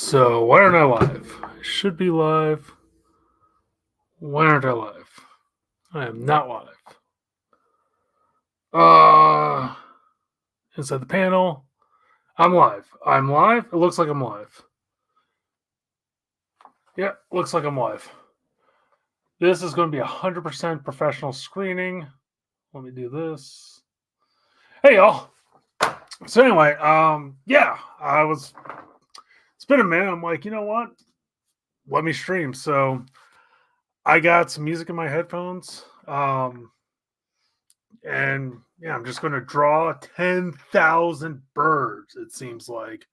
So why aren't I live? I should be live. Why aren't I live? I am not live. Uh Inside the panel. I'm live. I'm live. It looks like I'm live. Yeah, looks like I'm live. This is going to be 100% professional screening. Let me do this. Hey y'all. So anyway, yeah, it's been a minute. I'm like, you know what? Let me stream. So I got some music in my headphones. And yeah, I'm just going to draw 10,000 birds, it seems like.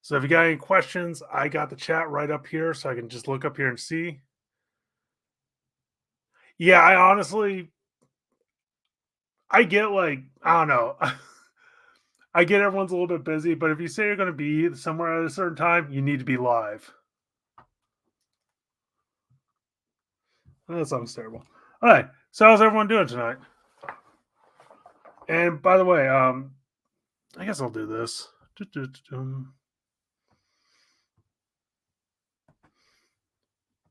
So if you got any questions, I got the chat right up here so I can just look up here and see. Yeah, I get like, I don't know. I get everyone's a little bit busy, but if you say you're going to be somewhere at a certain time, you need to be live. That sounds terrible. All right. So how's everyone doing tonight? And by the way, I guess I'll do this.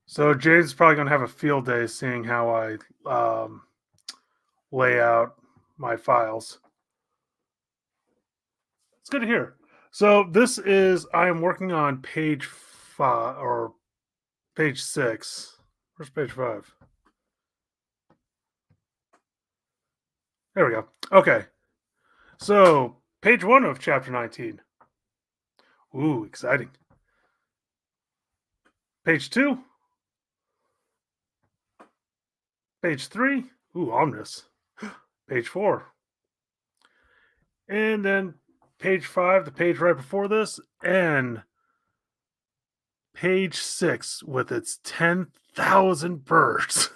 So James is probably going to have a field day seeing how I lay out my files. It's good to hear. So I am working on page 5 or page 6. Where's page 5? There we go. Okay. So page 1 of chapter 19. Ooh, exciting. Page 2. Page 3. Ooh, ominous. Page 4. And then page 5, the page right before this, and page 6 with its 10,000 birds.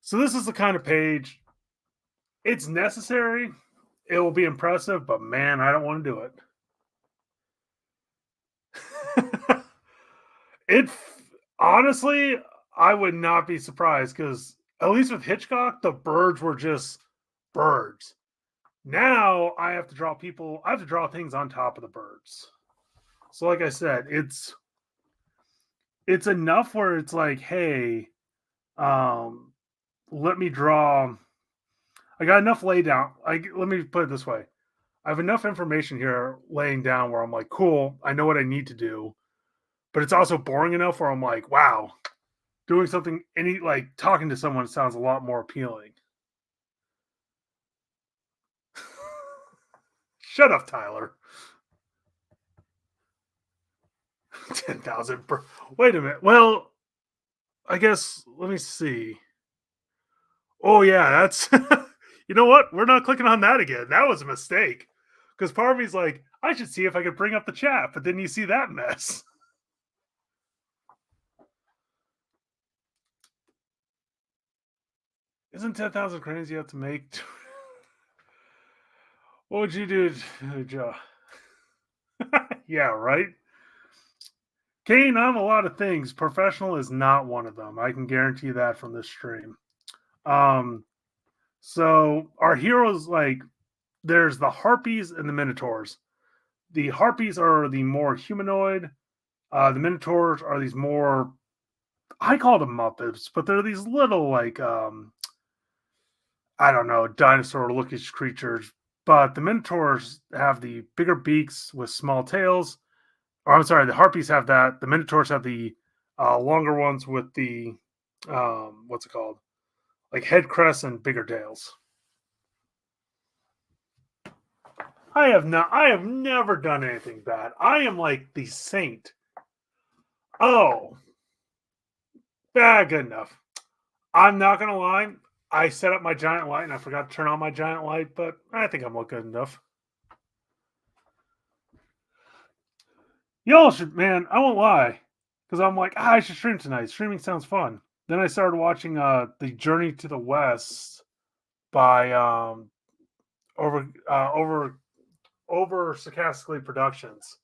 So this is the kind of page, it's necessary. It will be impressive, but man, I don't want to do it. it Honestly, I would not be surprised because at least with Hitchcock, the birds were just birds. Now I have to draw people. I have to draw things on top of the birds. So, like I said, it's enough where it's like, hey, um, let me draw. I got enough lay down. Let me put it this way: I have enough information here laying down where I'm like, cool, I know what I need to do, but it's also boring enough where I'm like, wow, doing something like talking to someone sounds a lot more appealing. Shut up, Tyler. 10,000 per. Wait a minute. Well, I guess let me see. Oh yeah, that's you know what? We're not clicking on that again. That was a mistake. Because part of me's like, I should see if I could bring up the chat, but then you see that mess. Isn't 10,000 cranes you have to make? What would you do, Joe? Yeah, right? Kane, I'm a lot of things. Professional is not one of them. I can guarantee that from this stream. Um, so our heroes, like, there's the harpies and the minotaurs. The harpies are the more humanoid. The minotaurs are these more, I call them muppets, but they're these little like I don't know, dinosaur looking creatures. But the minotaurs have the bigger beaks with small tails. Or I'm sorry, the harpies have that. The minotaurs have the longer ones with the what's it called? Like head crests and bigger tails. I have never done anything bad. I am like the saint. Oh, good enough. I'm not gonna lie. I set up my giant light and I forgot to turn on my giant light, but I think I'm good enough. Y'all should, man, I won't lie. Because I'm like, I should stream tonight. Streaming sounds fun. Then I started watching The Journey to the West by over over over sarcastically productions.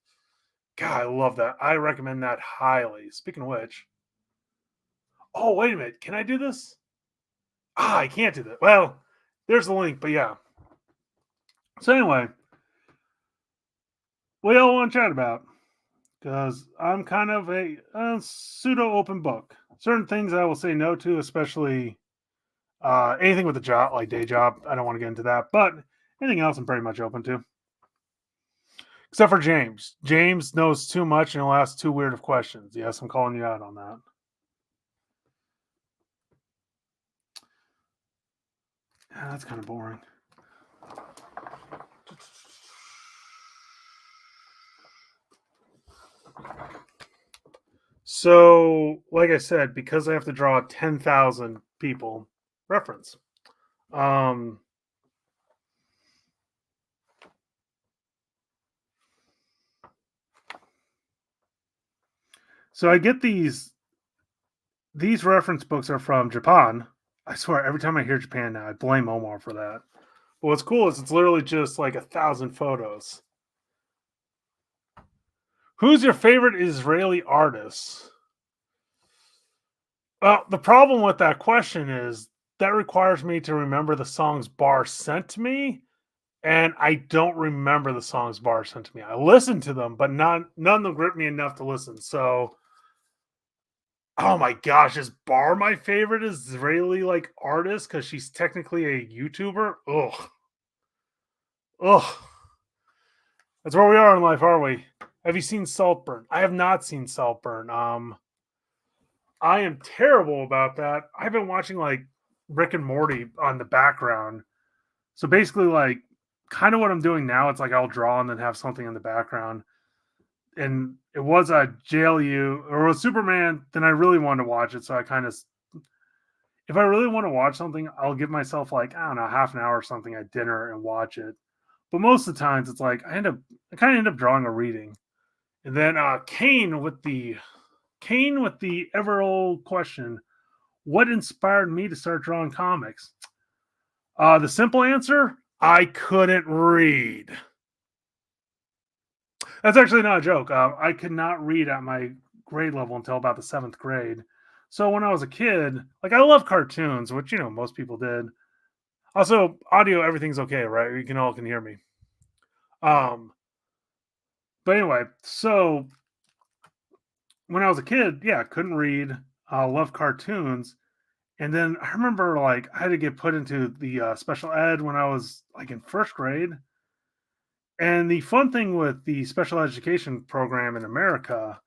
God, I love that. I recommend that highly. Speaking of which, oh wait a minute, can I do this? I can't do that. Well, there's the link, but yeah. So anyway, what y'all want to chat about? Because I'm kind of a pseudo open book. Certain things I will say no to, especially anything with a job, like day job. I don't want to get into that. But anything else, I'm pretty much open to. Except for James. James knows too much and he'll ask too weird of questions. Yes, I'm calling you out on that. Yeah, that's kind of boring. So, like I said, because I have to draw 10,000 people reference. Um, so I get these reference books are from Japan. I swear, every time I hear Japan now, I blame Omar for that. But what's cool is it's literally just like 1,000 photos. Who's your favorite Israeli artist? Well, the problem with that question is that requires me to remember the songs Bar sent to me, and I don't remember the songs Bar sent to me. I listened to them, but none of them gripped me enough to listen. So, oh my gosh, is Bar my favorite Israeli like artist because she's technically a YouTuber? Ugh, ugh. That's where we are in life, are we? Have you seen Saltburn? I have not seen Saltburn. I am terrible about that. I've been watching like Rick and Morty on the background. So basically, like, kind of what I'm doing now, it's like I'll draw and then have something in the background. And it was a JLU or a Superman, then I really wanted to watch it. So I kind of, if I really want to watch something, I'll give myself like, I don't know, half an hour or something at dinner and watch it. But most of the times it's like I kind of end up drawing or reading. And then Kane with the ever old question, what inspired me to start drawing comics? The simple answer, I couldn't read. That's actually not a joke. I could not read at my grade level until about the 7th grade. So when I was a kid, like I love cartoons, which most people did. Also, audio, everything's okay, right? You can all can hear me. Um, but anyway, so when I was a kid, yeah, couldn't read. Love cartoons, and then I remember like I had to get put into the special ed when I was like in 1st grade. And the fun thing with the special education program in America,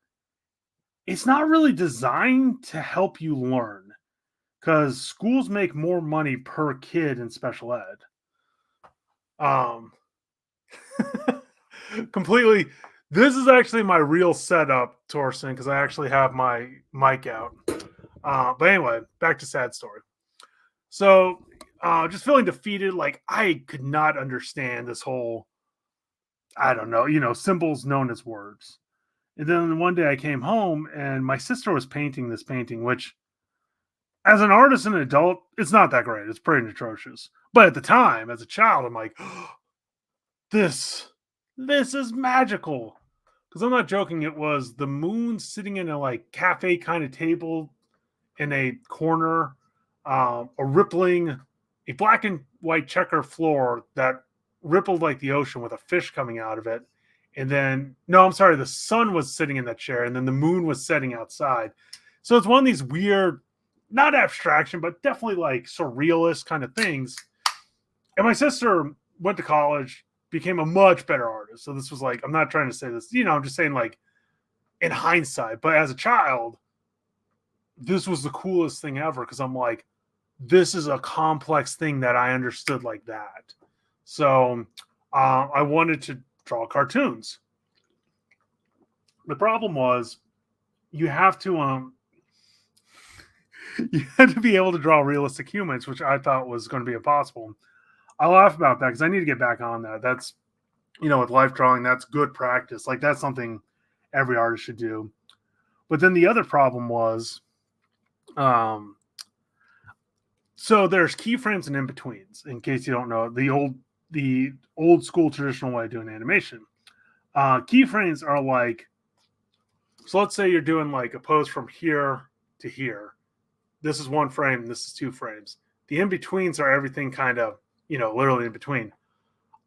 it's not really designed to help you learn because schools make more money per kid in special ed. Um, completely. This is actually my real setup, Torsten, because I actually have my mic out. But anyway, back to sad story. So, just feeling defeated, like I could not understand this whole, I don't know, symbols known as words. And then one day I came home and my sister was painting this painting, which as an artist and an adult, it's not that great. It's pretty atrocious. But at the time, as a child, I'm like, oh, this is magical. Because I'm not joking, it was the moon sitting in a like cafe kind of table in a corner, a black and white checker floor that rippled like the ocean with a fish coming out of it. And then, no, I'm sorry, the sun was sitting in that chair, and then the moon was setting outside. So it's one of these weird, not abstraction, but definitely like surrealist kind of things. And my sister went to college, became a much better artist. So this was like, I'm not trying to say this, I'm just saying like in hindsight, but as a child, this was the coolest thing ever because I'm like, this is a complex thing that I understood like that. So I wanted to draw cartoons. The problem was you have to you had to be able to draw realistic humans, which I thought was going to be impossible. I laugh about that because I need to get back on that. That's with life drawing, that's good practice. Like that's something every artist should do. But then the other problem was so there's keyframes and in-betweens, in case you don't know, the old school traditional way of doing animation. Keyframes are like, so let's say you're doing like a pose from here to here. This is one frame, this is 2 frames. The in-betweens are everything kind of, literally in between.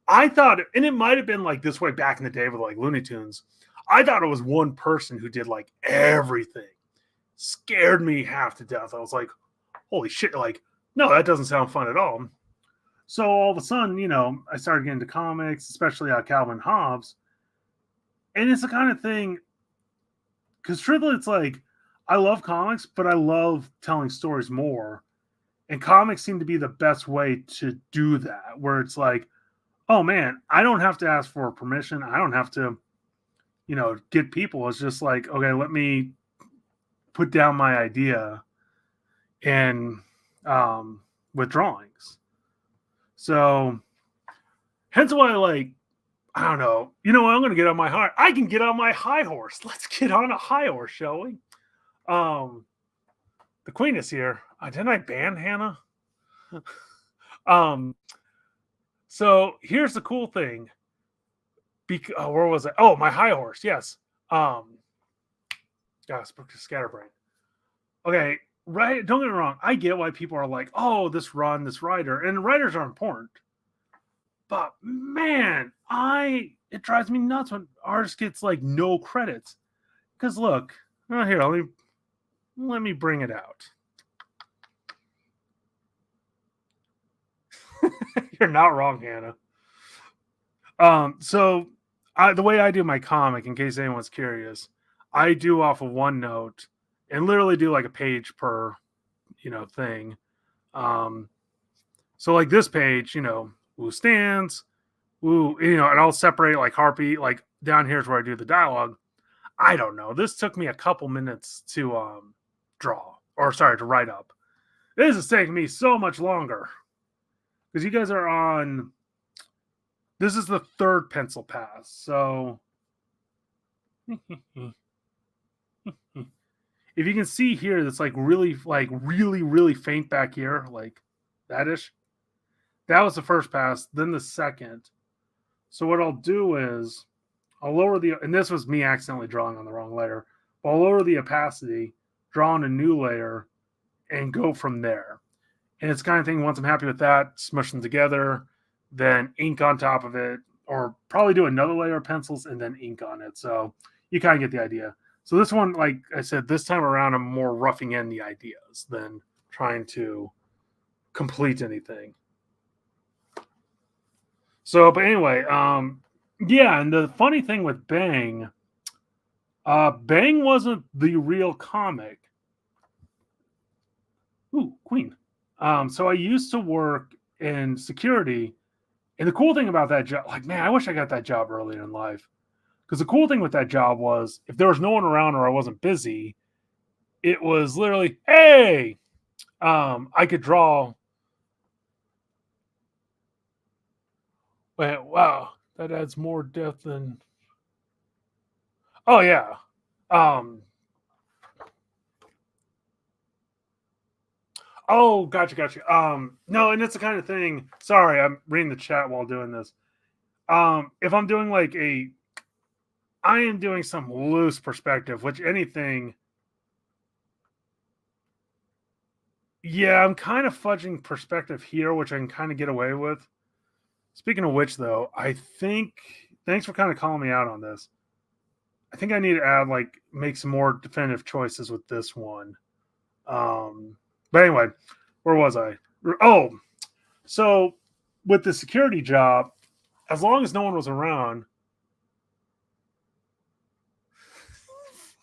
I thought, and it might have been like this way back in the day with like Looney Tunes. I thought it was one person who did like everything. Scared me half to death. I was like, holy shit, like, no, that doesn't sound fun at all. So all of a sudden, I started getting into comics, especially Calvin Hobbes. And it's the kind of thing, because truthfully, it's like, I love comics, but I love telling stories more. And comics seem to be the best way to do that, where it's like, oh man, I don't have to ask for permission. I don't have to, get people. It's just like, okay, let me put down my idea and with drawings. So hence why, like, I don't know. You know what? I'm going to get on my high. I can get on my high horse. Let's get on a high horse, shall we? The queen is here. Didn't I ban Hannah? So here's the cool thing. Where was it? Oh, my high horse. Yes. Scatterbrain. Okay, right. Don't get me wrong. I get why people are like, oh, this writer, and writers are important. But man, it drives me nuts when artists gets like no credits. Because look, here, let me bring it out. You're not wrong, Hannah. So the way I do my comic, in case anyone's curious, I do off of OneNote and literally do like a page per, thing. So like this page, who stands, and I'll separate like heartbeat, like down here's where I do the dialogue. I don't know. This took me a couple minutes to to write up. This is taking me so much longer. Because you guys are on, this is the third pencil pass. So if you can see here, that's like really, really faint back here, like that ish. That was the first pass, then the second. So what I'll do is I'll lower and this was me accidentally drawing on the wrong layer, but I'll lower the opacity, draw on a new layer, and go from there. And it's kind of thing, once I'm happy with that, smush them together, then ink on top of it, or probably do another layer of pencils and then ink on it. So you kind of get the idea. So this one, like I said, this time around, I'm more roughing in the ideas than trying to complete anything. So, but anyway, yeah, and the funny thing with Bang, Bang wasn't the real comic. Ooh, Queen. So I used to work in security, and the cool thing about that job, like, man, I wish I got that job earlier in life. Because the cool thing with that job was if there was no one around or I wasn't busy, it was literally, hey, I could draw. Wait, wow, that adds more depth than. Oh yeah. Oh, gotcha. No, and it's the kind of thing. Sorry, I'm reading the chat while doing this. If I'm doing I am doing some loose perspective, which anything. Yeah, I'm kind of fudging perspective here, which I can kind of get away with. Speaking of which, though, I think thanks for kind of calling me out on this. I think I need to add make some more definitive choices with this one. But anyway, where was I? Oh, so with the security job, as long as no one was around.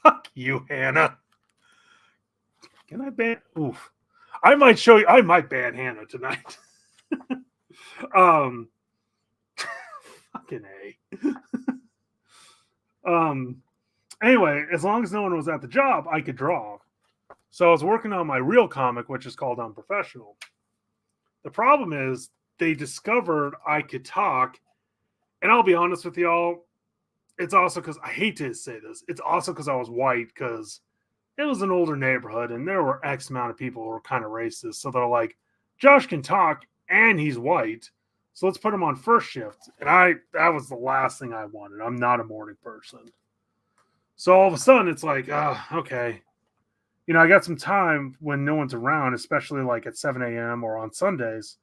Fuck you, Hannah. Can I ban? Oof. I might show you. I might ban Hannah tonight. Fucking A. Anyway, as long as no one was at the job, I could draw. So I was working on my real comic, which is called Unprofessional. The problem is they discovered I could talk, and I'll be honest with y'all, it's also because I hate to say this. It's also because I was white, because it was an older neighborhood and there were X amount of people who were kind of racist. So they're like, Josh can talk and he's white, so let's put him on first shift. And that was the last thing I wanted. I'm not a morning person. So all of a sudden it's like, okay. I got some time when no one's around, especially at 7 a.m. or on Sundays.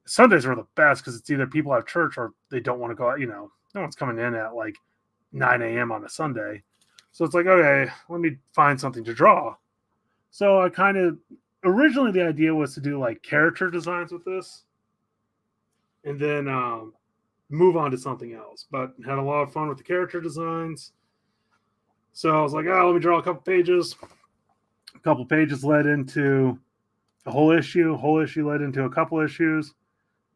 Sundays are the best because it's either people have church or they don't want to go out. No one's coming in at like 9 a.m. on a Sunday. So it's like, okay, let me find something to draw. So I kind of originally the idea was to do like character designs with this and then move on to something else. But had a lot of fun with the character designs. So I was like, let me draw a couple pages. A couple pages led into a whole issue. A whole issue led into a couple issues.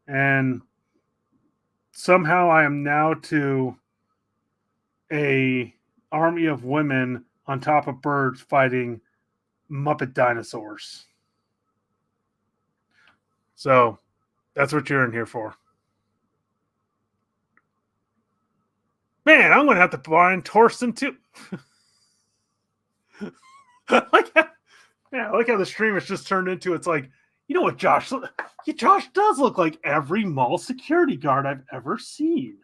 And somehow I am now to a army of women on top of birds fighting Muppet dinosaurs. So that's what you're in here for. Man, I'm going to have to find Torsten too. I like how the stream has just turned into, it's like, you know what, Josh? Yeah, Josh does look like every mall security guard I've ever seen.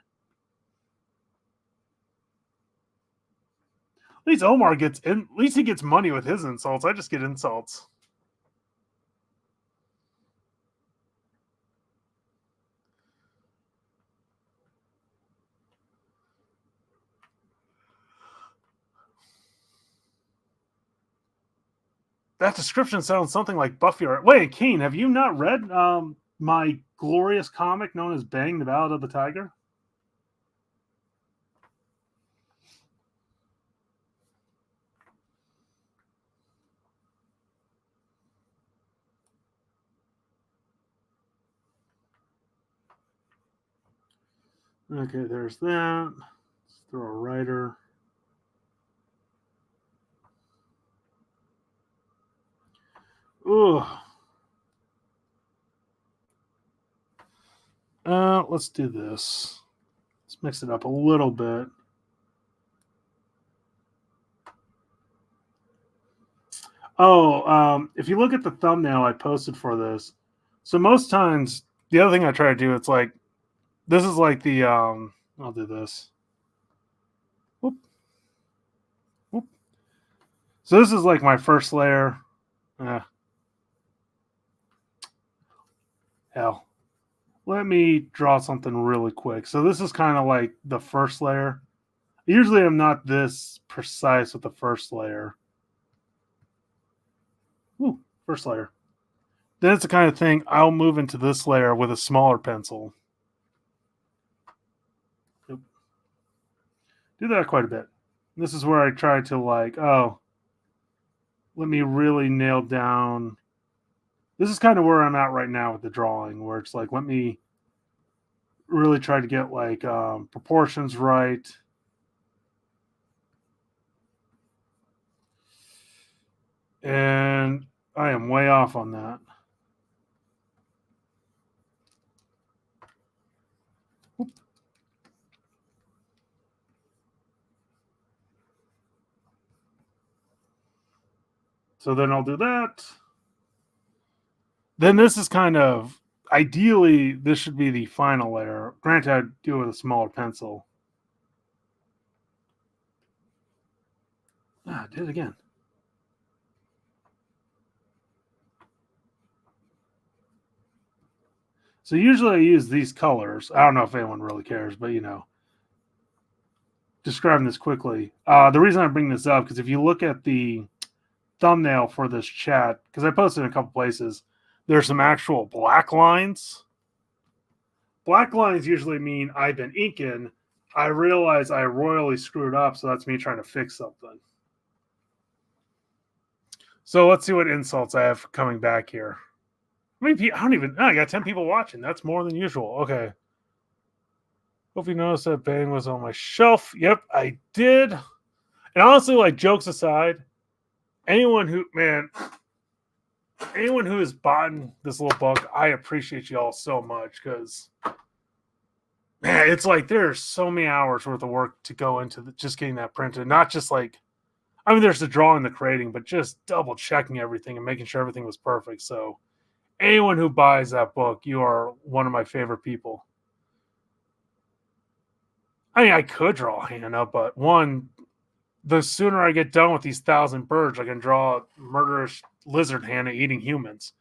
At least Omar gets in. At least he gets money with his insults. I just get insults. That description sounds something like Buffy. Wait, Keen, have you not read my glorious comic known as Bang, the Ballad of the Tiger? Okay, there's that. Let's throw a writer. Ugh. Let's do this. Let's mix it up a little bit. Oh, if you look at the thumbnail I posted for this, so most times the other thing I try to do, it's like this is like the I'll do this. Whoop. Whoop. So this is like my first layer. Hell. Let me draw something really quick. So this is kind of like the first layer. Usually I'm not this precise with the first layer. Ooh, first layer. Then it's the kind of thing I'll move into this layer with a smaller pencil. Yep. Do that quite a bit. This is where I try to like, let me really nail down. This is kind of where I'm at right now with the drawing, where it's like, let me really try to get like proportions right. And I am way off on that. So then I'll do that. Then this is kind of, ideally, this should be the final layer. Granted, I'd do it with a smaller pencil. I did it again. So usually I use these colors. I don't know if anyone really cares, but describing this quickly. The reason I bring this up, because if you look at the thumbnail for this chat, because I posted in a couple places, there's some actual black lines. Black lines usually mean I've been inking. I realize I royally screwed up, so that's me trying to fix something. So let's see what insults I have coming back here. I got 10 people watching. That's more than usual. Okay. Hope you noticed that Bang was on my shelf. Yep, I did. And honestly, like, jokes aside, anyone who has bought this little book, I appreciate you all so much, because man, it's like there's so many hours worth of work to go into just getting that printed. Not just like, there's the drawing, the creating, but just double checking everything and making sure everything was perfect. So anyone who buys that book, you are one of my favorite people. I could draw Hannah, but one, the sooner I get done with these 1,000 birds, I can draw murderous lizard Hannah eating humans.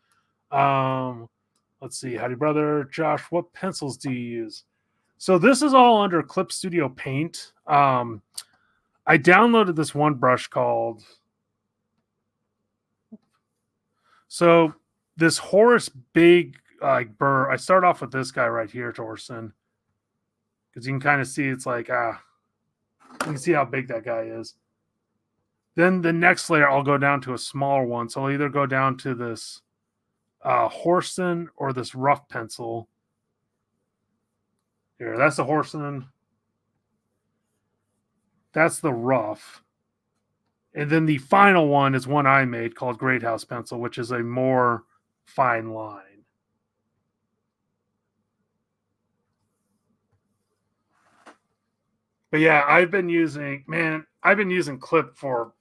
Let's see. Howdy, brother. Josh, what pencils do you use? So this is all under Clip Studio Paint. I downloaded this one brush called... So this Horace Big like Burr. I start off with this guy right here, Torsten, because you can kind of see it's like you can see how big that guy is. Then the next layer, I'll go down to a smaller one. So I'll either go down to this Horson or this rough pencil. Here, that's the Horson. That's the rough. And then the final one is one I made called Great House Pencil, which is a more fine line. But yeah, I've been using Clip for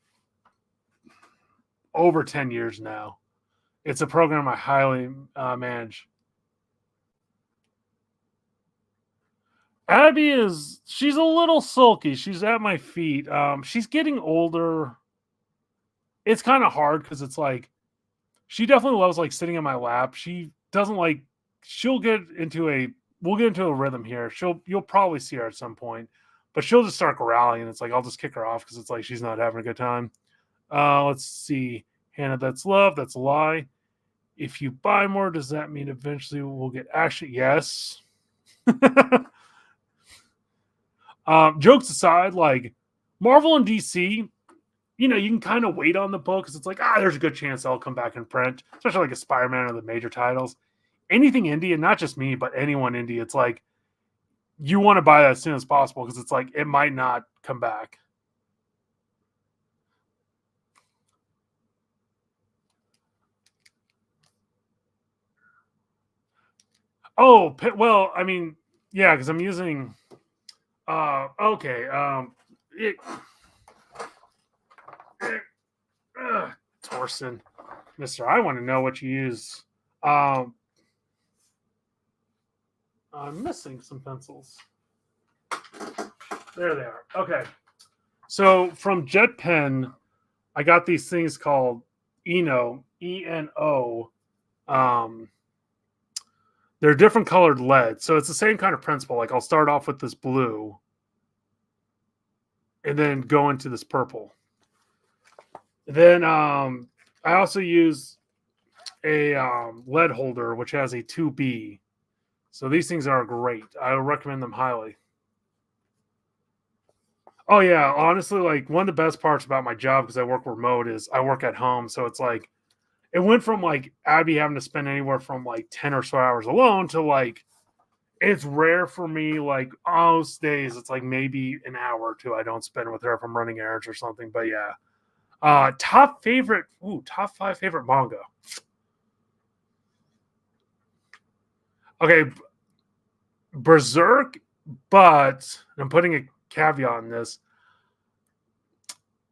over 10 years now. It's a program I highly manage. Abby she's a little sulky. She's at my feet. She's getting older. It's kind of hard because it's like, she definitely loves like sitting in my lap. She doesn't like, we'll get into a rhythm here. You'll probably see her at some point, but she'll just start growling and it's like, I'll just kick her off because it's like, she's not having a good time. Let's see. Hannah, that's love. That's a lie. If you buy more, does that mean eventually we'll get action? Yes. Jokes aside, like Marvel and DC, you can kind of wait on the book because it's like, there's a good chance they'll come back in print, especially like a Spider-Man or the major titles. Anything indie, and not just me, but anyone indie, it's like you want to buy that as soon as possible because it's like it might not come back. Oh, well, I mean, yeah, because I'm using... okay. Torsten, Mister, I want to know what you use. I'm missing some pencils. There they are. Okay. So from Jet Pen, I got these things called Eno, E-N-O. They're different colored lead. So it's the same kind of principle. Like I'll start off with this blue and then go into this purple. Then I also use a lead holder, which has a 2B. So these things are great. I recommend them highly. Oh, yeah. Honestly, like one of the best parts about my job, because I work remote, is I work at home. So it's like, it went from like Abby having to spend anywhere from like 10 or so hours alone to like, it's rare for me, like most days, it's like maybe an hour or two I don't spend with her if I'm running errands or something. But yeah. Top 5 favorite manga. Okay. Berserk, but I'm putting a caveat on this.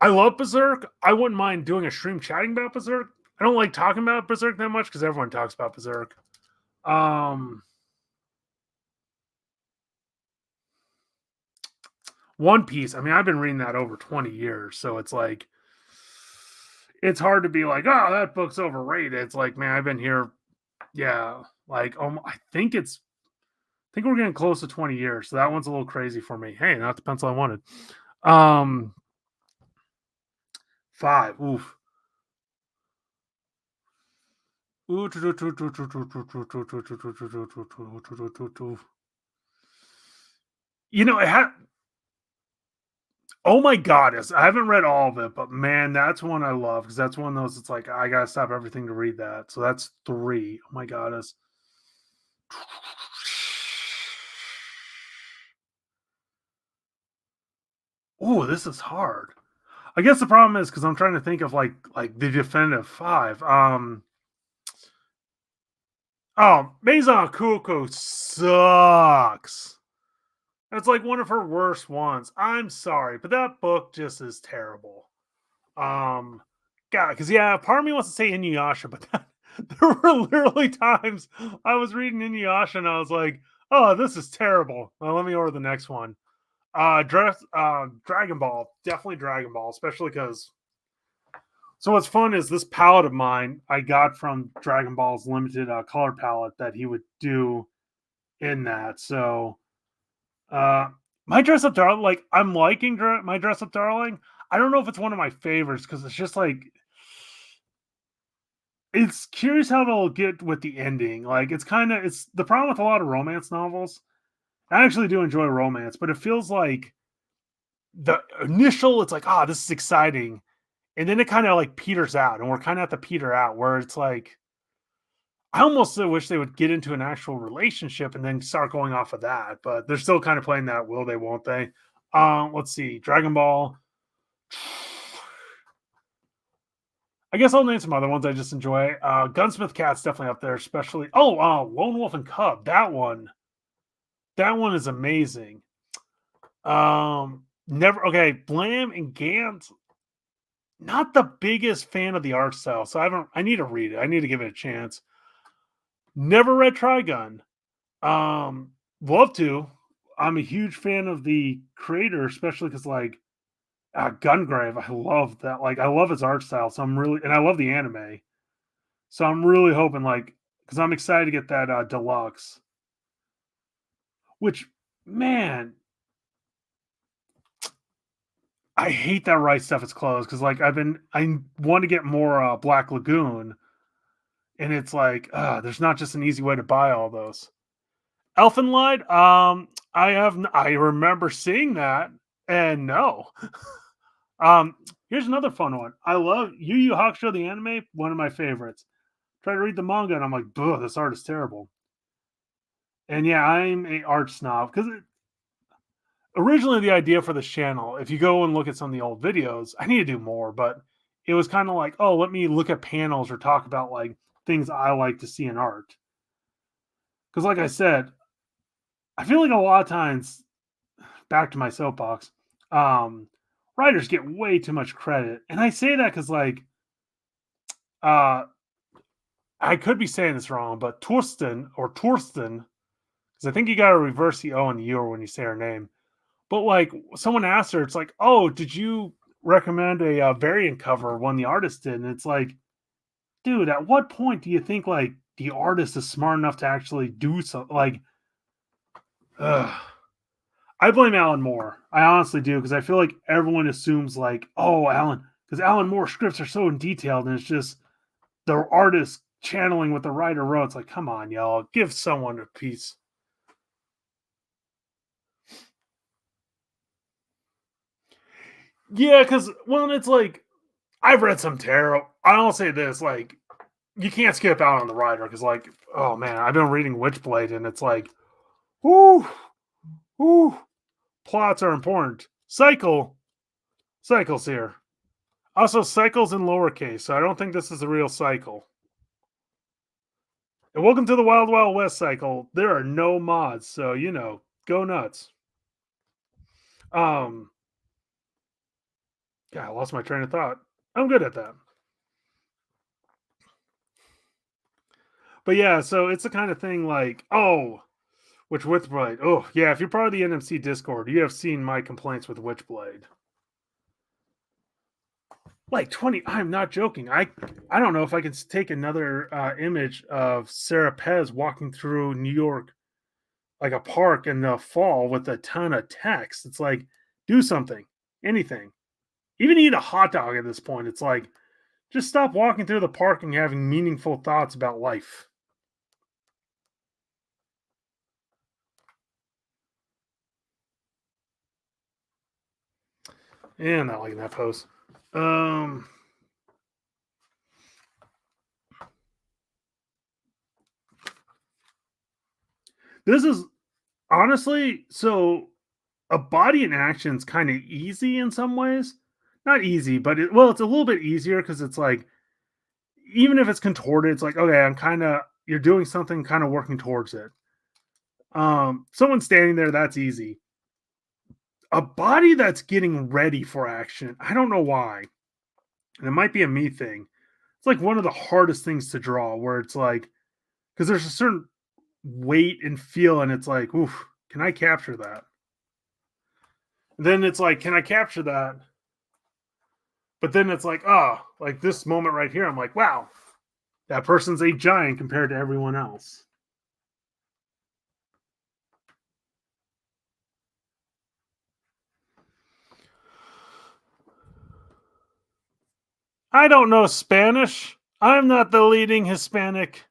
I love Berserk. I wouldn't mind doing a stream chatting about Berserk. I don't like talking about Berserk that much because everyone talks about Berserk. One Piece. I mean, I've been reading that over 20 years, so it's like, it's hard to be like, oh, that book's overrated. It's like, man, I've been here, yeah, like I think we're getting close to 20 years, so that one's a little crazy for me. Hey, not the pencil I wanted. 5. Oof. It had... Oh my goddess. I haven't read all of it, but man, that's one I love because that's one of those, it's like, I gotta stop everything to read that. So that's 3. Oh my goddess. Oh, this is hard. I guess the problem is because I'm trying to think of like the definitive 5. Maison Kuko sucks. That's like one of her worst ones. I'm sorry, but that book just is terrible. God, because part of me wants to say Inuyasha, but there were literally times I was reading Inuyasha and I was like, "Oh, this is terrible." Well, let me order the next one. Dragon Ball, definitely Dragon Ball, especially because So what's fun is this palette of mine I got from Dragon Ball's limited color palette that he would do in that. So uh my dress up darling, like I'm liking my dress up darling. I don't know if it's one of my favorites because it's just like it's curious how they'll get with the ending. Like it's the problem with a lot of romance novels. I actually do enjoy romance, but it feels like the initial it's like, ah, this is exciting. And then it kind of like peters out, and we're kind of at the peter out where it's like I almost wish they would get into an actual relationship and then start going off of that, but they're still kind of playing that will they, won't they? Let's see, Dragon Ball. I guess I'll name some other ones I just enjoy. Gunsmith Cat's definitely up there, especially. Oh, Lone Wolf and Cub. That one is amazing. Never okay. Blam and Gant. Not the biggest fan of the art style, so I need to read it. I need to give it a chance. Never read Trigun. Love to. I'm a huge fan of the creator, especially because like Gungrave. I love that. Like I love his art style. So and I love the anime. So I'm really hoping like because I'm excited to get that deluxe. Which man, I hate that Right Stuff is closed because like I want to get more Black Lagoon, and it's like there's not just an easy way to buy all those. Elfenlied, I remember seeing that, and no. um, Here's another fun one. I love Yu Yu Hakusho the anime, one of my favorites. Try to read the manga, and I'm like, this art is terrible. And yeah, I'm a art snob because originally the idea for this channel, if you go and look at some of the old videos, I need to do more, but it was kind of like, oh, let me look at panels or talk about like things I like to see in art. Because, like I said, I feel like a lot of times, back to my soapbox, um, writers get way too much credit, and I say that because, like, uh, I could be saying this wrong, but Torsten or Torsten, because I think you got to reverse the O and the U when you say her name. But like, someone asked her, it's like, "Oh, did you recommend a variant cover when the artist did?" And it's like, dude, at what point do you think like the artist is smart enough to actually do something? Like, ugh. I blame Alan Moore. I honestly do because I feel like everyone assumes like, oh, Alan, because Alan Moore scripts are so detailed, and it's just the artist channeling what the writer wrote. It's like, come on, y'all, give someone a piece. Yeah, because well, it's like I've read some tarot. I'll say this: like, you can't skip out on the writer because, like, oh man, I've been reading Witchblade, and it's like, whoo, whoo, plots are important. Cycles here. Also, cycles in lowercase, so I don't think this is a real cycle. And welcome to the Wild Wild West cycle. There are no mods, so go nuts. Um, God, I lost my train of thought. I'm good at that. But yeah, so it's the kind of thing like, oh, which Witchblade? Oh, yeah, if you're part of the NMC Discord, you have seen my complaints with Witchblade. Like 20, I'm not joking. I don't know if I can take another image of Sarah Pez walking through New York like a park in the fall with a ton of text. It's like, do something, anything. Even eat a hot dog at this point. It's like, just stop walking through the park and having meaningful thoughts about life. Yeah, I'm not liking that post. This is honestly so a body in action is kind of easy in some ways. Not easy, but it's a little bit easier because it's like even if it's contorted, it's like okay, I'm kind of you're doing something, kind of working towards it. Someone standing there, that's easy. A body that's getting ready for action, I don't know why, and it might be a me thing. It's like one of the hardest things to draw, where it's like because there's a certain weight and feel, and it's like, oof, can I capture that? Then it's like, can I capture that? But then it's like, oh, like this moment right here, I'm like, wow, that person's a giant compared to everyone else. I don't know Spanish. I'm not the leading Hispanic.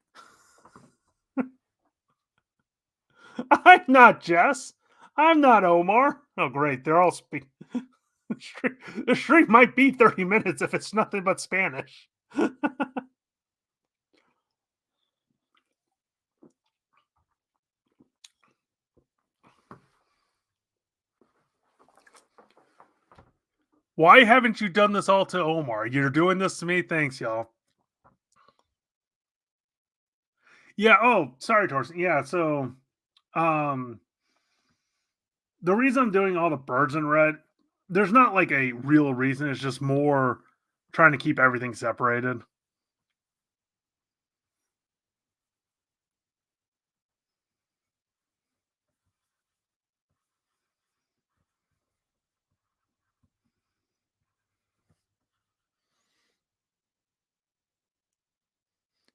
I'm not Jess. I'm not Omar. Oh, great. They're all speak. The stream might be 30 minutes if it's nothing but Spanish. Why haven't you done this all to Omar? You're doing this to me? Thanks, y'all. Yeah. Oh, sorry, Torsten. Yeah. So, um, the reason I'm doing all the birds in red, there's not like a real reason. It's just more trying to keep everything separated.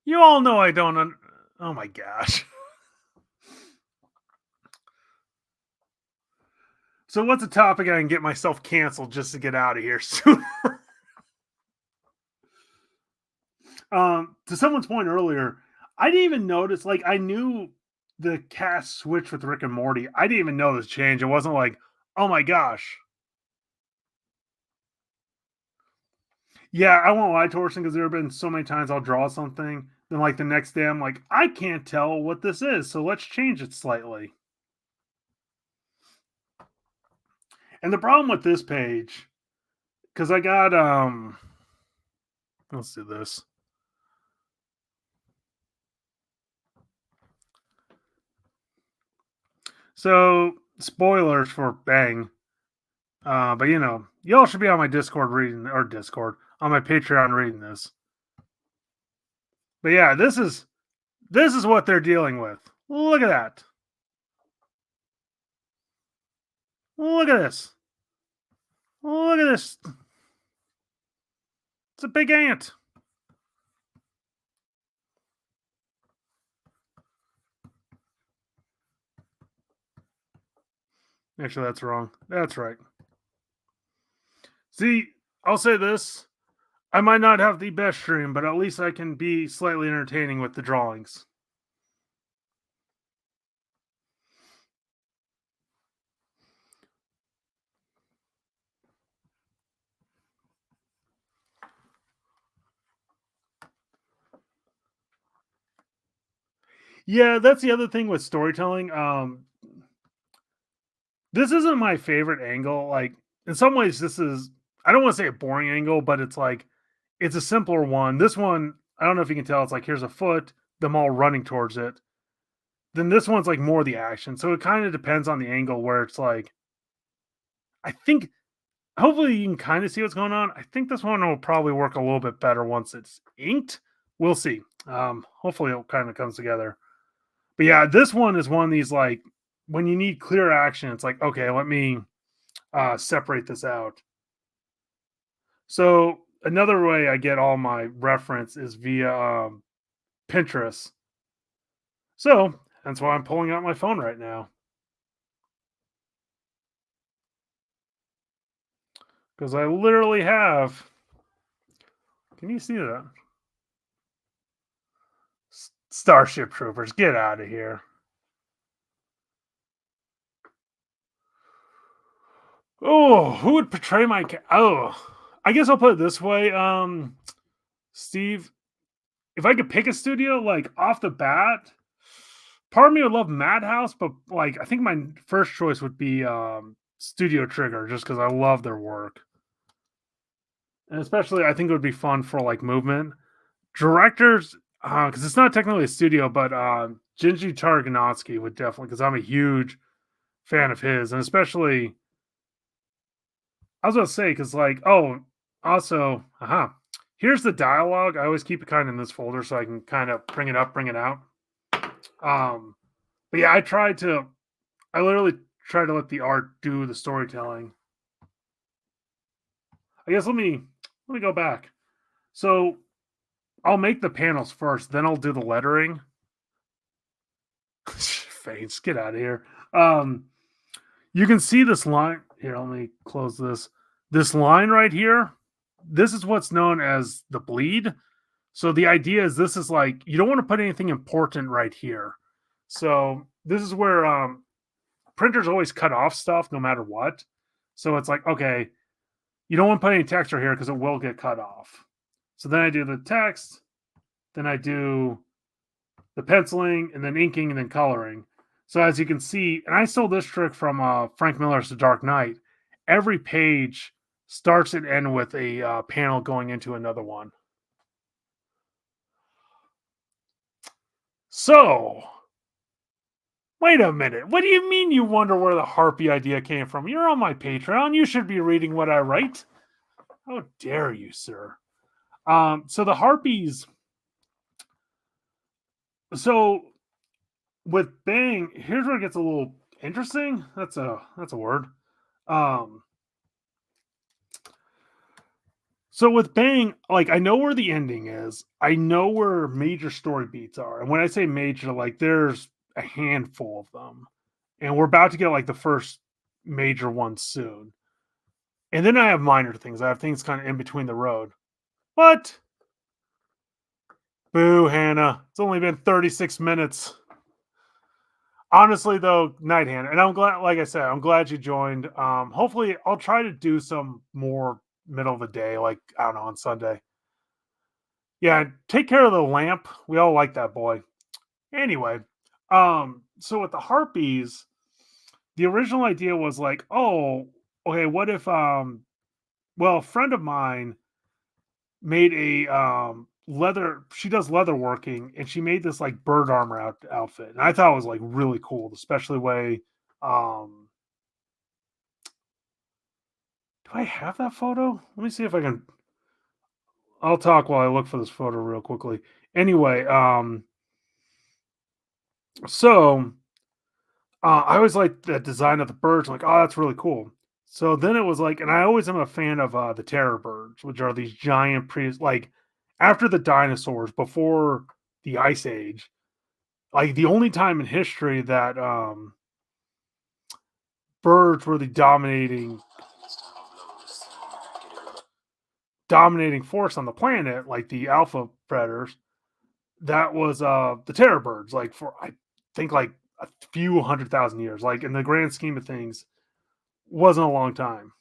You all know I don't. Oh my gosh. So, what's a topic I can get myself canceled just to get out of here soon? To someone's point earlier, I didn't even notice. Like, I knew the cast switch with Rick and Morty. I didn't even know this change. It wasn't like, oh my gosh. Yeah, I won't lie, Torsten, because there have been so many times I'll draw something, then like the next day I'm like, I can't tell what this is, so let's change it slightly. And the problem with this page, because I got let's do this. So spoilers for Bang. But you know, y'all should be on my Discord reading or Discord on my Patreon reading this. But yeah, this is what they're dealing with. Look at that. Look at this. Look at this. It's a big ant. Actually, that's wrong. That's right. See, I'll say this. I might not have the best stream, but at least I can be slightly entertaining with the drawings. Yeah, that's the other thing with storytelling. This isn't my favorite angle. Like, in some ways, this is, I don't want to say a boring angle, but it's like, it's a simpler one. This one, I don't know if you can tell, it's like, here's a foot, them all running towards it. Then this one's like more the action. So it kind of depends on the angle where it's like, I think, hopefully you can kind of see what's going on. I think this one will probably work a little bit better once it's inked. We'll see. Hopefully it kind of comes together. But yeah, this one is one of these like when you need clear action, it's like, okay, let me separate this out. So another way I get all my reference is via Pinterest. So that's why I'm pulling out my phone right now. Because I literally have. Can you see that? Starship Troopers, get out of here. Oh, who would portray my I guess I'll put it this way. Steve, if I could pick a studio, like off the bat, part of me would love Madhouse, but like I think my first choice would be Studio Trigger, just because I love their work. And especially I think it would be fun for like movement. Directors, because it's not technically a studio, but Genji Tartakovsky would definitely, because I'm a huge fan of his, and especially I was about to say, because like, oh, also, here's the dialogue. I always keep it kind of in this folder so I can kind of bring it up, bring it out. But yeah, I literally try to let the art do the storytelling. I guess let me Let me go back. So I'll make the panels first, then I'll do the lettering. Face, get out of here. Um, you can see this line here. Let me close this. This line right here. This is what's known as the bleed. So the idea is this is like you don't want to put anything important right here. So this is where printers always cut off stuff no matter what. So it's like, okay, you don't want to put any text right here because it will get cut off. So then I do the text, then I do the penciling, and then inking, and then coloring. So as you can see, and I stole this trick from Frank Miller's The Dark Knight. Every page starts and ends with a panel going into another one. So, wait a minute. What do you mean you wonder where the harpy idea came from? You're on my Patreon. You should be reading what I write. How dare you, sir? So the harpies. So with Bang, here's where it gets a little interesting. That's a word. Um, so with Bang, like I know where the ending is. I know where major story beats are. And when I say major, like there's a handful of them. And we're about to get like the first major one soon. And then I have minor things. I have things kind of in between the road. But boo, Hannah. It's only been 36 minutes. Honestly, though, night, Hannah. And I'm glad, like I said, I'm glad you joined. Hopefully, I'll try to do some more middle of the day, like, I don't know, on Sunday. Yeah, take care of the lamp. We all like that boy. Anyway, so with the harpies, the original idea was like, oh, okay, what if well, a friend of mine made a leather, she does leather working, and she made this like bird armor outfit. And I thought it was like really cool, especially way um do I have that photo? Let me see if I can. I'll talk while I look for this photo real quickly. Anyway, so I always like the design of the birds. I'm like, oh, that's really cool. So then it was like, and I always am a fan of the terror birds, which are these giant like after the dinosaurs, before the ice age, like the only time in history that birds were the dominating force on the planet, like the alpha predators. That was the terror birds, like for I think like a few 100,000 years, like in the grand scheme of things, wasn't a long time.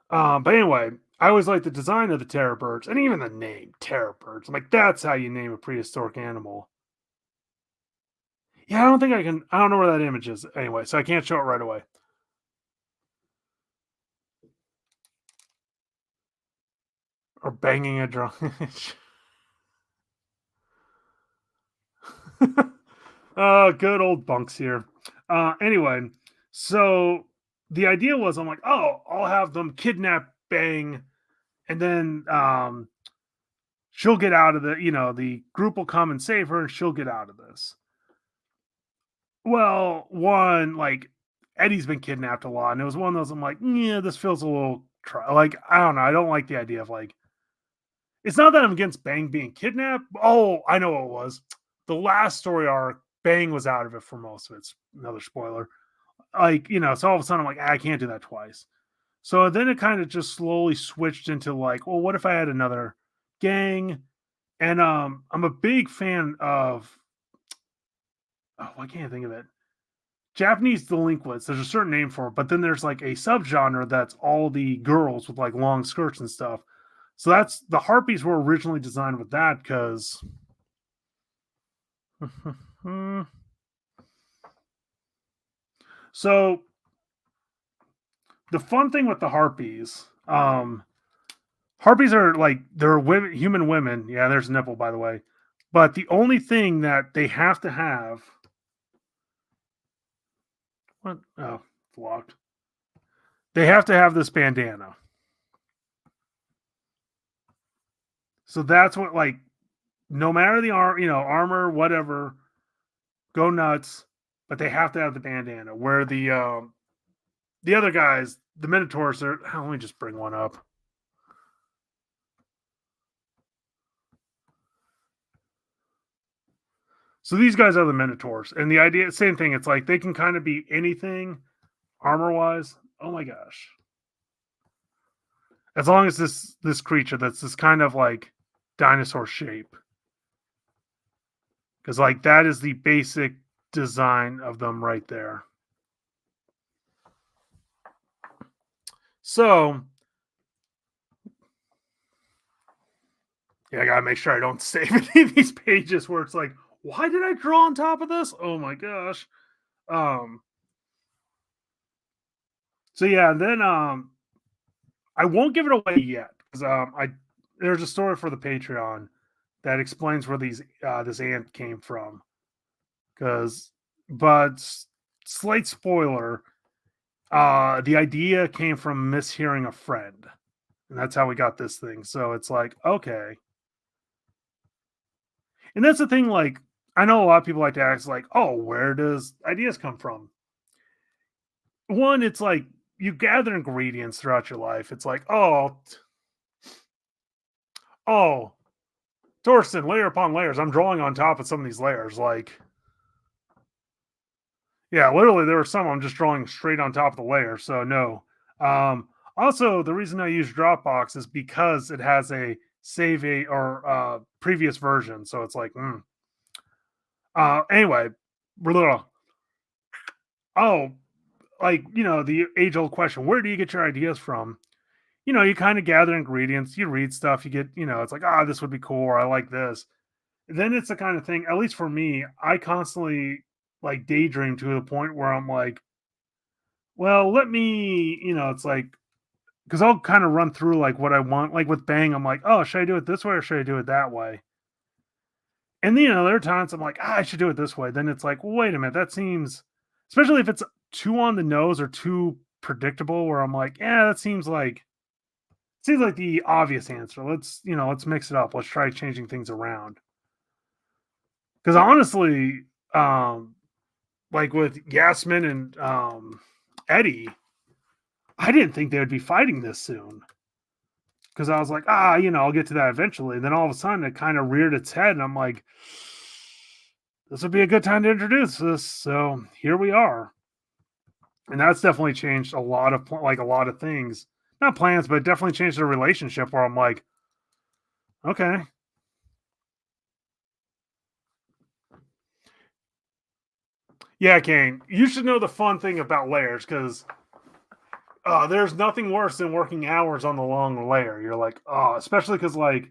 But anyway, I always like the design of the terror birds and even the name terror birds. I'm like, that's how you name a prehistoric animal. Yeah, I don't think I can. I don't know where that image is anyway, so I can't show it right away. Or banging a drum. Good old bunks here. Anyway, so the idea was, I'm like, oh, I'll have them kidnap Bang, and then she'll get out of the group will come and save her, and she'll get out of this. Well, one, like Eddie's been kidnapped a lot, and it was one of those. I'm like, yeah, this feels a little like I don't know. I don't like the idea of like. It's not that I'm against Bang being kidnapped. Oh, I know what it was. The last story arc, Bang was out of it for most of it. It's another spoiler. Like, so all of a sudden I'm like, I can't do that twice. So then it kind of just slowly switched into like, well, what if I had another gang? And I'm a big fan of, oh, I can't think of it. Japanese delinquents. There's a certain name for it, but then there's like a subgenre that's all the girls with like long skirts and stuff. So that's the harpies were originally designed with that because so the fun thing with the harpies, harpies are like they're women, human women. Yeah, there's a nipple, by the way. But the only thing that they have to have, what? Oh, it's locked. They have to have this bandana. So that's what, like, no matter the armor, whatever, go nuts. But they have to have the bandana. Where the other guys, the Minotaurs are. Let me just bring one up. So these guys are the Minotaurs, and the idea, same thing. It's like they can kind of be anything, armor wise. Oh my gosh! As long as this creature that's this kind of like dinosaur shape, because like that is the basic design of them right there. So yeah, I gotta make sure I don't save any of these pages where it's like, why did I draw on top of this? Oh my gosh. Um so yeah, then I won't give it away yet because I there's a story for the Patreon that explains where these this ant came from. Because but slight spoiler, the idea came from mishearing a friend. And that's how we got this thing. So it's like, okay. And that's the thing, like, I know a lot of people like to ask, like, oh, where does ideas come from? One, it's like you gather ingredients throughout your life. It's like, oh, Torsten, layer upon layers. I'm drawing on top of some of these layers. Like, yeah, literally, there were some I'm just drawing straight on top of the layer. So, no. Also, the reason I use Dropbox is because it has a save a or previous version. So it's like, anyway, we're little. Oh, like, the age old question, where do you get your ideas from? You kind of gather ingredients, you read stuff, you get, it's like, this would be cool, or I like this. Then it's the kind of thing, at least for me, I constantly like daydream to the point where I'm like, well, let me, it's like, because I'll kind of run through like what I want. Like with Bang, I'm like, oh, should I do it this way or should I do it that way? And there are times I'm like, I should do it this way. Then it's like, well, wait a minute, that seems, especially if it's too on the nose or too predictable, where I'm like, yeah, that seems like the obvious answer. Let's mix it up. Let's try changing things around. Because honestly, like with Yasmin and Eddie, I didn't think they would be fighting this soon. Because I was like, I'll get to that eventually. And then all of a sudden, it kind of reared its head, and I'm like, this would be a good time to introduce this. So here we are, and that's definitely changed a lot of a lot of things. Not plans, but definitely changed the relationship. Where I'm like, okay, yeah, Kane, you should know the fun thing about layers because there's nothing worse than working hours on the long layer. You're like, especially because I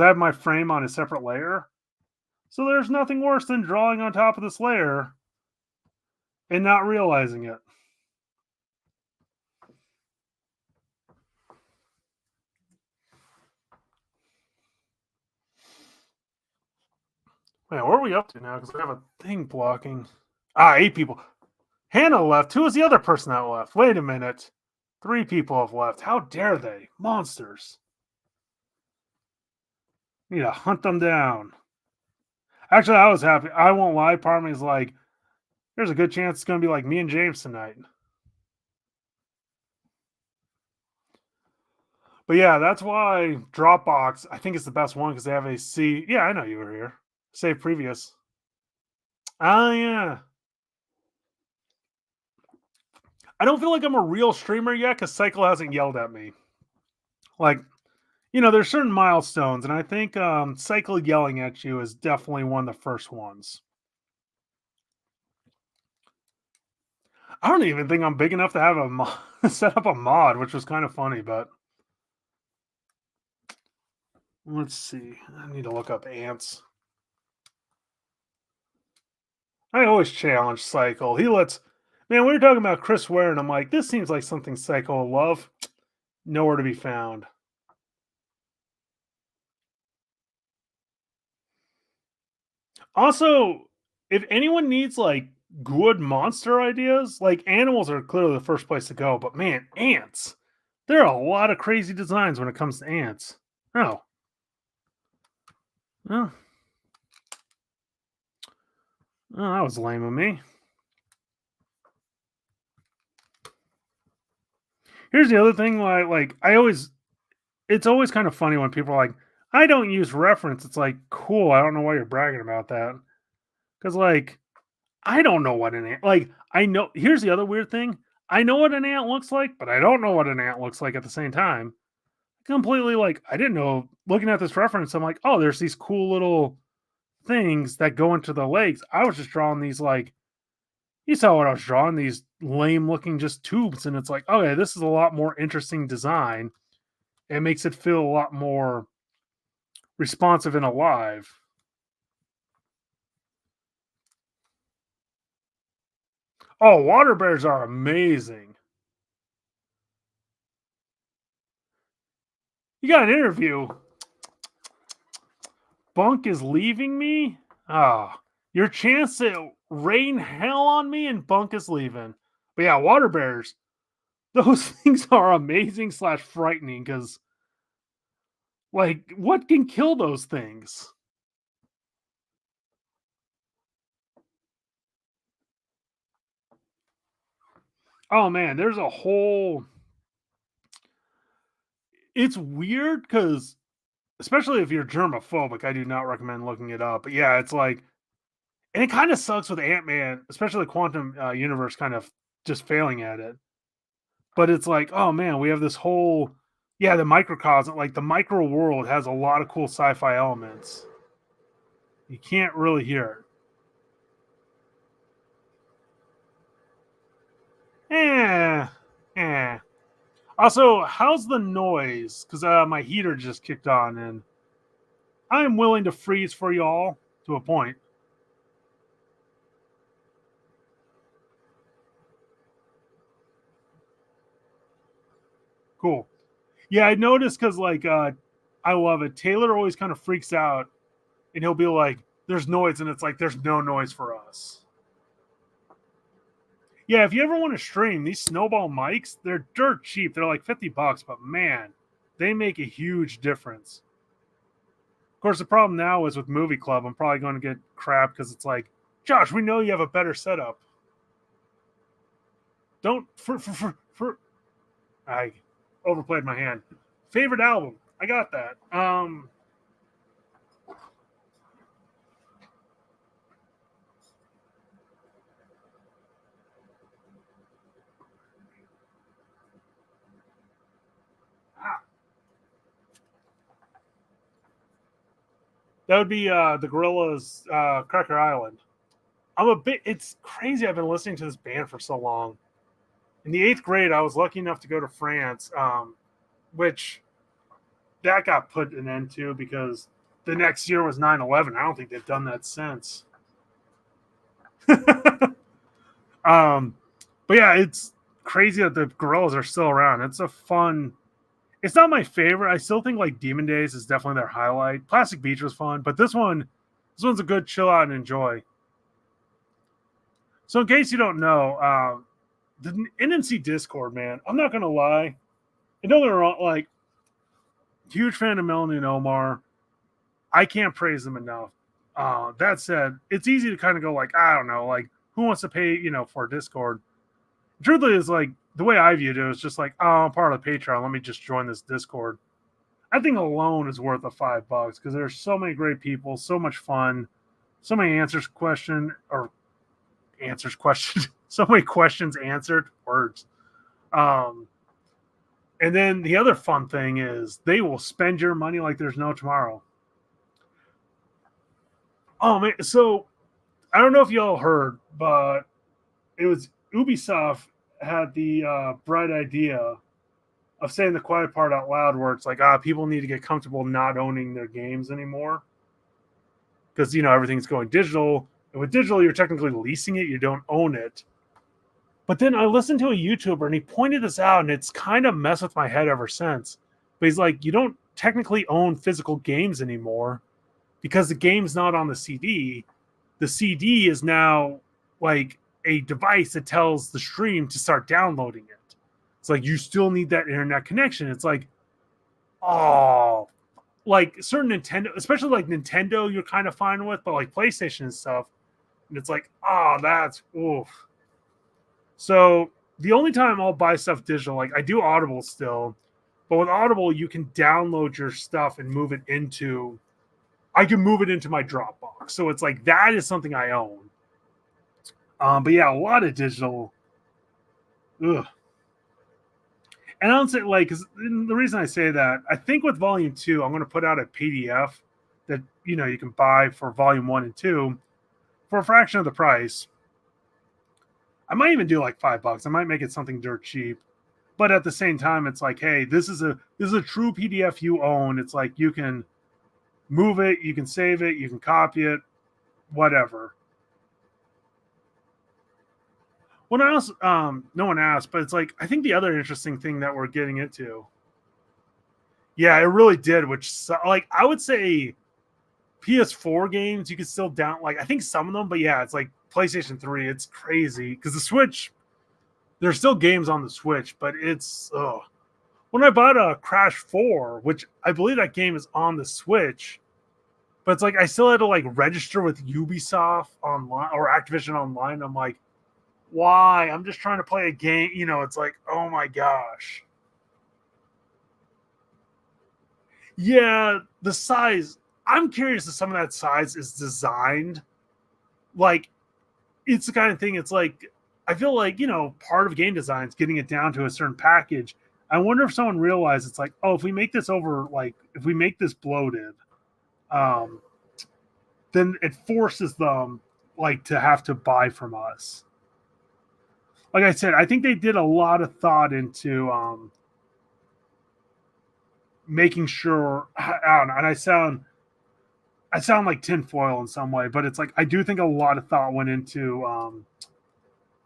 have my frame on a separate layer. So there's nothing worse than drawing on top of this layer and not realizing it. Man, where are we up to now? Because I have a thing blocking. 8 people. Hannah left. Who was the other person that left? Wait a minute. 3 people have left. How dare they? Monsters. Need to hunt them down. Actually, I was happy. I won't lie. Part of me is like, there's a good chance it's going to be like me and James tonight. But yeah, that's why Dropbox, I think, is the best one because they have a C. Yeah, I know you were here. Save previous. Oh, yeah. I don't feel like I'm a real streamer yet because Cycle hasn't yelled at me. Like, there's certain milestones, and I think Cycle yelling at you is definitely one of the first ones. I don't even think I'm big enough to have set up a mod, which was kind of funny, but let's see. I need to look up ants. I always challenge Cycle. Man, we were talking about Chris Ware, and I'm like, this seems like something Cycle will love. Nowhere to be found. Also, if anyone needs like good monster ideas, like animals are clearly the first place to go, but man, ants. There are a lot of crazy designs when it comes to ants. Oh. Oh, that was lame of me. Here's the other thing, like it's always kind of funny when people are like, "I don't use reference." It's like, "Cool, I don't know why you're bragging about that." Because like, I don't know what an ant like, I know here's the other weird thing, I know what an ant looks like, but I don't know what an ant looks like at the same time. Completely, like, I didn't know looking at this reference, I'm like, "Oh, there's these cool little things that go into the legs." I was just drawing these, like you saw what I was drawing, these lame looking just tubes, and it's like, "Okay, this is a lot more interesting design. It makes it feel a lot more responsive and alive." Oh, water bears are amazing. You got an interview. Bunk is leaving me? Ah, your chance to rain hell on me and Bunk is leaving. But yeah, water bears, those things are amazing slash frightening because, like, what can kill those things? Oh man, there's a whole. It's weird because, especially if you're germophobic, I do not recommend looking it up. But yeah, it's like, and it kind of sucks with Ant Man, especially the quantum universe kind of just failing at it. But it's like, oh man, we have this whole yeah, the microcosm, like the micro world has a lot of cool sci-fi elements. You can't really hear it. Eh. Also, how's the noise? Because my heater just kicked on, and I'm willing to freeze for y'all to a point. Cool. Yeah, I noticed because like I love it. Taylor always kind of freaks out, and he'll be like, "There's noise," and it's like, "There's no noise for us." Yeah, if you ever want to stream these snowball mics, they're dirt cheap. They're like $50, but man, they make a huge difference. Of course, the problem now is with Movie Club. I'm probably going to get crap because it's like, Josh, we know you have a better setup. Don't for I overplayed my hand. Favorite album? I got that. That would be the Gorillas, Cracker Island. I'm a bit. It's crazy. I've been listening to this band for so long. In the eighth grade, I was lucky enough to go to France, which that got put an end to because the next year was 9/11. I don't think they've done that since. um, but yeah, it's crazy that the Gorillas are still around. It's a fun. It's not my favorite. I still think like Demon Days is definitely their highlight. Plastic Beach was fun, but this one's a good chill out and enjoy. So in case you don't know, the NNC Discord, man, I'm not gonna lie. I know they're all, like huge fan of Melanie and Omar. I can't praise them enough. That said, it's easy to kind of go like, I don't know, like who wants to pay, for Discord? Truthfully, is like the way I viewed it was just like, oh, I'm part of the Patreon. Let me just join this Discord. I think alone is worth the $5 because there's so many great people, so much fun, so many answers question, so many questions answered words. Um, and then the other fun thing is they will spend your money like there's no tomorrow. Oh man, so I don't know if y'all heard, but it was Ubisoft had the bright idea of saying the quiet part out loud, where it's like, people need to get comfortable not owning their games anymore because everything's going digital. And with digital, you're technically leasing it; you don't own it. But then I listened to a YouTuber and he pointed this out, and it's kind of messed with my head ever since. But he's like, you don't technically own physical games anymore because the game's not on the CD. The CD is now like a device that tells the stream to start downloading it. It's like you still need that internet connection. It's like, oh, like certain Nintendo, especially like Nintendo, you're kind of fine with, but like PlayStation and stuff, and it's like, oh, that's oof. So the only time I'll buy stuff digital, like I do Audible still, but with Audible you can download your stuff and move it into. I can move it into my Dropbox, so it's like that is something I own. But yeah, a lot of digital. Ugh. And I don't say like, because the reason I say that, I think with Volume 2, I'm going to put out a PDF that you can buy for Volume 1 and 2 for a fraction of the price. I might even do like $5. I might make it something dirt cheap. But at the same time, it's like, hey, this is a true PDF you own. It's like you can move it, you can save it, you can copy it, whatever. When I also, no one asked, but it's like I think the other interesting thing that we're getting into. Yeah, it really did. Which like I would say, PS4 games you could still down like I think some of them, but yeah, it's like PlayStation 3. It's crazy because the Switch. There's still games on the Switch, but it's when I bought a Crash 4, which I believe that game is on the Switch, but it's like I still had to like register with Ubisoft online or Activision online. I'm like, why? I'm just trying to play a game. It's like, oh my gosh. Yeah, the size. I'm curious if some of that size is designed. Like, it's the kind of thing, it's like, I feel like, part of game design is getting it down to a certain package. I wonder if someone realized it's like, oh, if we make this over, like, if we make this bloated, um, then it forces them, like, to have to buy from us. Like I said, I think they did a lot of thought into making sure. I don't know, and I sound like tinfoil in some way, but it's like I do think a lot of thought went into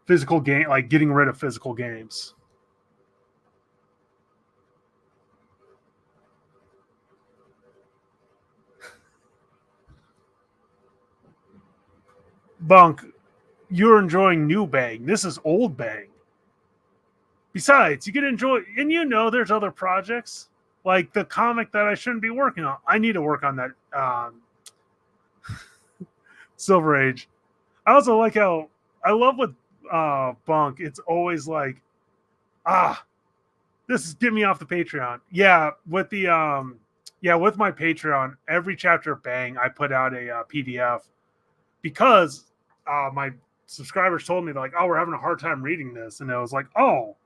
physical game, like getting rid of physical games. Bunk, you're enjoying new Bang. This is old Bang. Besides, you can enjoy, and there's other projects like the comic that I shouldn't be working on. I need to work on that Silver Age. I also like how I love with Bunk. It's always like, this is get me off the Patreon. Yeah, with my Patreon, every chapter of Bang, I put out a PDF because my subscribers told me they're like, oh, we're having a hard time reading this, and I was like, oh,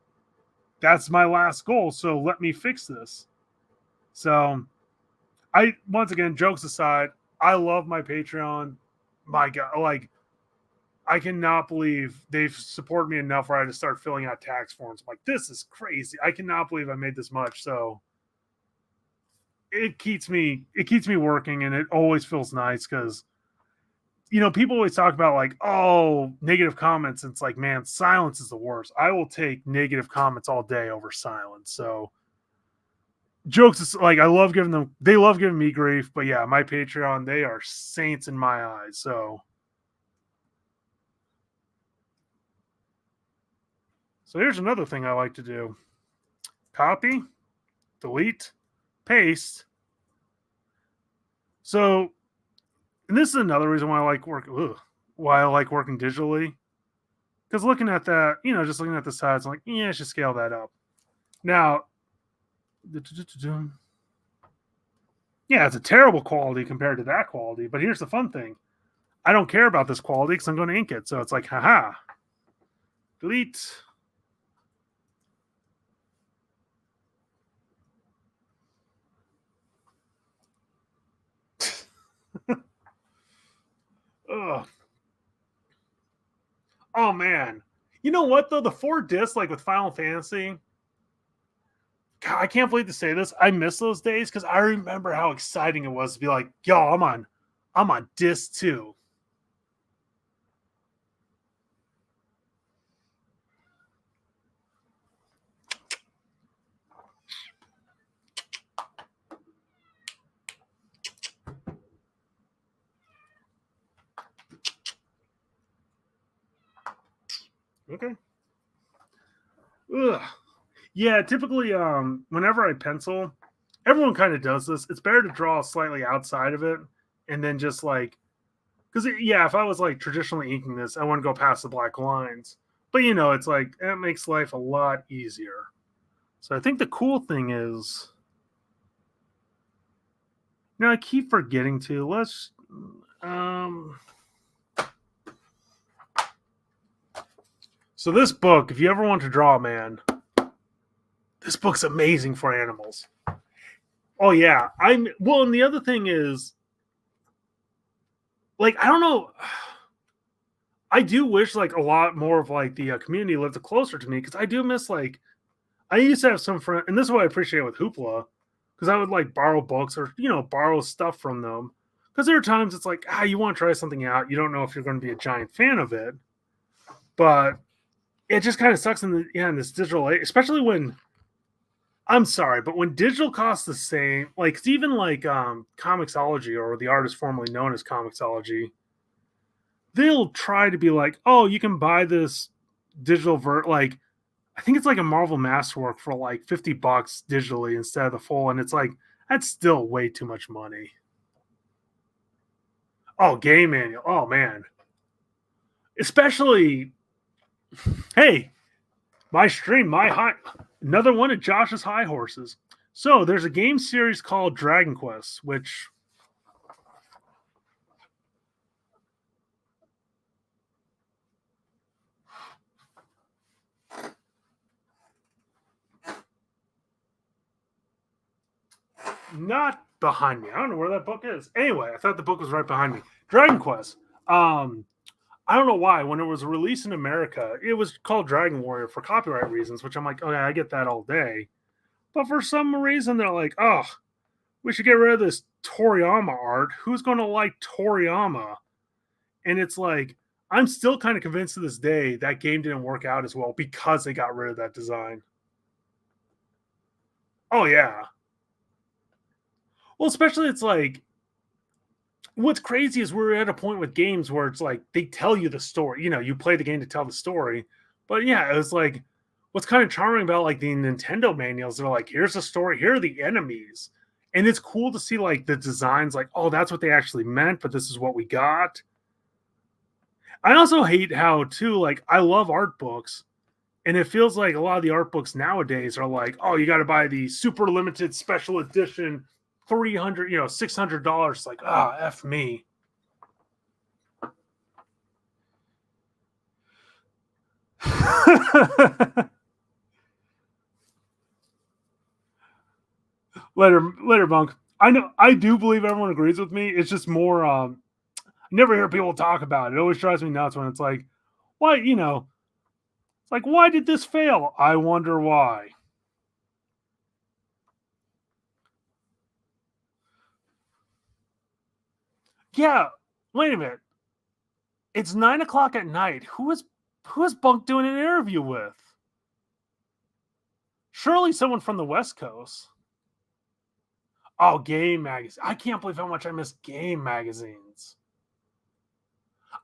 that's my last goal, so let me fix this. So I once again, jokes aside, I love my Patreon. My God, like I cannot believe they've supported me enough where I had to start filling out tax forms. I'm like, this is crazy. I cannot believe I made this much. So it keeps me working, and it always feels nice because people always talk about like, oh, negative comments. And it's like, man, silence is the worst. I will take negative comments all day over silence. So jokes is like I love giving them. They love giving me grief, but yeah, my Patreon, they are saints in my eyes. So here's another thing I like to do: copy, delete, paste. So, and this is another reason why I like working digitally. Because looking at that, just looking at the sides, I'm like, yeah, I should scale that up. Now, yeah, it's a terrible quality compared to that quality. But here's the fun thing: I don't care about this quality because I'm going to ink it. So it's like, haha, delete. Ugh. Oh man, you know what though? The 4 discs, like with Final Fantasy, God, I can't believe to say this. I miss those days because I remember how exciting it was to be like, yo, I'm on disc 2. Okay. Ugh. Yeah, typically, whenever I pencil, everyone kind of does this. It's better to draw slightly outside of it, and then just like, because yeah, if I was like traditionally inking this, I wouldn't go past the black lines. But you know, it's like that makes life a lot easier. So I think the cool thing is, you know, I keep forgetting to let's um so this book, if you ever want to draw a man, this book's amazing for animals. Oh yeah. I'm well, and the other thing is, like, I don't know. I do wish like a lot more of like the community lived closer to me because I do miss like I used to have some friend, and this is what I appreciate with Hoopla, because I would like borrow books or borrow stuff from them. Because there are times it's like you want to try something out, you don't know if you're going to be a giant fan of it, but it just kind of sucks in this digital age, especially when I'm sorry, but when digital costs the same, like even like Comixology or the artist formerly known as Comixology, they'll try to be like, oh, you can buy this like I think it's like a Marvel Masterwork for like $50 digitally instead of the full, and it's like that's still way too much money. Oh, game manual. Oh man, especially hey, my stream, my high, another one of Josh's high horses. So there's a game series called Dragon Quest, which not behind me. I don't know where that book is. Anyway, I thought the book was right behind me. Dragon Quest. Um, I don't know why. When it was released in America, it was called Dragon Warrior for copyright reasons, which I'm like, okay, I get that all day. But for some reason, they're like, oh, we should get rid of this Toriyama art. Who's going to like Toriyama? And it's like, I'm still kind of convinced to this day that game didn't work out as well because they got rid of that design. Oh, yeah. Well, especially it's like, what's crazy is we're at a point with games where it's like they tell you the story. You know, you play the game to tell the story. But yeah, it was like what's kind of charming about like the Nintendo manuals, they're like, here's the story, here are the enemies. And it's cool to see like the designs, like, oh, that's what they actually meant, but this is what we got. I also hate how too, like, I love art books, and it feels like a lot of the art books nowadays are like, oh, you got to buy the super limited special edition 300, $600. Like, F me. Later, Bunk. I know I do believe everyone agrees with me. It's just more I never hear people talk about it. It always drives me nuts when it's like, why, it's like, why did this fail? I wonder why. Yeah, wait a minute. It's 9 o'clock at night. Who is Bunk doing an interview with? Surely someone from the West Coast. Oh, game magazine. I can't believe how much I miss game magazines.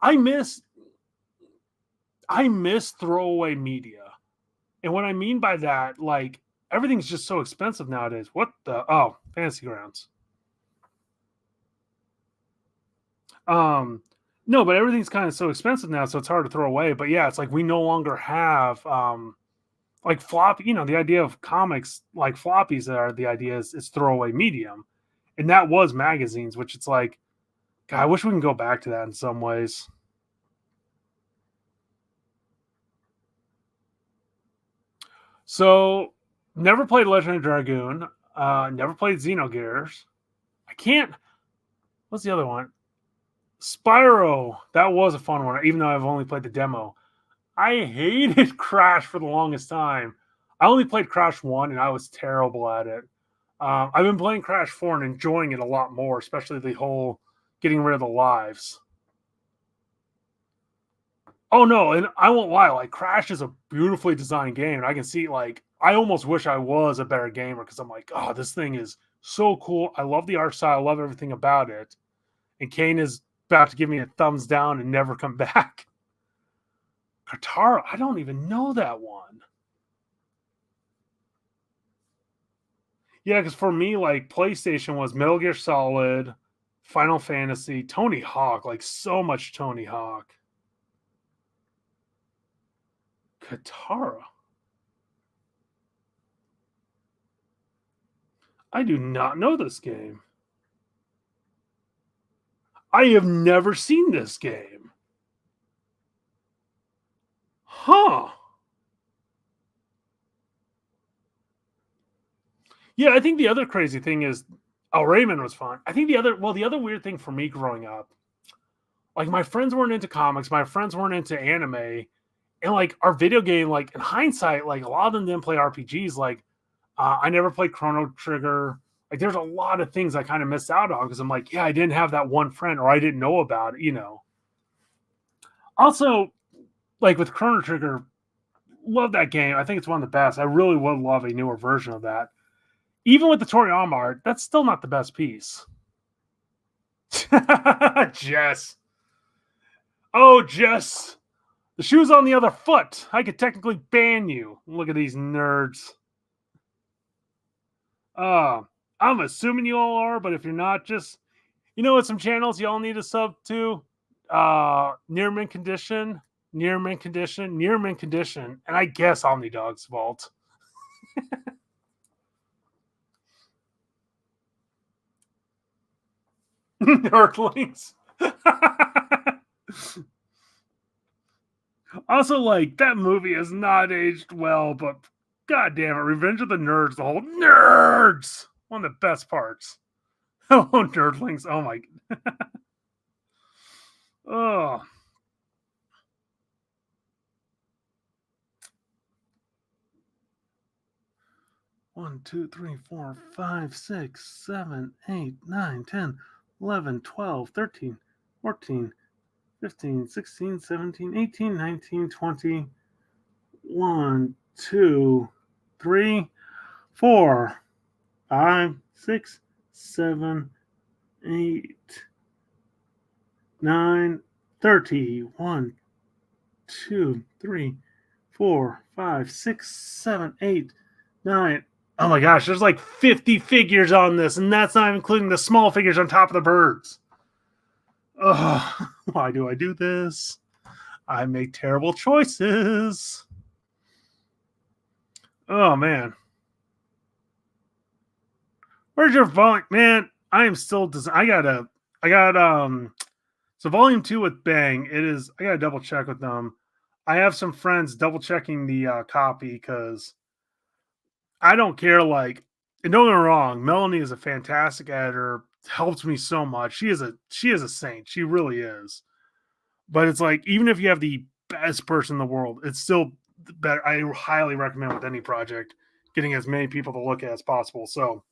I miss I miss throwaway media. And what I mean by that, like everything's just so expensive nowadays. What the Fantasy Grounds. Um no, but everything's kind of so expensive now, so it's hard to throw away. But yeah, it's like we no longer have like flop, the idea of comics like floppies are the idea is it's throwaway medium. And that was magazines, which it's like, God, I wish we can go back to that in some ways. So, never played Legend of Dragoon. Never played Xenogears. I can't. What's the other one? Spyro. That was a fun one, even though I've only played the demo. I hated Crash for the longest time. I only played Crash 1, and I was terrible at it. I've been playing Crash 4 and enjoying it a lot more, especially the whole getting rid of the lives. Oh no, and I won't lie, like Crash is a beautifully designed game. And I can see like I almost wish I was a better gamer because I'm like, oh, this thing is so cool. I love the art style, I love everything about it. And Kane is about to give me a thumbs down and never come back. Katara, I don't even know that one. Yeah, because for me, like PlayStation was Metal Gear Solid, Final Fantasy, Tony Hawk, like so much Tony Hawk. Katara. I do not know this game. I have never seen this game. Huh. Yeah, I think the other crazy thing is, oh, Rayman was fun. I think the other weird thing for me growing up, like my friends weren't into comics, my friends weren't into anime, and like our video game, like in hindsight, like a lot of them didn't play RPGs. Like I never played Chrono Trigger. Like there's a lot of things I kind of missed out on because I'm like, yeah, I didn't have that one friend or I didn't know about it. Also, like with Chrono Trigger, love that game. I think it's one of the best. I really would love a newer version of that. Even with the Toriyama art, that's still not the best piece. Jess. Oh, Jess. The shoe's on the other foot. I could technically ban you. Look at these nerds. Uh, I'm assuming you all are, but if you're not, just what some channels y'all need to sub to? Near mint condition, near mint condition, near mint condition, and I guess Omnidog's Vault. Nerdlings. Also, like that movie has not aged well, but god damn it, Revenge of the Nerds, the whole nerds, one of the best parts. Oh, nerdlings! Oh my, oh, 1, 2, 3, 4, 5, 6, 7, 8, 9, 10, 11, 12, 13, 14, 15, 16, 17, 18, 19, 20. 1, 2, 3, 4, 5, 6, 7, 8, 9, 30. 1, 2, 3, 4, 5, 6, 7, 8, 9. Oh my gosh, there's like 50 figures on this, and that's not including the small figures on top of the birds. Ugh, why do I do this? I make terrible choices. Oh man. Where's your volume? Man, I am still I got so volume 2 with Bang, I gotta double check with them. I have some friends double checking the copy because I don't care. Like, and don't get me wrong, Melanie is a fantastic editor, helps me so much. She is a saint. She really is. But it's like, even if you have the best person in the world, it's still better. I highly recommend with any project getting as many people to look at as possible. So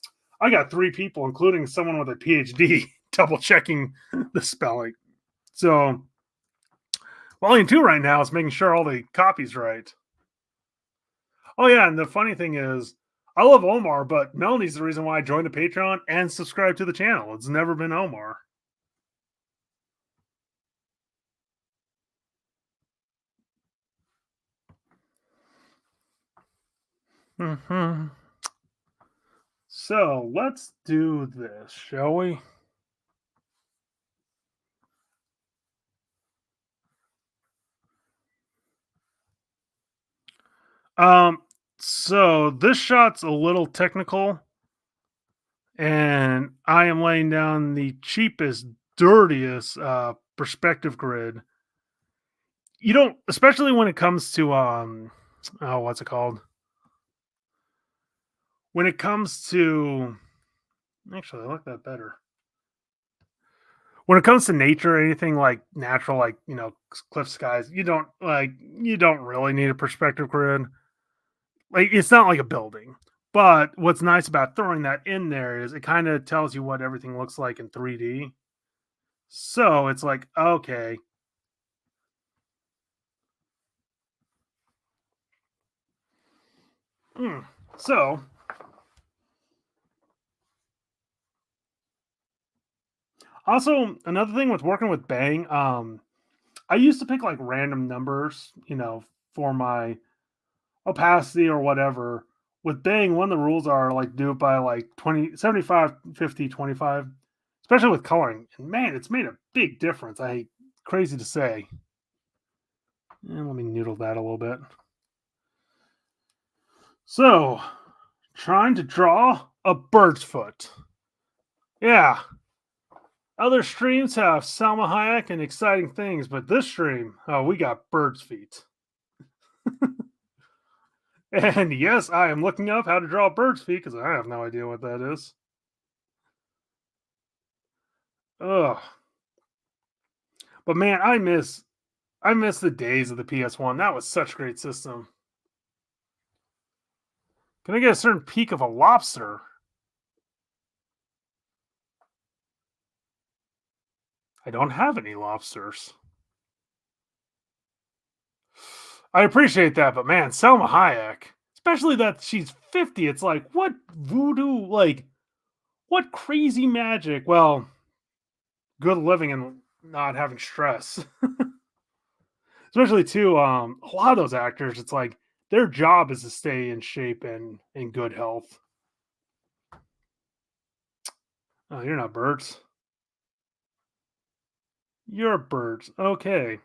I got 3 people, including someone with a PhD, double checking the spelling. So volume 2 right now is making sure all the copies right. Oh yeah, and the funny thing is, I love Omar, but Melanie's the reason why I joined the Patreon and subscribed to the channel. It's never been Omar. Mm-hmm. So let's do this, shall we? So this shot's a little technical, and I am laying down the cheapest, dirtiest perspective grid. You don't, especially when it comes to oh, what's it called? When it comes to, actually, I like that better. When it comes to nature, anything like natural, like cliff skies, you don't really need a perspective grid. Like, it's not like a building. But what's nice about throwing that in there is it kind of tells you what everything looks like in 3D. So it's like, okay. So also another thing with working with Bang, I used to pick like random numbers, for my opacity or whatever. With Bang, one of the rules are like do it by like 20, 75, 50, 25, especially with coloring. And man, it's made a big difference. Crazy to say. And let me noodle that a little bit. So, trying to draw a bird's foot. Yeah, other streams have Salma Hayek and exciting things, but this stream, oh, we got bird's feet. And yes, I am looking up how to draw bird's feet because I have no idea what that is. Ugh. But man, I miss the days of the PS1. That was such a great system. Can I get a certain peak of a lobster? I don't have any lobsters. I appreciate that, but man, Selma Hayek, especially that she's 50, it's like, what voodoo, like, what crazy magic? Well, good living and not having stress. Especially, too, a lot of those actors, it's like their job is to stay in shape and in good health. Oh, you're not birds. You're birds. Okay.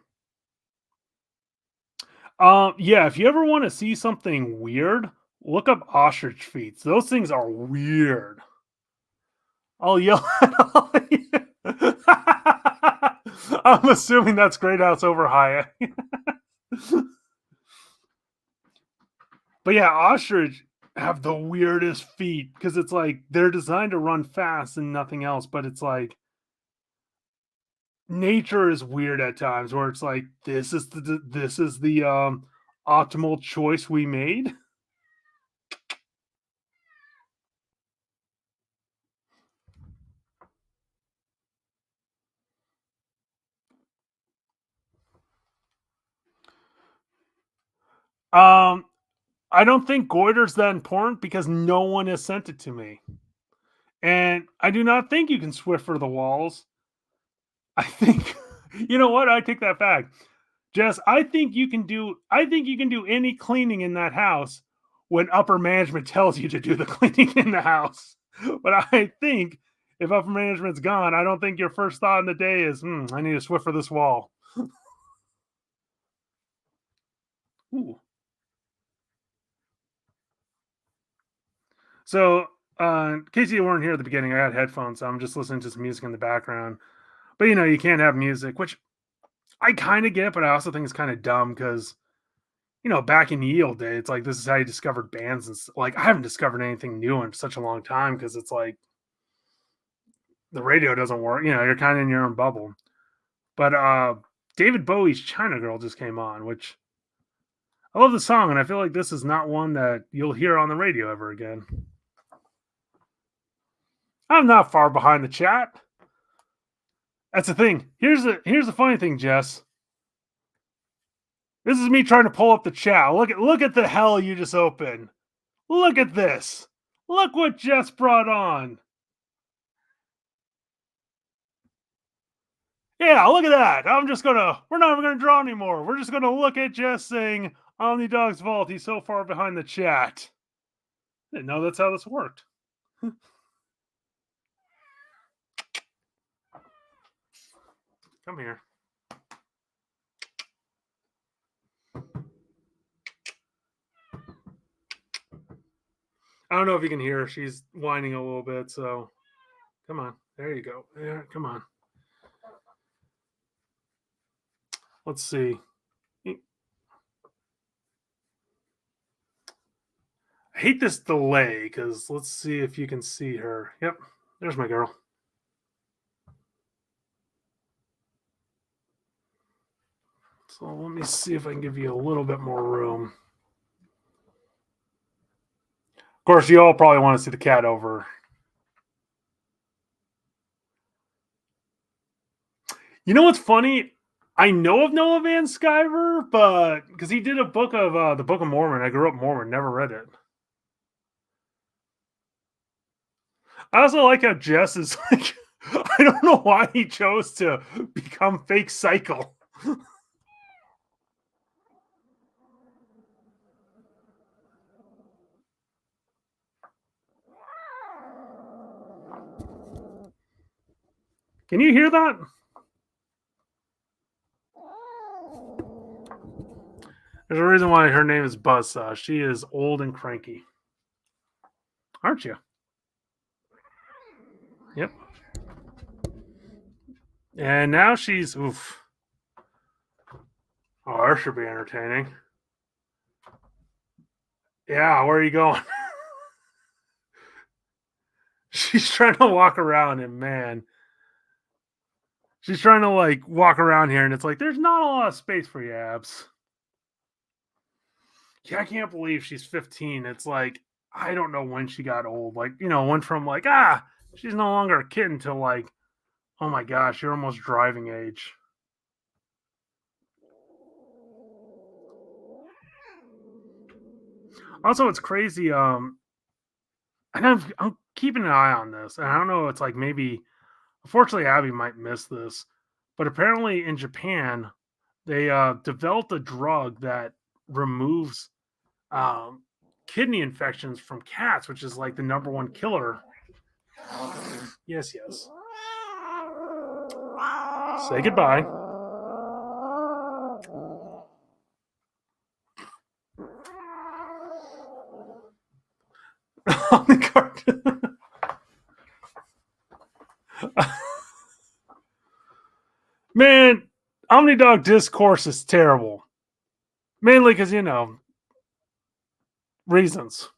Yeah, if you ever want to see something weird, look up ostrich feet. Those things are weird. I'll yell at all of you. I'm assuming that's Great House over Hyatt. But yeah, ostrich have the weirdest feet because it's like they're designed to run fast and nothing else. But it's like nature is weird at times where it's like this is the optimal choice we made. Um, I don't think goiter's that important because no one has sent it to me. And I do not think you can Swiffer the walls. I think you know what? I take that back. Jess, I think you can do any cleaning in that house when upper management tells you to do the cleaning in the house. But I think if upper management's gone, I don't think your first thought in the day is, I need to Swiffer this wall. Ooh. So, in case you weren't here at the beginning, I had headphones, so I'm just listening to some music in the background. But you can't have music, which I kind of get, but I also think it's kind of dumb because back in the ye old day, it's like this is how you discovered bands and like I haven't discovered anything new in such a long time because it's like the radio doesn't work. You're kind of in your own bubble. But David Bowie's China Girl just came on, which I love the song, and I feel like this is not one that you'll hear on the radio ever again. I'm not far behind the chat. That's the thing. Here's the funny thing, Jess. This is me trying to pull up the chat. Look at the hell you just opened. Look at this. Look what Jess brought on. Yeah, look at that. We're not even gonna draw anymore. We're just gonna look at Jess saying Omni Dog's Vault. He's so far behind the chat. Didn't know that's how this worked. Come here. I don't know if you can hear her. She's whining a little bit, so come on. There you go. Yeah, come on. Let's see. I hate this delay because let's see if you can see her. Yep, there's my girl. So let me see if I can give you a little bit more room. Of course, you all probably want to see the cat over. You know what's funny? I know of Noah Van Sciver, but because he did a book of the Book of Mormon. I grew up Mormon, never read it. I also like how Jess is like, I don't know why he chose to become fake cycle. Can you hear that? There's a reason why her name is Buzzsaw. She is old and cranky, aren't you? Yep. And now she's oof. Oh, that should be entertaining. Yeah, where are you going? She's trying to walk around, and man, she's trying to like walk around here, and it's like there's not a lot of space for you, Abs. Yeah, I can't believe she's 15. It's like I don't know when she got old. Like went from like she's no longer a kid until like oh my gosh, you're almost driving age. Also, it's crazy. And I'm keeping an eye on this, and I don't know. It's like maybe, unfortunately, Abby might miss this, but apparently in Japan, they developed a drug that removes um, kidney infections from cats, which is like the number one killer. Yes, yes. Say goodbye. On the cartoon. Man, Omnidog discourse is terrible. Mainly because, reasons.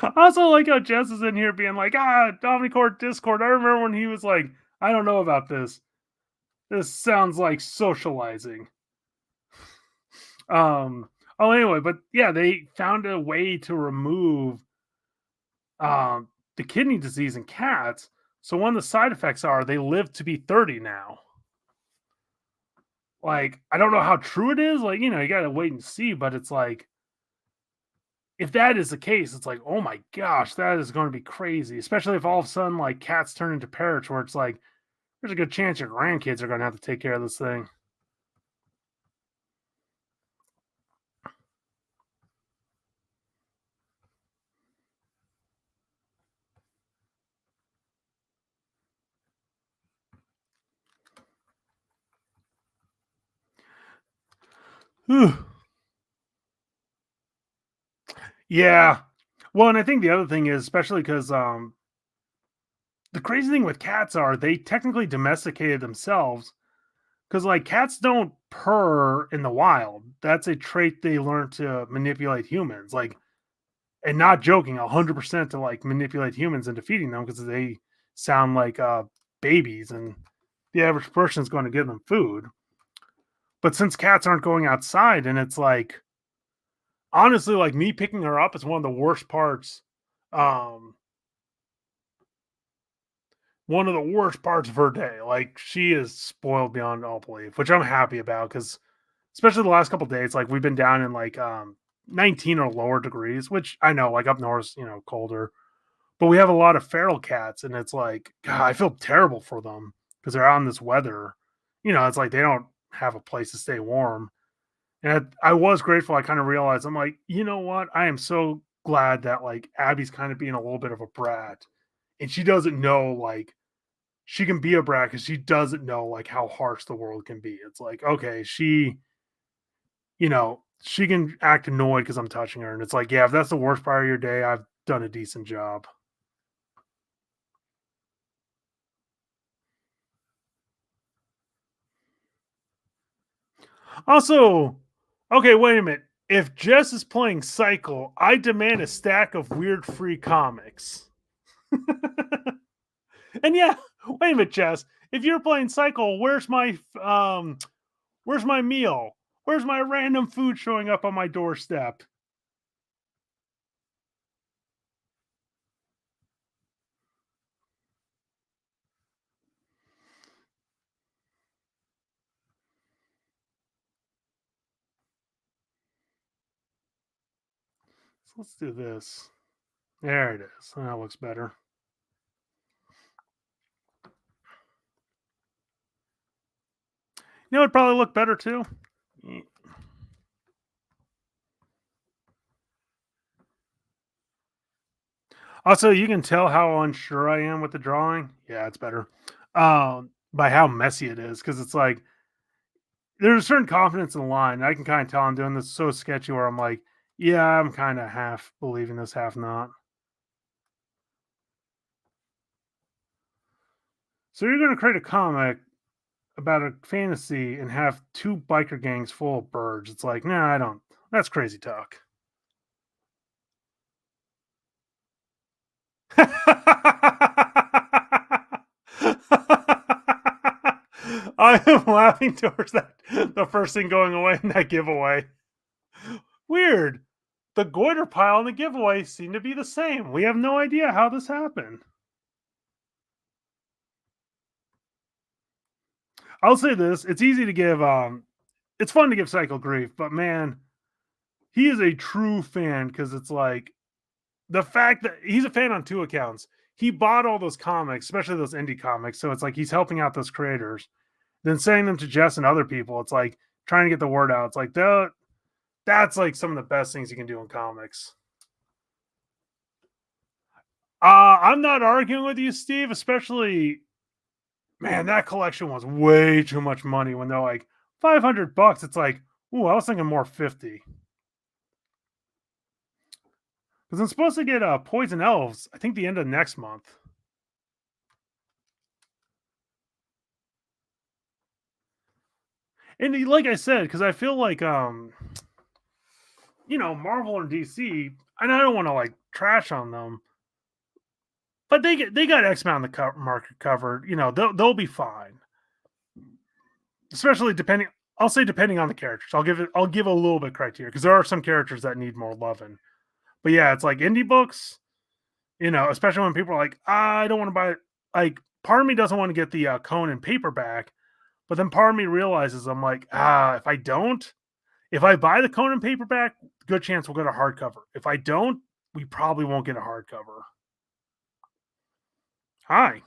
I also like how Jess is in here being like, Omnicord Discord. I remember when he was like, I don't know about this. This sounds like socializing. Anyway, but yeah, they found a way to remove um the kidney disease in cats. So one of the side effects are they live to be 30 now. Like, I don't know how true it is. Like, you gotta wait and see, but it's like if that is the case, it's like, oh my gosh, that is going to be crazy. Especially if all of a sudden like cats turn into parrots, where it's like there's a good chance your grandkids are going to have to take care of this thing. Yeah. Well, and I think the other thing is, especially because the crazy thing with cats are they technically domesticated themselves because like cats don't purr in the wild. That's a trait they learn to manipulate humans. Like, and not joking, 100% to like manipulate humans and defeating them because they sound like babies, and the average person is going to give them food. But since cats aren't going outside, and it's like honestly, like me picking her up is one of the worst parts. Um, One of the worst parts of her day. Like she is spoiled beyond all belief, which I'm happy about because especially the last couple days, like we've been down in like 19 or lower degrees, which I know like up north, colder. But we have a lot of feral cats, and it's like, God, I feel terrible for them because they're out in this weather. It's like they don't have a place to stay warm. And I was grateful. I kind of realized I'm like, you know what? I am so glad that like Abby's kind of being a little bit of a brat, and she doesn't know like she can be a brat because she doesn't know like how harsh the world can be. It's like, okay, she can act annoyed because I'm touching her, and it's like, yeah, if that's the worst part of your day, I've done a decent job. Also, okay, wait a minute. If Jess is playing Cycle, I demand a stack of weird free comics. And yeah, wait a minute, Jess. If you're playing Cycle, where's my meal? Where's my random food showing up on my doorstep? So let's do this. There it is. That looks better. It'd probably look better too. Also, you can tell how unsure I am with the drawing. Yeah, it's better. by how messy it is because it's like there's a certain confidence in the line. I can kind of tell I'm doing this so sketchy where I'm like, yeah, I'm kind of half believing this, half not. So you're going to create a comic about a fantasy and have two biker gangs full of birds. It's like, nah, I don't. That's crazy talk. I am laughing towards that. The first thing going away in that giveaway. Weird. The goiter pile and the giveaway seem to be the same. We have no idea how this happened. I'll say this: it's easy to give. It's fun to give Cycle grief, but man, he is a true fan because it's like the fact that he's a fan on two accounts. He bought all those comics, especially those indie comics. So it's like he's helping out those creators, then sending them to Jess and other people. It's like trying to get the word out. It's like that's like some of the best things you can do in comics. I'm not arguing with you, Steve, especially man, that collection was way too much money when they're like $500. It's like, ooh, I was thinking more 50. Because I'm supposed to get Poison Elves, I think the end of next month. And like I said, because I feel like Marvel or DC, and I don't want to like trash on them, but they got X Men on the market covered. They'll be fine. Especially depending, I'll say depending on the characters. I'll give a little bit criteria because there are some characters that need more loving. But yeah, it's like indie books, especially when people are like, I don't want to buy it. Like, part of me doesn't want to get the Conan paperback, but then part of me realizes I'm like, if I buy the Conan paperback, good chance we'll get a hardcover. If I don't, we probably won't get a hardcover. Hi.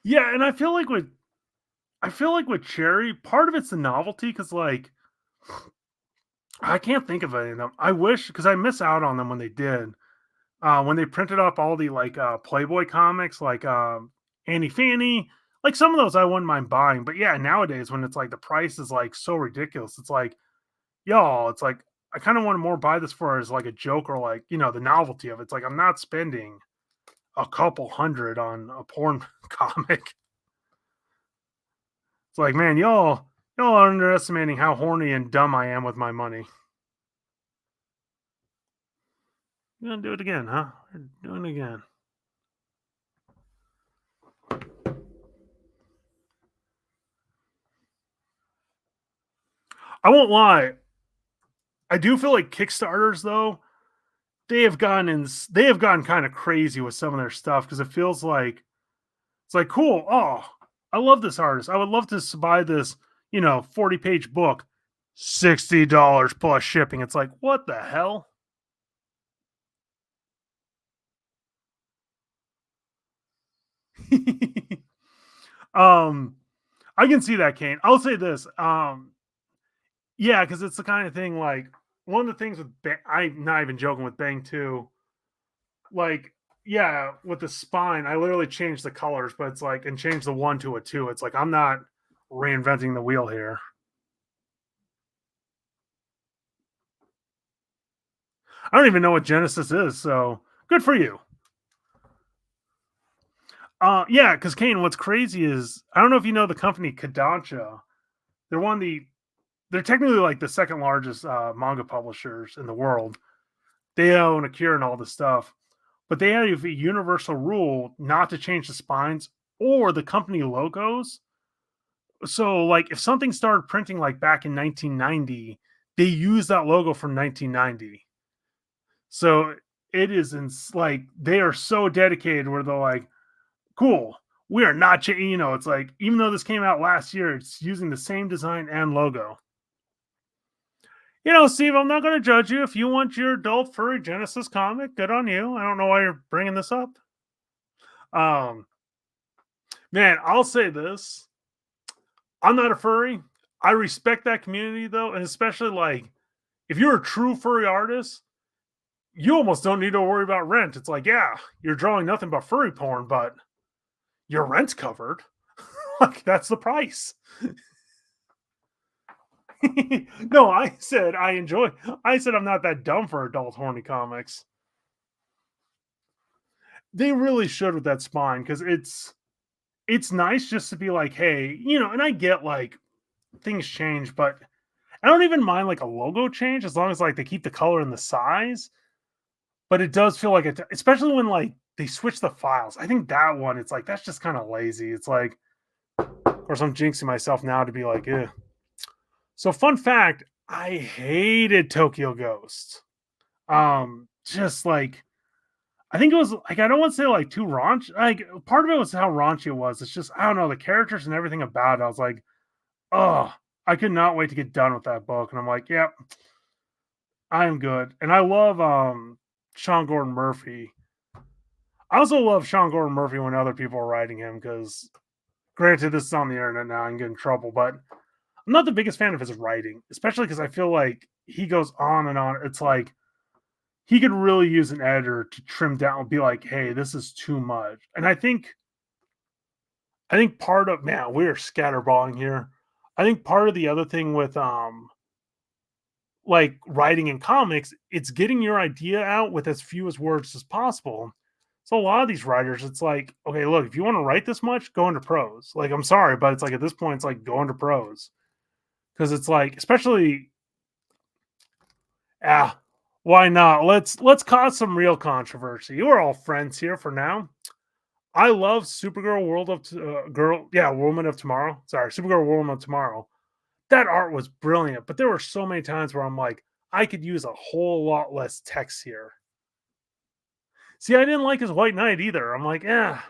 Yeah, and I feel like with Cherry, part of it's the novelty because like I can't think of any of them. I wish because I miss out on them when they did. When they printed up all the like Playboy comics, like Annie Fanny, like some of those I wouldn't mind buying. But yeah, nowadays when it's like the price is like so ridiculous, it's like, y'all, it's like I kind of want to more buy this for as like a joke or like, the novelty of it. It's like I'm not spending a couple hundred on a porn comic. It's like, man, y'all are underestimating how horny and dumb I am with my money. You're gonna do it again, huh? You're doing it again. I won't lie. I do feel like Kickstarters though, they have gone kind of crazy with some of their stuff because it feels like it's like cool. Oh, I love this artist. I would love to buy this, 40-page book, $60 plus shipping. It's like, what the hell? um, I can see that, Kane. I'll say this. Yeah, because it's the kind of thing like one of the things with I'm not even joking with Bang 2, like yeah, with the spine, I literally changed the colors, but it's like and changed the 1 to a 2. It's like I'm not reinventing the wheel here. I don't even know what Genesis is, so good for you. Yeah, because Kane, what's crazy is I don't know if you know the company Kodansha. They're one of the they're technically like the second largest manga publishers in the world. They own Akira and all this stuff, but they have a universal rule not to change the spines or the company logos. So, like, if something started printing like back in 1990, they use that logo from 1990. So it is like they are so dedicated where they're like, cool, we are not changing. It's like even though this came out last year, it's using the same design and logo. Steve, I'm not going to judge you. If you want your adult furry Genesis comic, good on you. I don't know why you're bringing this up. Um, Man, I'll say this. I'm not a furry. I respect that community though, and especially like if you're a true furry artist, you almost don't need to worry about rent. It's like, yeah, you're drawing nothing but furry porn, but your rent's covered. Like that's the price. No, I said I enjoy. I said I'm not that dumb for adult horny comics. They really should with that spine because it's nice just to be like, hey, and I get like things change, but I don't even mind like a logo change as long as like they keep the color and the size. But it does feel like it, especially when like they switch the files. I think that one, it's like that's just kind of lazy. It's like, of course, I'm jinxing myself now to be like, eh. So, fun fact: I hated Tokyo Ghost. Just like I think it was like I don't want to say like too raunchy. Like part of it was how raunchy it was. It's just I don't know the characters and everything about it. I was like, oh, I could not wait to get done with that book. And I'm like, yep, I'm good. And I love Sean Gordon Murphy. I also love Sean Gordon Murphy when other people are writing him because, granted, this is on the internet now. I can get in trouble, but I'm not the biggest fan of his writing, especially because I feel like he goes on and on. It's like he could really use an editor to trim down and be like, "Hey, this is too much." And I think part of man, we're scatterballing here. I think part of the other thing with like writing in comics, it's getting your idea out with as few as words as possible. So a lot of these writers, it's like, okay, look, if you want to write this much, go into prose. Like, I'm sorry, but it's like at this point, it's like go into prose because it's like, especially, ah, why not? Let's cause some real controversy. We're all friends here for now. I love Supergirl World of Girl, yeah, Woman of Tomorrow. Sorry, Supergirl Woman of Tomorrow. That art was brilliant, but there were so many times where I'm like, I could use a whole lot less text here. See, I didn't like his White Knight either. I'm like, yeah.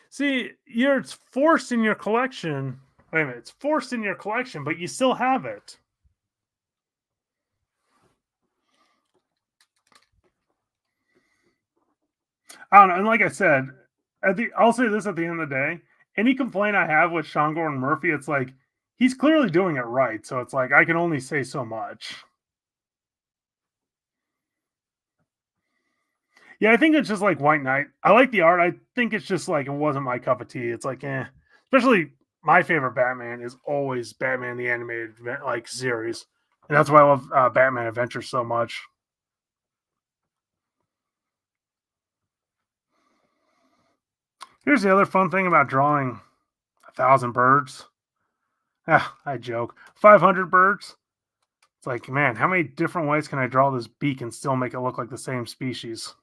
See, it's forced in your collection. Wait a minute, it's forced in your collection, but you still have it. I don't know. And like I said, I'll say this at the end of the day. Any complaint I have with Sean Gordon Murphy, it's like he's clearly doing it right. So it's like I can only say so much. Yeah, I think it's just like White Knight. I like the art. I think it's just like it wasn't my cup of tea. It's like, eh. Especially my favorite Batman is always Batman the animated like series, and that's why I love Batman Adventures so much. Here's the other fun thing about drawing 1,000 birds. Ah, I joke. 500 birds. It's like, man, how many different ways can I draw this beak and still make it look like the same species?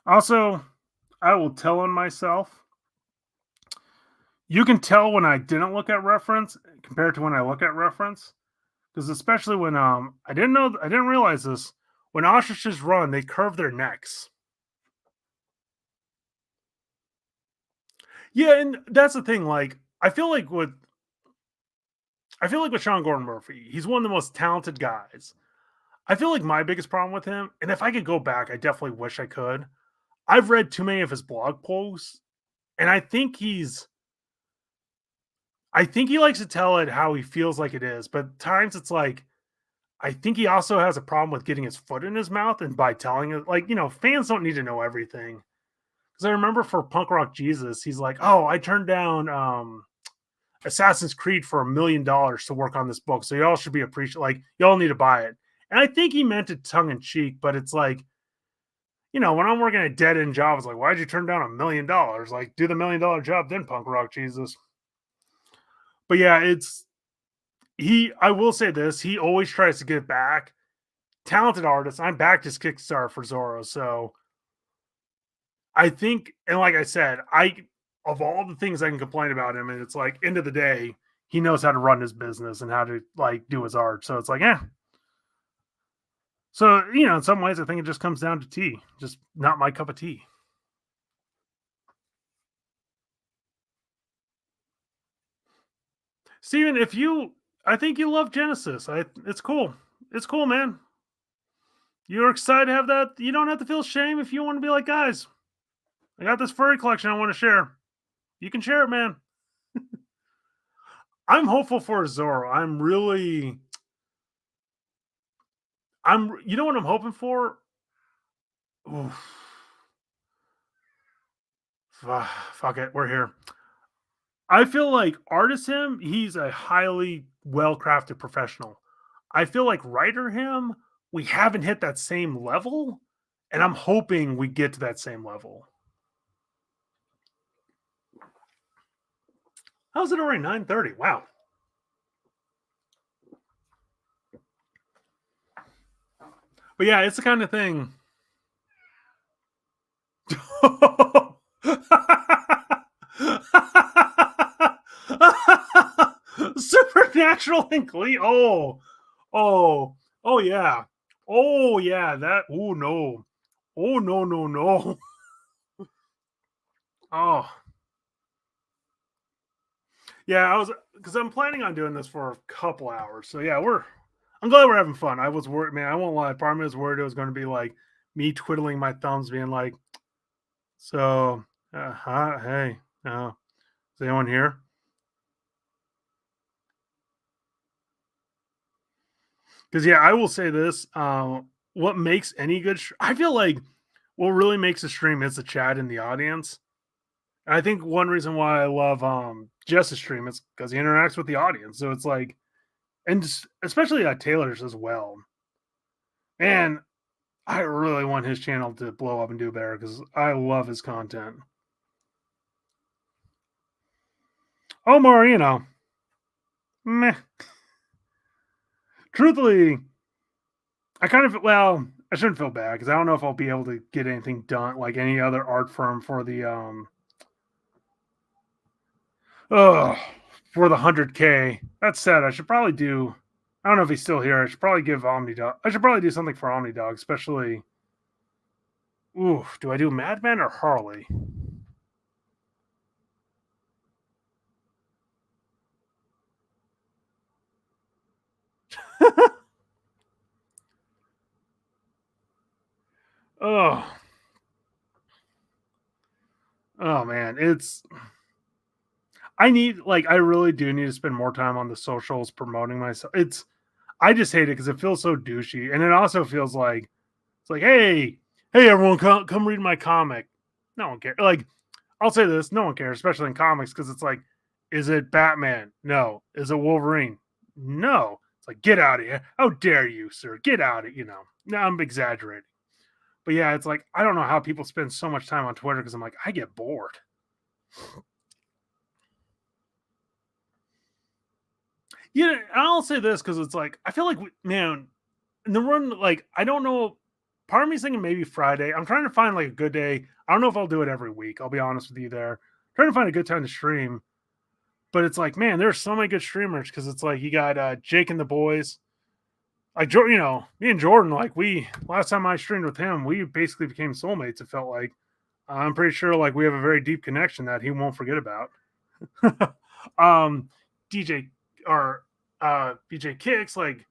Also, I will tell on myself. You can tell when I didn't look at reference compared to when I look at reference. Because especially when I didn't realize this. When ostriches run, they curve their necks. Yeah, and that's the thing. Like, I feel like with Sean Gordon Murphy, he's one of the most talented guys. I feel like my biggest problem with him, and if I could go back, I definitely wish I could. I've read too many of his blog posts, and I think he likes to tell it how he feels like it is, but at times it's like I think he also has a problem with getting his foot in his mouth and by telling it like, fans don't need to know everything. Because I remember for Punk Rock Jesus, he's like, "Oh, I turned down Assassin's Creed for $1 million to work on this book, so y'all should be appreciative. Like, y'all need to buy it." And I think he meant it tongue in cheek, but it's like, when I'm working a dead end job, it's like, why'd you turn down $1 million? Like, do the $1 million job, then Punk Rock Jesus. But yeah, it's I will say this, he always tries to give back. Talented artist. I'm back to Kickstarter for Zorro. So I think, and like I said, of all the things I can complain about him, and it's like end of the day, he knows how to run his business and how to like do his art. So it's like, yeah. So in some ways, I think it just comes down to tea. Just not my cup of tea. Steven, I think you love Genesis. It's cool. It's cool, man. You're excited to have that. You don't have to feel shame if you want to be like, guys, I got this furry collection I want to share. You can share it, man. I'm hopeful for Zoro. You know what I'm hoping for? Oof. Fuck it. We're here. I feel like artist him, he's a highly well crafted professional. I feel like writer him, we haven't hit that same level. And I'm hoping we get to that same level. How's it already 9:30? Wow. But yeah, it's the kind of thing. Supernatural and Glee. Oh yeah. Oh yeah. That. Oh no. Oh no no no. Oh yeah. I was because I'm planning on doing this for a couple hours. So yeah, I'm glad we're having fun. I was worried, man. I won't lie. Part of me was worried it was going to be like me twiddling my thumbs, being like, "So, hey, is anyone here?" Because yeah, I will say this: what makes any good? I feel like what really makes a stream is the chat in the audience. And I think one reason why I love Jess's stream is because he interacts with the audience. So it's like, and especially Taylor's as well. And I really want his channel to blow up and do better because I love his content. Omar, meh. Truthfully, I kind of I shouldn't feel bad because I don't know if I'll be able to get anything done like any other art firm for the oh for the 100K. That said, I should probably do. I don't know if he's still here. I should probably give Omnidog. I should probably do something for Omnidog, especially. Ooh, do I do Madman or Harley? Oh, oh man, it's. I really do need to spend more time on the socials promoting myself. I just hate it because it feels so douchey, and it also feels like it's like, hey, everyone, come read my comic. No one cares. Like, I'll say this: no one cares, especially in comics, because it's like, is it Batman? No. Is it Wolverine? No. It's like, get out of here! How dare you, sir? Get out of No, I'm exaggerating, but yeah, it's like I don't know how people spend so much time on Twitter because I'm like, I get bored. Yeah, I'll say this because it's like I feel like man, in the run, like I don't know. Part of me's thinking maybe Friday. I'm trying to find like a good day. I don't know if I'll do it every week. I'll be honest with you there. Trying to find a good time to stream. But it's like, man, there's so many good streamers because it's like you got Jake and the boys. Like me and Jordan, like we last time I streamed with him, we basically became soulmates. It felt like I'm pretty sure like we have a very deep connection that he won't forget about. DJ or BJ Kicks, like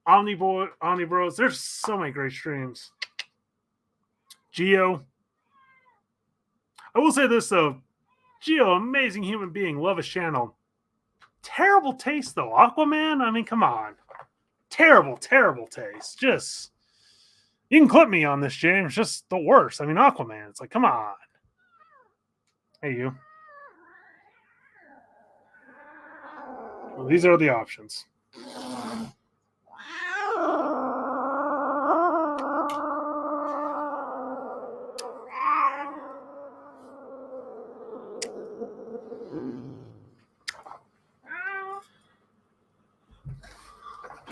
Omni Bros. There's so many great streams. Geo. I will say this though. Geo, amazing human being, love his channel. Terrible taste though. Aquaman, I mean, come on. Terrible taste. Just you can clip me on this, James. Just the worst. I mean, Aquaman. It's like, come on. Hey, you. Well, these are the options.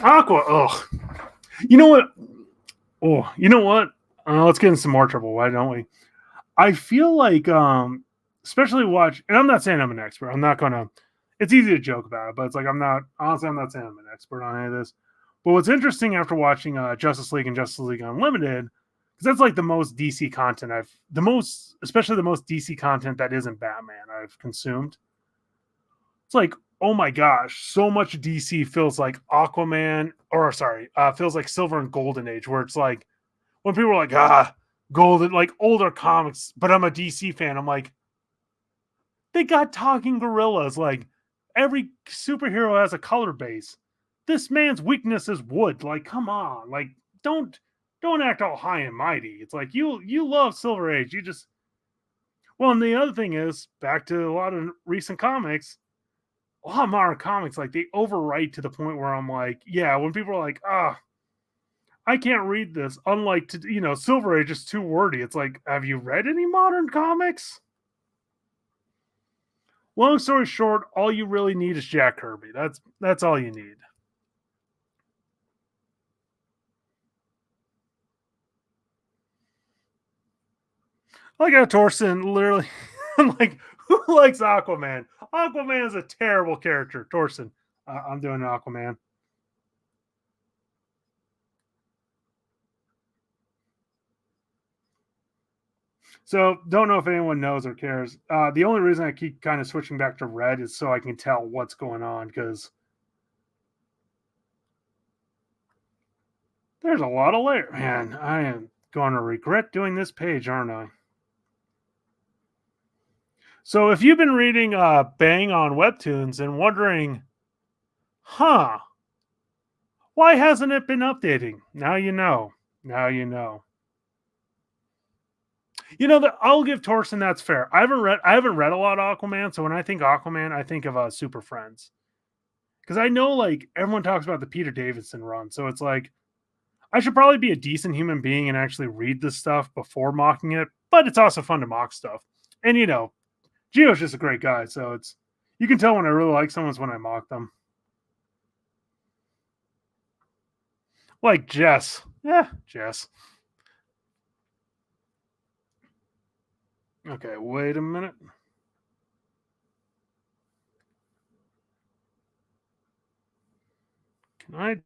Aqua. Oh, you know what? Oh, you know what? Let's get in some more trouble. Why don't we? I feel like, especially and I'm not saying I'm an expert. I'm not gonna. It's easy to joke about it, but it's like I'm not. Honestly, I'm not saying I'm an expert on any of this. But what's interesting after watching Justice League and Justice League Unlimited, because that's like the most DC content especially the most DC content that isn't Batman I've consumed. It's like oh my gosh, so much DC feels like Aquaman, or sorry, feels like Silver and Golden Age, where it's like when people are like, Golden, like older comics, but I'm a DC fan. I'm like, they got talking gorillas. Like every superhero has a color base. This man's weakness is wood. Like, come on. Like, don't don't act all high and mighty. It's like you love Silver Age. You just well, and the other thing is, back to a lot of recent comics, a lot of modern comics, like they overwrite to the point where I'm like, yeah, when people are like, I can't read this. Unlike Silver Age is too wordy. It's like, have you read any modern comics? Long story short, all you really need is Jack Kirby. That's all you need. I got Torsten literally. I'm like, who likes Aquaman? Aquaman is a terrible character. Torsten, I'm doing Aquaman. So don't know if anyone knows or cares. The only reason I keep kind of switching back to red is so I can tell what's going on because there's a lot of layer. Man, I am going to regret doing this page, aren't I? So if you've been reading Bang on Webtoons and wondering, huh, why hasn't it been updating? Now you know. Now you know. You know that I'll give Torsten that's fair. I haven't read a lot of Aquaman, so when I think Aquaman, I think of Super Friends. Because I know like everyone talks about the Peter Davidson run, so it's like I should probably be a decent human being and actually read this stuff before mocking it, but it's also fun to mock stuff. And Gio's just a great guy, so it's you can tell when I really like someone's when I mock them. Like Jess. Yeah, Jess. Okay, wait a minute. Can I?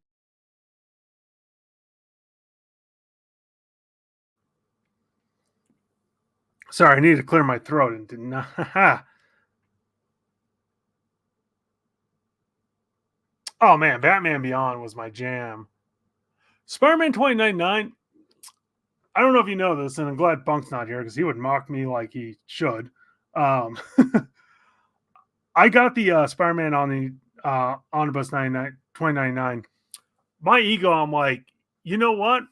Sorry, I need to clear my throat and did not. Oh man, Batman Beyond was my jam. Spider-Man 2099. I don't know if you know this, and I'm glad Bunk's not here because he would mock me like he should. Um, I got the Spider-Man on the Omnibus 2099. My ego, I'm like, you know what?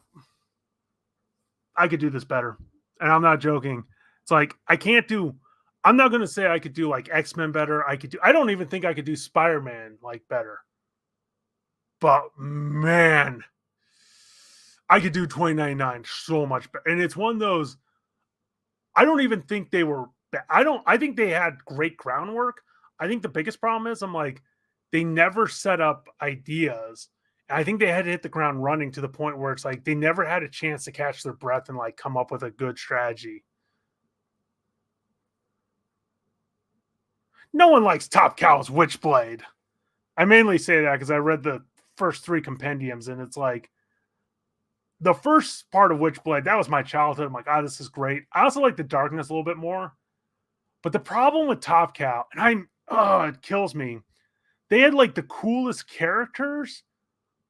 I could do this better. And I'm not joking. It's like, I'm not going to say I could do like X-Men better. I don't even think I could do Spider-Man like better. But man, I could do 2099 so much better. And it's one of those, I don't even think they were, I think they had great groundwork. I think the biggest problem is I'm like, they never set up ideas. I think they had to hit the ground running to the point where it's like they never had a chance to catch their breath and like come up with a good strategy. No one likes Top Cow's Witchblade. I mainly say that because I read the first three compendiums and it's like the first part of Witchblade, that was my childhood. I'm like, this is great. I also like the darkness a little bit more. But the problem with Top Cow, and it kills me. They had like the coolest characters,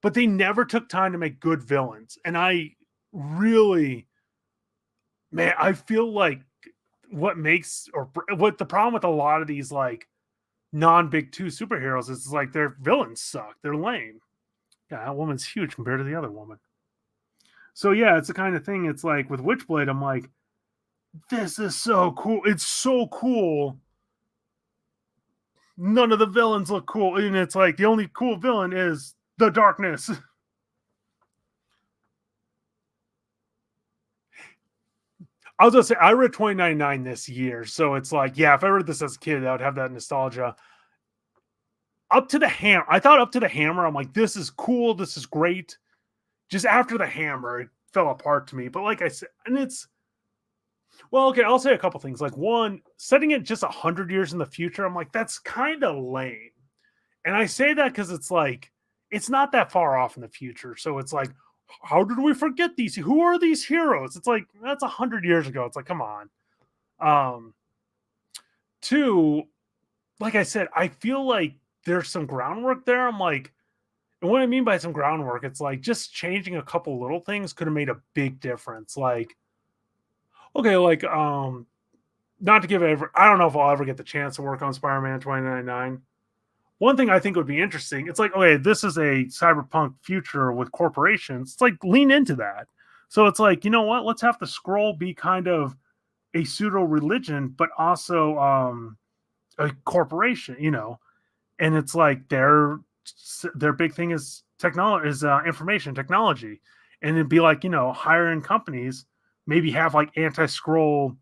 but they never took time to make good villains. And I really, man, I feel like what makes or what the problem with a lot of these like non-big two superheroes is like their villains suck. They're lame. Yeah, that woman's huge compared to the other woman. So yeah, it's the kind of thing. It's like with Witchblade, I'm like, this is so cool. It's so cool. None of the villains look cool, and it's like the only cool villain is the darkness. I was gonna say I read 2099 this year, so it's like, yeah, if I read this as a kid, I would have that nostalgia. Up to the Hammer, I thought Up to the Hammer, I'm like, this is cool, this is great. Just after the Hammer, it fell apart to me. But like I said, and it's well, okay, I'll say a couple things. Like one, setting it just 100 years in the future, I'm like, that's kind of lame. And I say that because it's like it's not that far off in the future. So it's like, how did we forget these? Who are these heroes? It's like that's 100 years ago. It's like, come on. Um, two, like I said, I feel like there's some groundwork there. I'm like, and what I mean by some groundwork, it's like just changing a couple little things could have made a big difference. Like, okay, like not to give it ever, I don't know if I'll ever get the chance to work on Spider-Man 2099. One thing I think would be interesting, it's like, okay, this is a cyberpunk future with corporations. It's like lean into that. So it's like, you know what? Let's have the scroll be kind of a pseudo religion, but also a corporation, and it's like their big thing is technology, is information technology, and it'd be like, higher end companies maybe have like anti-scroll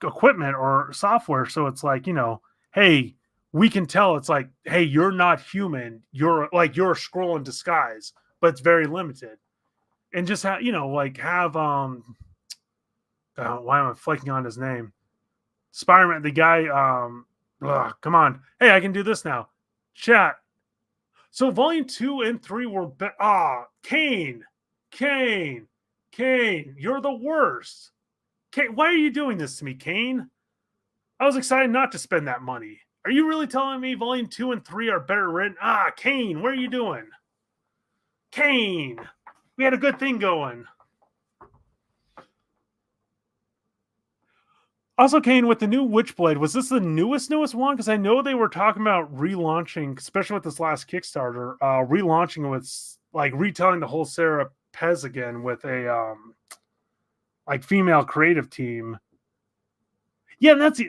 equipment or software, so it's like, hey, we can tell, it's like, hey, you're not human, you're a scroll in disguise, but it's very limited. And just have, like have why am I flaking on his name? Spider-Man, the guy, come on. Hey, I can do this now. Chat. So volume 2 and 3 were Kane. Kane. Kane, you're the worst. Kane, why are you doing this to me, Kane? I was excited not to spend that money. Are you really telling me volume 2 and 3 are better written? Kane, what are you doing? Kane. We had a good thing going. Also, Kane, with the new Witchblade, was this the newest one? Because I know they were talking about relaunching, especially with this last Kickstarter, relaunching with like retelling the whole Sarah Pez again with a like female creative team. Yeah, and that's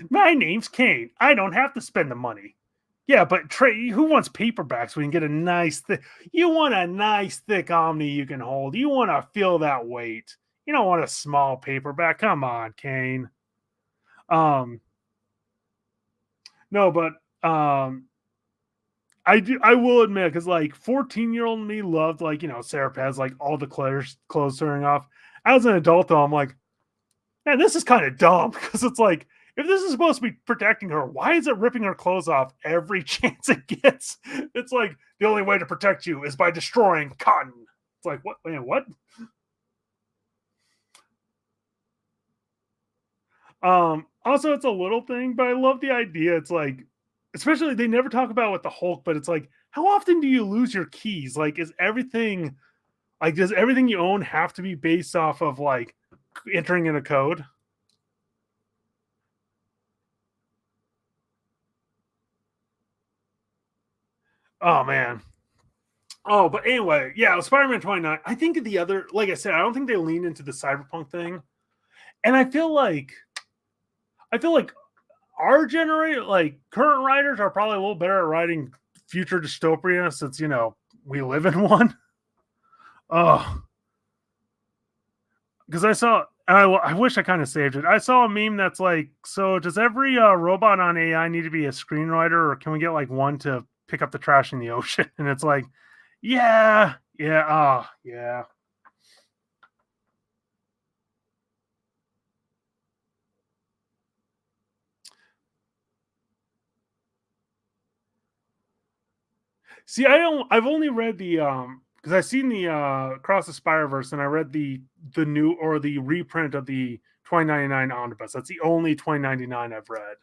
my name's Kane. I don't have to spend the money. Yeah, but Trey, who wants paperbacks when you get a nice you want a nice thick Omni you can hold. You want to feel that weight. You don't want a small paperback. Come on, Kane. No, but I will admit, because like 14-year-old me loved, like, Sarah Pez, like all the clothes tearing off. As an adult though, I'm like, man, this is kind of dumb, because it's like, if this is supposed to be protecting her, why is it ripping her clothes off every chance it gets? It's like the only way to protect you is by destroying cotton. It's like, what? Man, what? Also, it's a little thing, but I love the idea. It's like, especially they never talk about with the Hulk, but it's like, how often do you lose your keys? Like, does everything you own have to be based off of like entering in a code? Oh man. Oh, but anyway, yeah, Spider-Man 29. I think the other, like I said, I don't think they lean into the cyberpunk thing. And I feel like our generation, like current writers, are probably a little better at writing future dystopia since we live in one. Oh, because I wish I kind of saved it. I saw a meme that's like, so does every robot on AI need to be a screenwriter, or can we get like one to pick up the trash in the ocean? And it's like, yeah, yeah. See, I've only read the because I've seen the Across the Spider-Verse, and I read the new, or the reprint of the 2099 omnibus. That's the only 2099 I've read.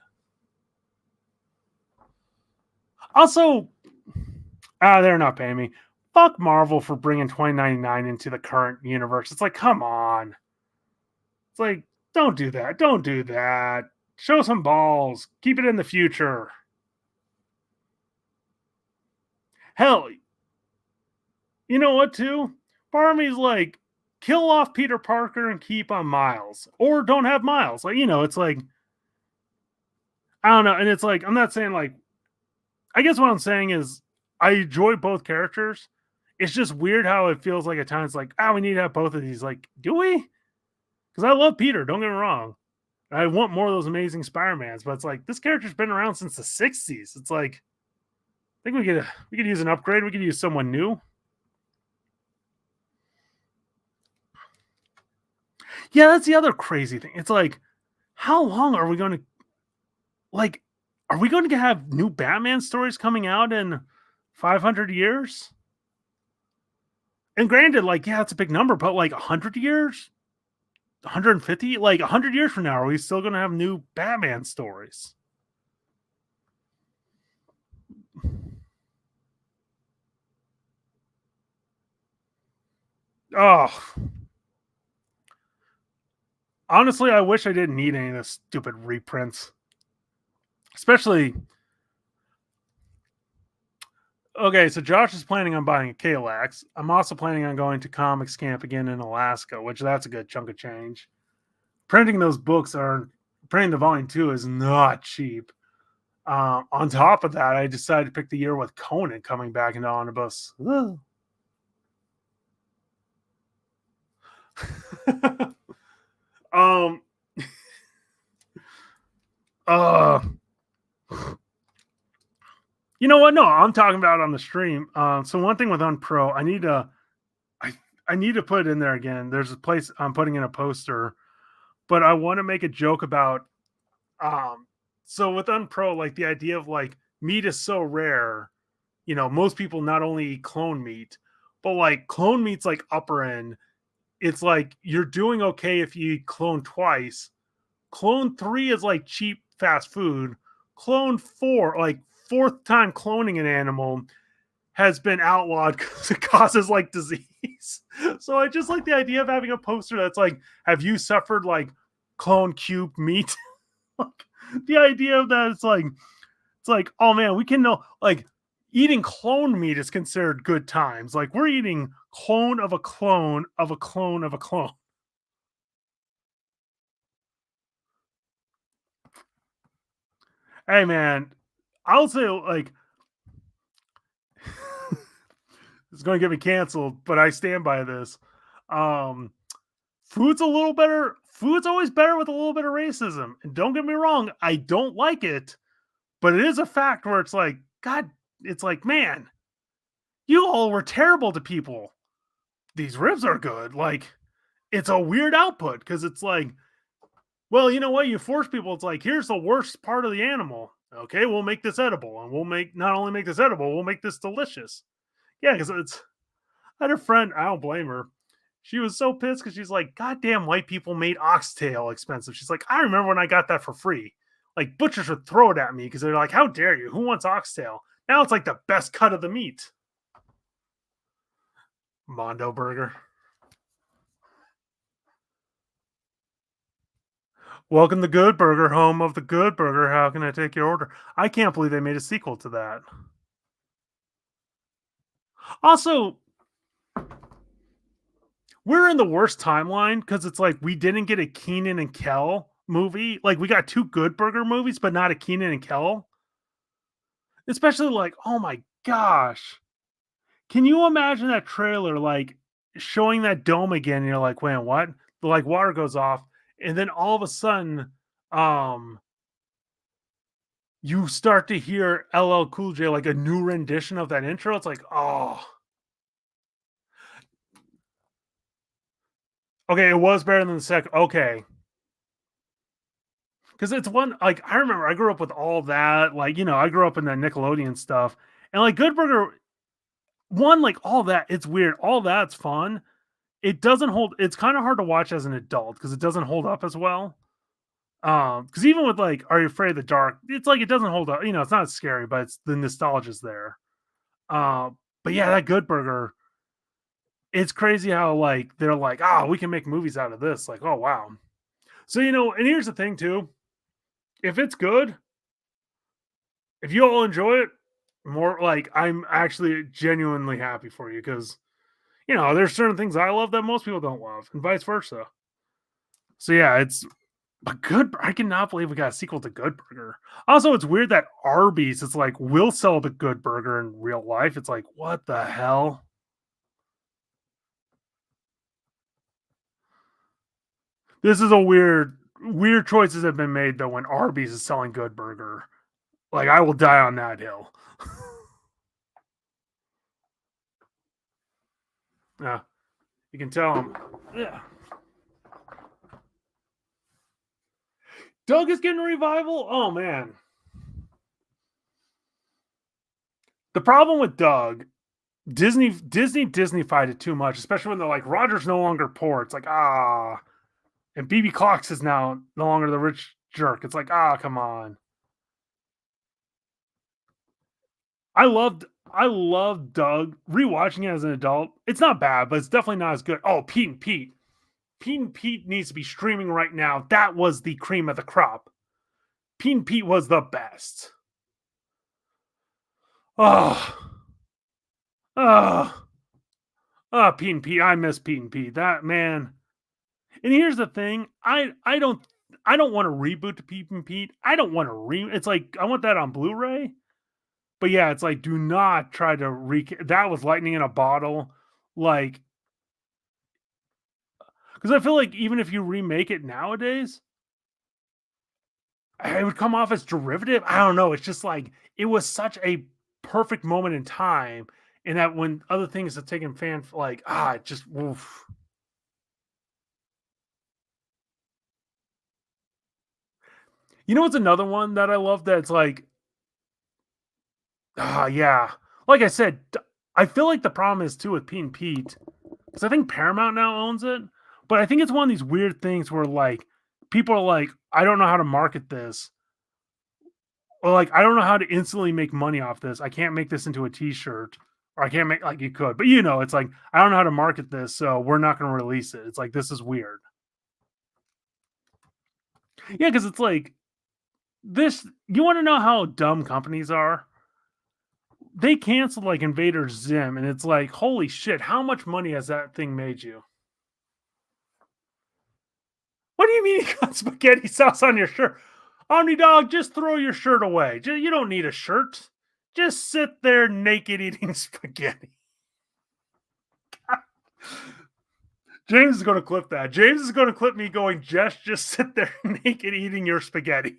Also, they're not paying me. Fuck Marvel for bringing 2099 into the current universe. It's like, come on. It's like, don't do that. Don't do that. Show some balls. Keep it in the future. Hell, you know what, too? Part of me's like, kill off Peter Parker and keep on Miles. Or don't have Miles. Like, it's like, I don't know. And it's like, I'm not saying like, I guess what I'm saying is I enjoy both characters. It's just weird how it feels like at times like, we need to have both of these. Like, do we? Because I love Peter, don't get me wrong. I want more of those amazing Spider-Mans, but it's like, this character's been around since the 60s. It's like, I think we could use an upgrade. We could use someone new. Yeah, that's the other crazy thing. It's like, how long are we going to, like, are we going to have new Batman stories coming out in 500 years? And granted, like, yeah, it's a big number, but like 100 years? 150, like 100 years from now, are we still going to have new Batman stories? Oh, honestly, I wish I didn't need any of this stupid reprints. Especially, okay, so Josh is planning on buying a Kalax. I'm also planning on going to Comics Camp again in Alaska, which that's a good chunk of change. Printing those books are printing the volume 2 is not cheap. On top of that, I decided to pick the year with Conan coming back into omnibus. um, uh, you know what? No, I'm talking about on the stream. So one thing with Unpro, I, I need to put it in there again. There's a place I'm putting in a poster, but I want to make a joke about. Um, so with Unpro, like the idea of like meat is so rare. You know, most people not only eat clone meat, but like clone meat's like upper end. It's like you're doing okay if you eat clone twice. Clone 3 is like cheap fast food. Clone 4, like fourth time cloning an animal, has been outlawed because it causes like disease. So I just like the idea of having a poster that's like, have you suffered like clone cube meat? Like, the idea of that, it's like, oh man, we can know like eating clone meat is considered good times. Like we're eating clone of a clone of a clone of a clone. Hey man, I'll say like it's going to get me canceled, but I stand by this. Um, food's a little better. Food's always better with a little bit of racism. And don't get me wrong, I don't like it, but it is a fact where it's like, God, it's like, man, you all were terrible to people. These ribs are good. Like, it's a weird output because it's like, well, you know what? You force people, it's like, here's the worst part of the animal. Okay, we'll make this edible. And we'll make not only make this edible, we'll make this delicious. Yeah, because it's I had a friend, I don't blame her. She was so pissed because she's like, God damn, white people made oxtail expensive. She's like, I remember when I got that for free. Like, butchers would throw it at me because they're like, how dare you? Who wants oxtail? Now it's like the best cut of the meat. Mondo Burger. Welcome to Good Burger, home of the Good Burger. How can I take your order? I can't believe they made a sequel to that. Also, we're in the worst timeline because it's like we didn't get a Keenan and Kel movie. Like we got two Good Burger movies, but not a Keenan and Kel. Especially like, oh my gosh. Can you imagine that trailer like showing that dome again? And you're like, wait, what? The like water goes off, and then all of a sudden, um, you start to hear LL Cool J like a new rendition of that intro. It's like, oh, okay, it was better than the second. Okay, because it's one like I remember I grew up with all that. Like you know, I grew up in that Nickelodeon stuff, and like Good Burger one like all that. It's weird. All that's fun. It doesn't hold. It's kind of hard to watch as an adult because it doesn't hold up as well. Because even with like Are You Afraid of the Dark, it's like it doesn't hold up. You know, it's not scary, but it's the nostalgia's there. Uh, but yeah, that Good Burger, it's crazy how like they're like, ah, we can make movies out of this. Like, oh wow. So you know, and here's the thing too. If it's good, if you all enjoy it, more like I'm actually genuinely happy for you because you know there's certain things I love that most people don't love, and vice versa. So yeah, it's but good. I cannot believe we got a sequel to Good Burger. Also, it's weird that Arby's it's like will sell the Good Burger in real life. It's like what the hell? This is a weird choices have been made though when Arby's is selling Good Burger. Like I will die on that hill. Yeah, you can tell him. Yeah, Doug is getting a revival. Oh man, the problem with Doug, Disney fight it too much, especially when they're like Roger's no longer poor. It's like ah, And BB Cox is now no longer the rich jerk. It's like, ah, come on. I loved Doug. Rewatching it as an adult, it's not bad, but it's definitely not as good. Oh, Pete and Pete. Pete and Pete needs to be streaming right now. That was the cream of the crop. Pete and Pete was the best. Oh, oh, oh, Pete and Pete. I miss Pete and Pete. That man. And here's the thing. I don't want to reboot to Pete and Pete. I don't want to it's like I want that on Blu-ray. But yeah, it's like do not try to that was lightning in a bottle. Like, because I feel like even if you remake it nowadays, it would come off as derivative. I don't know. It's just like it was such a perfect moment in time, and that when other things have taken like it just oof. You know what's another one that I love that's like yeah. Like I said, I feel like the problem is too with Pete and Pete because I think Paramount now owns it, but I think it's one of these weird things where like people are like, I don't know how to market this, or like I don't know how to instantly make money off this. I can't make this into a T-shirt, or I can't make like you could, but it's like I don't know how to market this, so we're not going to release it. It's like this is weird. Yeah, because it's like this. You want to know how dumb companies are? They canceled like Invader Zim, and it's like, holy shit, how much money has that thing made you? What do you mean you got spaghetti sauce on your shirt? Omni Dog, just throw your shirt away. You don't need a shirt. Just sit there naked eating spaghetti. James is going to clip that. James is going to clip me going, just sit there naked eating your spaghetti.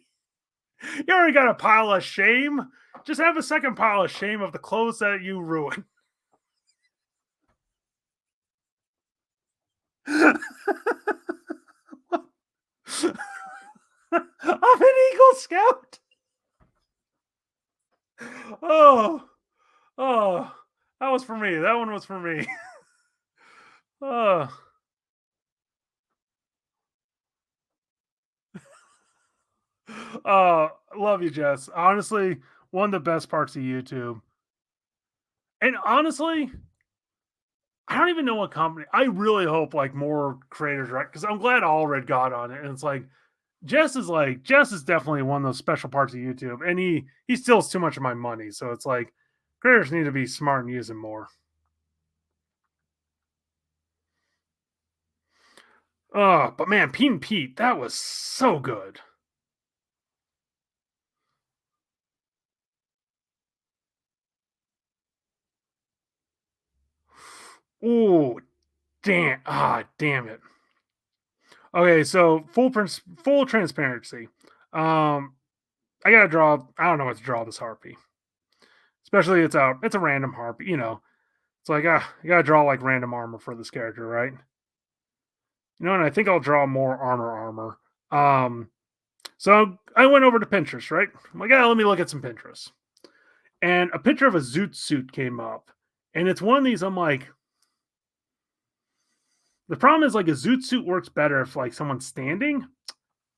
You already got a pile of shame. Just have a second pile of shame of the clothes that you ruined. I'm an Eagle Scout. Oh, oh, that was for me. That one was for me. Oh, love you, Jess. Honestly, one of the best parts of YouTube. And honestly, I don't even know what company. I really hope like more creators, right? Because I'm glad Allred got on it, and it's like Jess is definitely one of those special parts of YouTube, and he steals too much of my money. So it's like creators need to be smart and use him more. Oh, but man, Pete and Pete, that was so good. Oh, damn it. Okay, so full transparency. Um, I gotta draw. I don't know what to draw this harpy. Especially it's a random harpy. It's like I gotta draw like random armor for this character, right? And I think I'll draw more armor. So I went over to Pinterest, right? I'm like, let me look at some Pinterest. And a picture of a Zoot suit came up. And it's one of these, I'm like, the problem is like a Zoot suit works better if like someone's standing.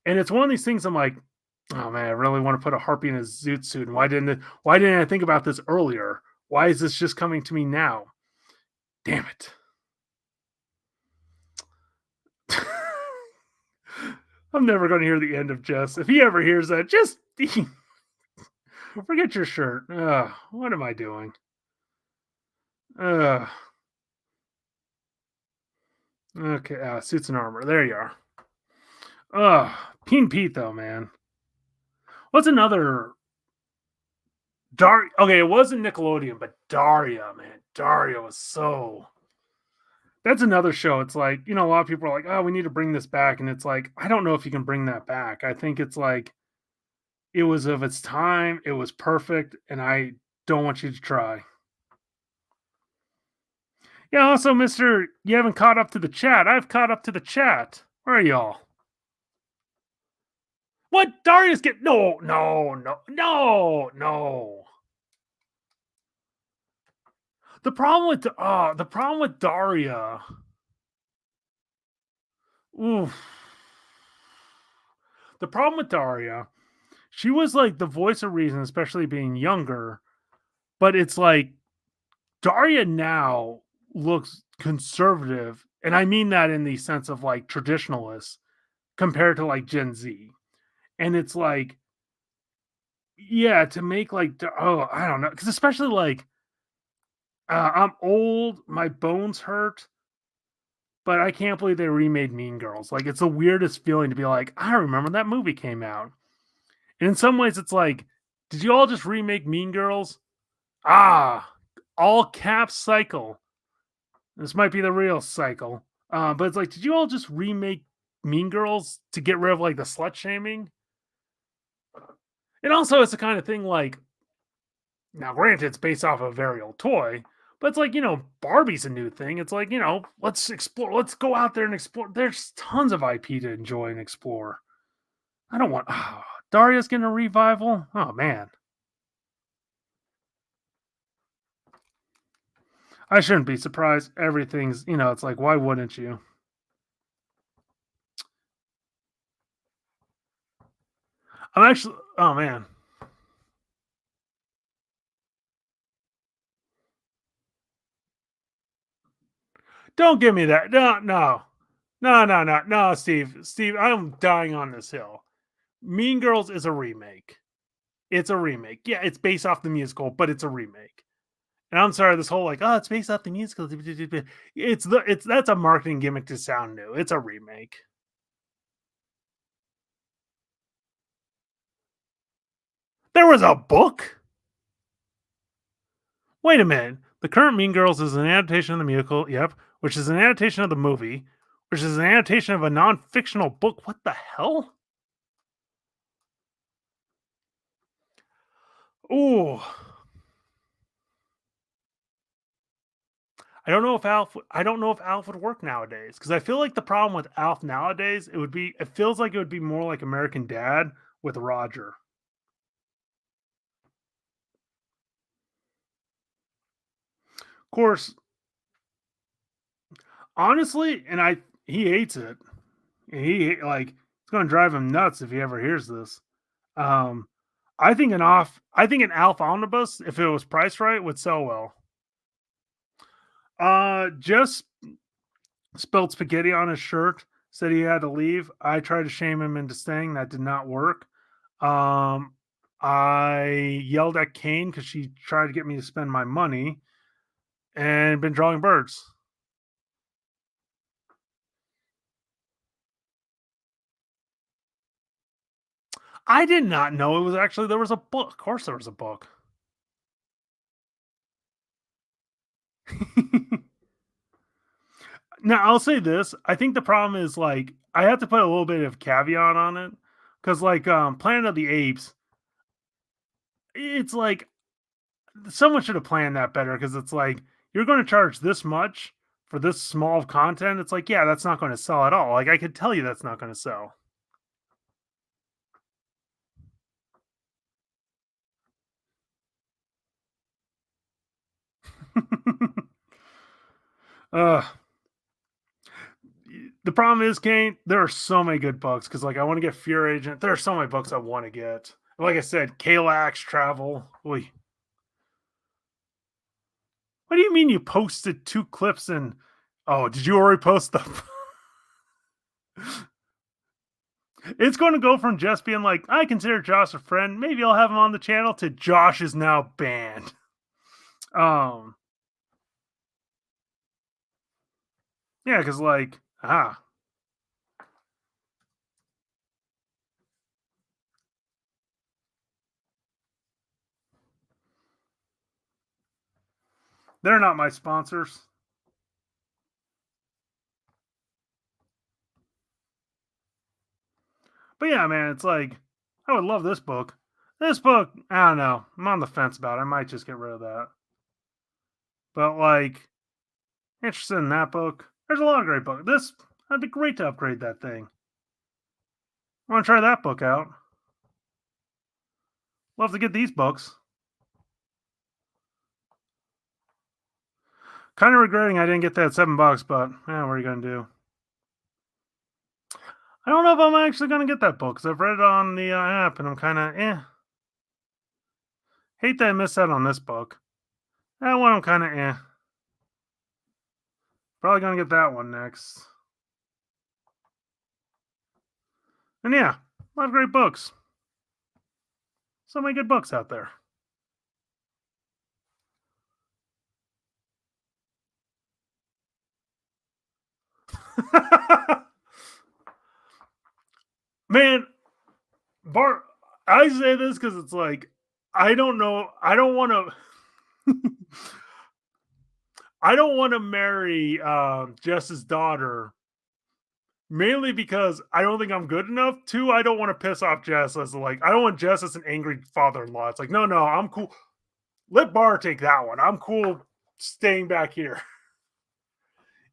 And it's one of these things I'm like, oh man, I really want to put a harpy in a Zoot suit. And why didn't I think about this earlier? Why is this just coming to me now? Damn it. I'm never going to hear the end of Jess. If he ever hears that, just forget your shirt. What am I doing? Uh, okay, suits and armor. There you are. Peen Pete though, man. What's another Okay, it wasn't Nickelodeon, but Daria, man. Daria was so. That's another show. It's like a lot of people are like, "Oh, we need to bring this back," and it's like I don't know if you can bring that back. I think it's like it was of its time. It was perfect, and I don't want you to try. Yeah. Also, Mister, you haven't caught up to the chat. I've caught up to the chat. Where are y'all? What? Darius get no. The problem with Daria. Oof. The problem with Daria, she was like the voice of reason, especially being younger. But it's like Daria now looks conservative, and I mean that in the sense of like traditionalists compared to like Gen Z. And it's like, yeah, to make like, oh, I don't know, because especially like, I'm old, my bones hurt, but I can't believe they remade Mean Girls. Like, it's the weirdest feeling to be like, I remember that movie came out. And in some ways, it's like, did you all just remake Mean Girls? Ah, all caps cycle. This might be the real cycle. But it's like, did you all just remake Mean Girls to get rid of like the slut shaming? And also, it's the kind of thing like, now granted, it's based off a very old toy, but it's like, Barbie's a new thing. It's like, let's explore, let's go out there and explore. There's tons of IP to enjoy and explore. I don't want, Daria's getting a revival. Oh, man. I shouldn't be surprised. Everything's, it's like, why wouldn't you? I'm actually, oh, man. Don't give me that. No, no. No, no, no, no, Steve. Steve, I'm dying on this hill. Mean Girls is a remake. It's a remake. Yeah, it's based off the musical, but it's a remake. And I'm sorry, this whole like, oh, it's based off the musical. It's that's a marketing gimmick to sound new. It's a remake. There was a book. Wait a minute. The current Mean Girls is an adaptation of the musical. Yep, which is an adaptation of the movie, which is an adaptation of a non-fictional book. What the hell? Ooh, I don't know if Alf would work nowadays because I feel like the problem with Alf nowadays it feels like it would be more like American Dad with Roger. Of course, honestly, and I he hates it. And it's going to drive him nuts if he ever hears this. Um, I think an Alf omnibus, if it was priced right, would sell well. Just spilled spaghetti on his shirt. Said he had to leave. I tried to shame him into staying. That did not work. Um, I yelled at Kane because she tried to get me to spend my money and been drawing birds. I did not know it was actually there was a book. Of course, there was a book. Now, I'll say this. I think the problem is like I have to put a little bit of caveat on it because like Planet of the Apes, it's like someone should have planned that better because it's like you're going to charge this much for this small of content. It's like, yeah, that's not going to sell at all. Like I could tell you that's not going to sell. uh the problem is, Kane, there are so many good books because like I want to get Fear Agent. There are so many books I want to get. Like I said, Kalax Travel. Oy. What do you mean you posted two clips and oh, did you already post them? It's going to go from just being like, I consider Josh a friend. Maybe I'll have him on the channel to Josh is now banned. Um, yeah, because like, they're not my sponsors. But yeah, man, it's like, I would love this book. This book, I don't know. I'm on the fence about it. I might just get rid of that. But like, interested in that book. There's a lot of great books. That'd be great to upgrade that thing. I want to try that book out. Love to get these books. Kind of regretting I didn't get that $7, but yeah, what are you gonna do? I don't know if I'm actually gonna get that book because I've read it on the app, and I'm kind of hate that I missed out on this book. That one I'm kind of Probably gonna get that one next. And yeah, a lot of great books. So many good books out there. Man, Bart, I say this because it's like I don't know. I don't want to. I don't want to marry Jess's daughter mainly because I don't think I'm good enough. Two, I don't want to piss off Jess as like I don't want Jess as an angry father-in-law. It's like no, no, I'm cool. Let Bar take that one. I'm cool staying back here.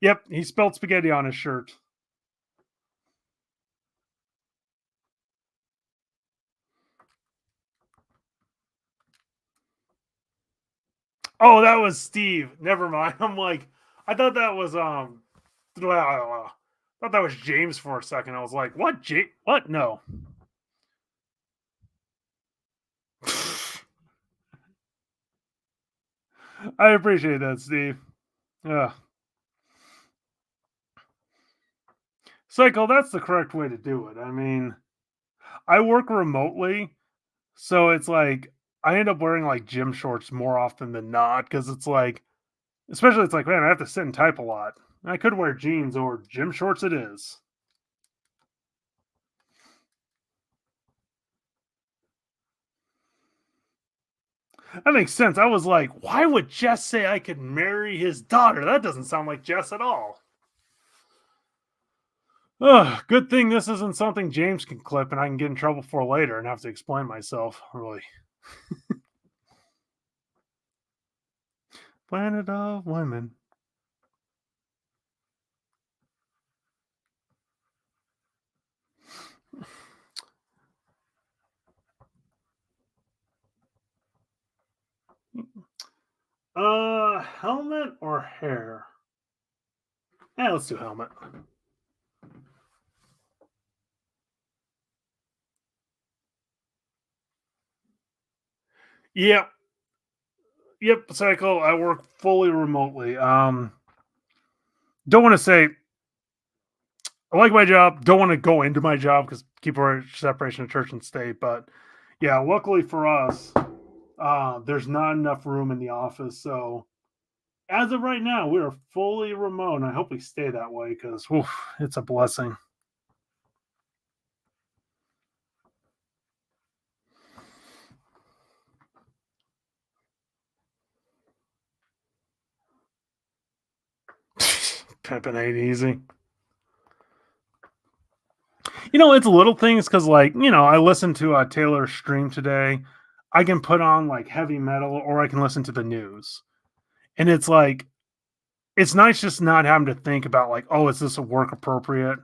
Yep, he spelled spaghetti on his shirt. Oh, that was Steve. Never mind. I'm like, I thought that was I thought that was James for a second. I was like, what? What? No. I appreciate that, Steve. Yeah. Cycle, that's the correct way to do it. I mean, I work remotely, so it's like I end up wearing like gym shorts more often than not because it's like, especially it's like, man, I have to sit and type a lot. I could wear jeans or gym shorts, it is. That makes sense. I was like, why would Jess say I could marry his daughter? That doesn't sound like Jess at all. Ugh, good thing this isn't something James can clip and I can get in trouble for later and have to explain myself. Really. Planet of Women. Helmet or hair? Yeah, let's do helmet. Yep. Yep. Cycle. I work fully remotely. Don't want to say I like my job. Don't want to go into my job because keep a separation of church and state. But yeah, luckily for us, there's not enough room in the office. So as of right now, we are fully remote. And I hope we stay that way because it's a blessing. Pimping ain't easy. It's little things because, like, I listened to Taylor's stream today. I can put on like heavy metal or I can listen to the news. And it's like, it's nice just not having to think about, like, oh, is this a work appropriate?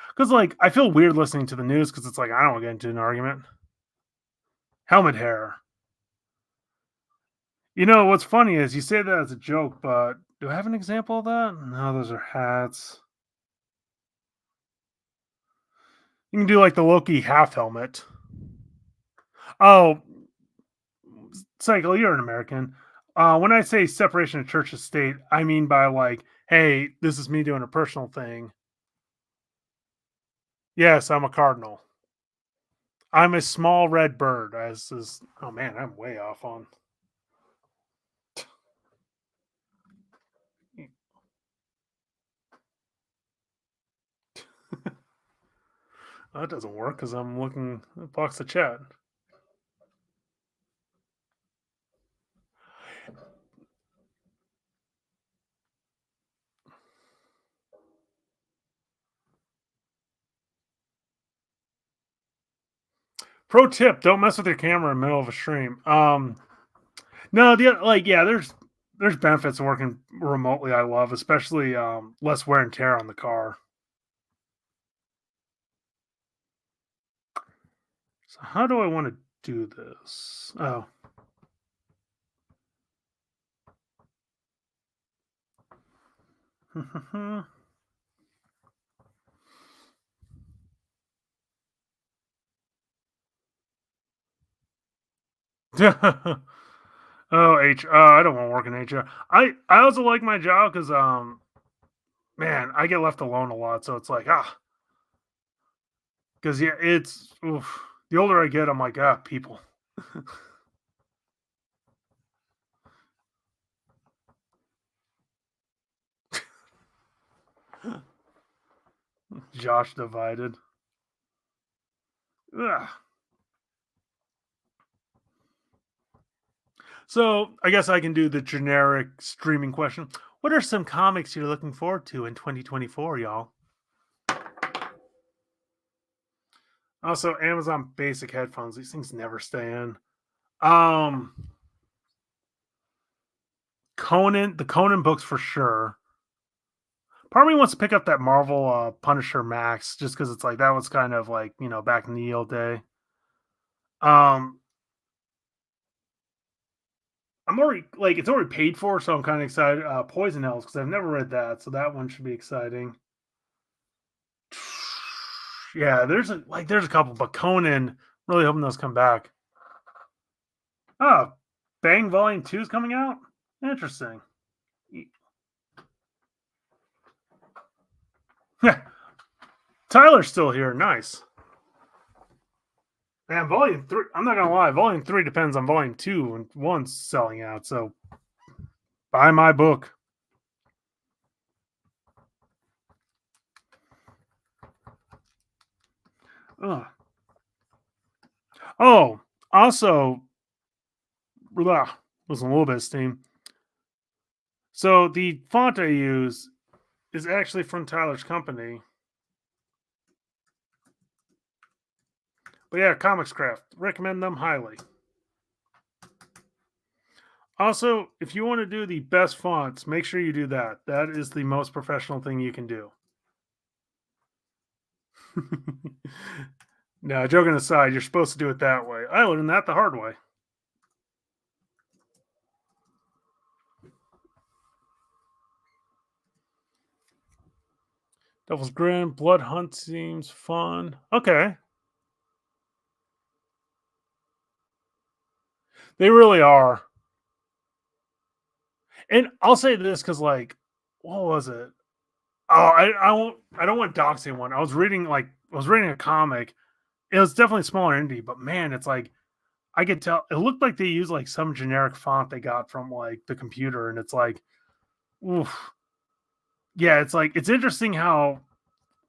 Because, like, I feel weird listening to the news because it's like, I don't want to get into an argument. Helmet hair. What's funny is you say that as a joke, but do I have an example of that? No, those are hats. You can do like the Loki half helmet. Oh, Cycle, you're an American. When I say separation of church and state, I mean by like, hey, this is me doing a personal thing. Yes, I'm a cardinal. I'm a small red bird. As is, oh man, I'm way off on. That doesn't work because I'm looking at box of chat. Pro tip: don't mess with your camera in the middle of a stream. No, yeah, there's benefits of working remotely. I love, especially less wear and tear on the car. So how do I want to do this? Oh, Oh, I don't want to work in HR. I also like my job because man, I get left alone a lot, so it's like because yeah, it's oof. The older I get, I'm like people. Josh divided. Ugh. So I guess I can do the generic streaming question. What are some comics you're looking forward to in 2024, y'all? Also, Amazon Basic headphones. These things never stay in. Um, Conan, the Conan books for sure. Part of me wants to pick up that Marvel Punisher Max just because it's like that was kind of like back in the old day. Um, I'm already like it's already paid for, so I'm kind of excited. Poison Elves because I've never read that, so that one should be exciting. Yeah, there's a couple, but Conan really hoping those come back. Oh, Bang Volume 2 is coming out. Interesting. Yeah, Tyler's still here. Nice. Man, Volume 3. I'm not gonna lie. Volume 3 depends on Volume 2 and one's selling out. So buy my book. Ugh. Oh, also, was a little bit of steam. So the font I use is actually from Tyler's company. But yeah, Comics Craft. Recommend them highly. Also, if you want to do the best fonts, make sure you do that. That is the most professional thing you can do. No, joking aside, you're supposed to do it that way. I learned that the hard way. Devil's Grin, Blood Hunt seems fun. Okay. They really are. And I'll say this because, like, what was it? Oh, I won't. I don't want to dox anyone. I was reading a comic. It was definitely smaller indie, but man, it's like I could tell. It looked like they used like some generic font they got from like the computer, and it's like, oof. Yeah, it's like it's interesting how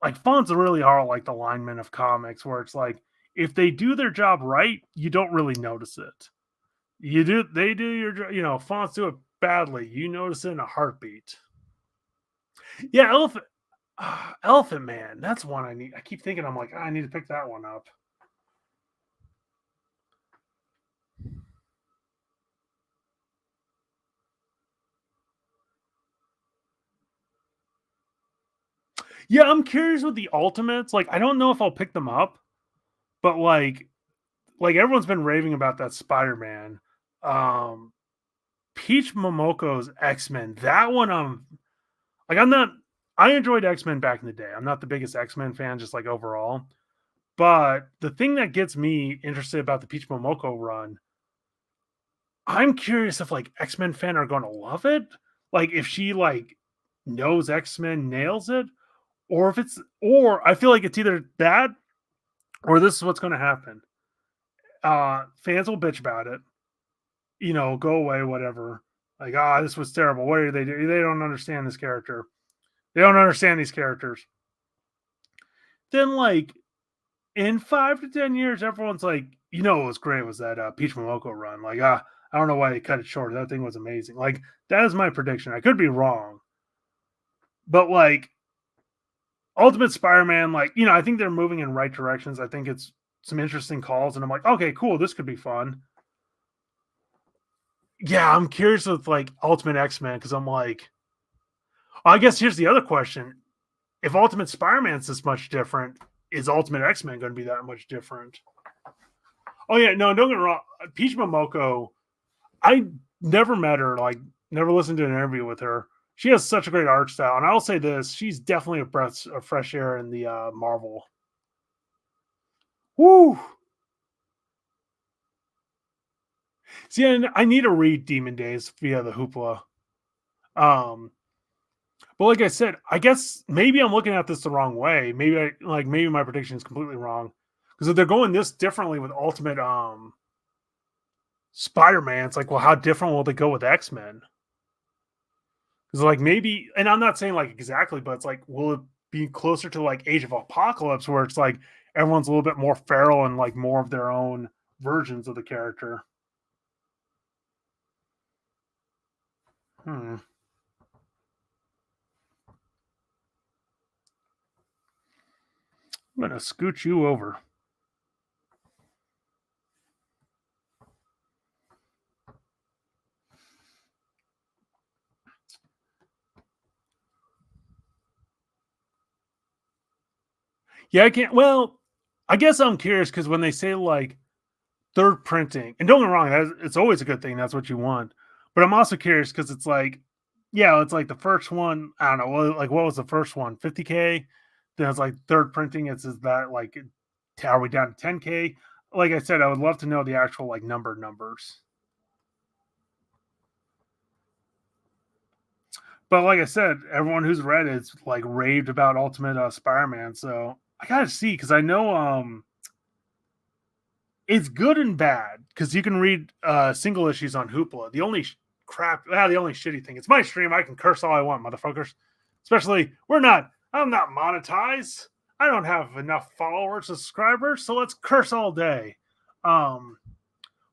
like fonts really are like the linemen of comics, where it's like if they do their job right, you don't really notice it. You do, they do your job. Fonts do it badly. You notice it in a heartbeat. Yeah, Elephant Man. That's one I need. I keep thinking I'm like, I need to pick that one up. Yeah, I'm curious with the Ultimates. Like, I don't know if I'll pick them up, but like everyone's been raving about that Spider-Man. Um, Peach Momoko's X-Men. That one, like, I'm not. I enjoyed X-Men back in the day. I'm not the biggest X-Men fan, just like overall. But the thing that gets me interested about the Peach Momoko run, I'm curious if like X-Men fan are going to love it. Like if she like knows X-Men nails it, or if it's or I feel like it's either that or this is what's going to happen. Fans will bitch about it, go away, whatever. Like, this was terrible. What are they doing? They don't understand this character. They don't understand these characters. Then, like, in 5 to 10 years, everyone's like, what was great was that Peach Momoko run. Like, I don't know why they cut it short. That thing was amazing. Like, that is my prediction. I could be wrong, but like, Ultimate Spider-Man, like, I think they're moving in right directions. I think it's some interesting calls, and I'm like, okay, cool, this could be fun. Yeah, I'm curious with like Ultimate X-Men because I'm like, I guess here's the other question: if Ultimate Spider-Man's this much different, is Ultimate X-Men going to be that much different? Oh yeah, no, don't get me wrong. Peach Momoko, I never met her, like never listened to an interview with her. She has such a great art style, and I'll say this: she's definitely a breath of fresh air in the Marvel. Woo! See, and I need to read Demon Days via the Hoopla. Um, but like I said, I guess maybe I'm looking at this the wrong way. Maybe my prediction is completely wrong. Because if they're going this differently with Ultimate Spider-Man, it's like, well, how different will they go with X-Men? Because like maybe, and I'm not saying like exactly, but it's like, will it be closer to like Age of Apocalypse, where it's like everyone's a little bit more feral and like more of their own versions of the character? Hmm. I'm gonna scooch you over. Yeah, I can't. Well, I guess I'm curious because when they say like third printing, and don't get me wrong, it's always a good thing. That's what you want. But I'm also curious because it's like, yeah, it's like the first one. I don't know. Like, what was the first one? 50K. Then it's like third printing. Is that like, are we down to 10K? Like I said, I would love to know the actual like numbers. But like I said, everyone who's read it's like raved about Ultimate Spider-Man. So I gotta see because I know it's good and bad because you can read single issues on Hoopla. The only shitty thing. It's my stream. I can curse all I want, motherfuckers. Especially, I'm not monetized. I don't have enough followers, subscribers, so let's curse all day. Um,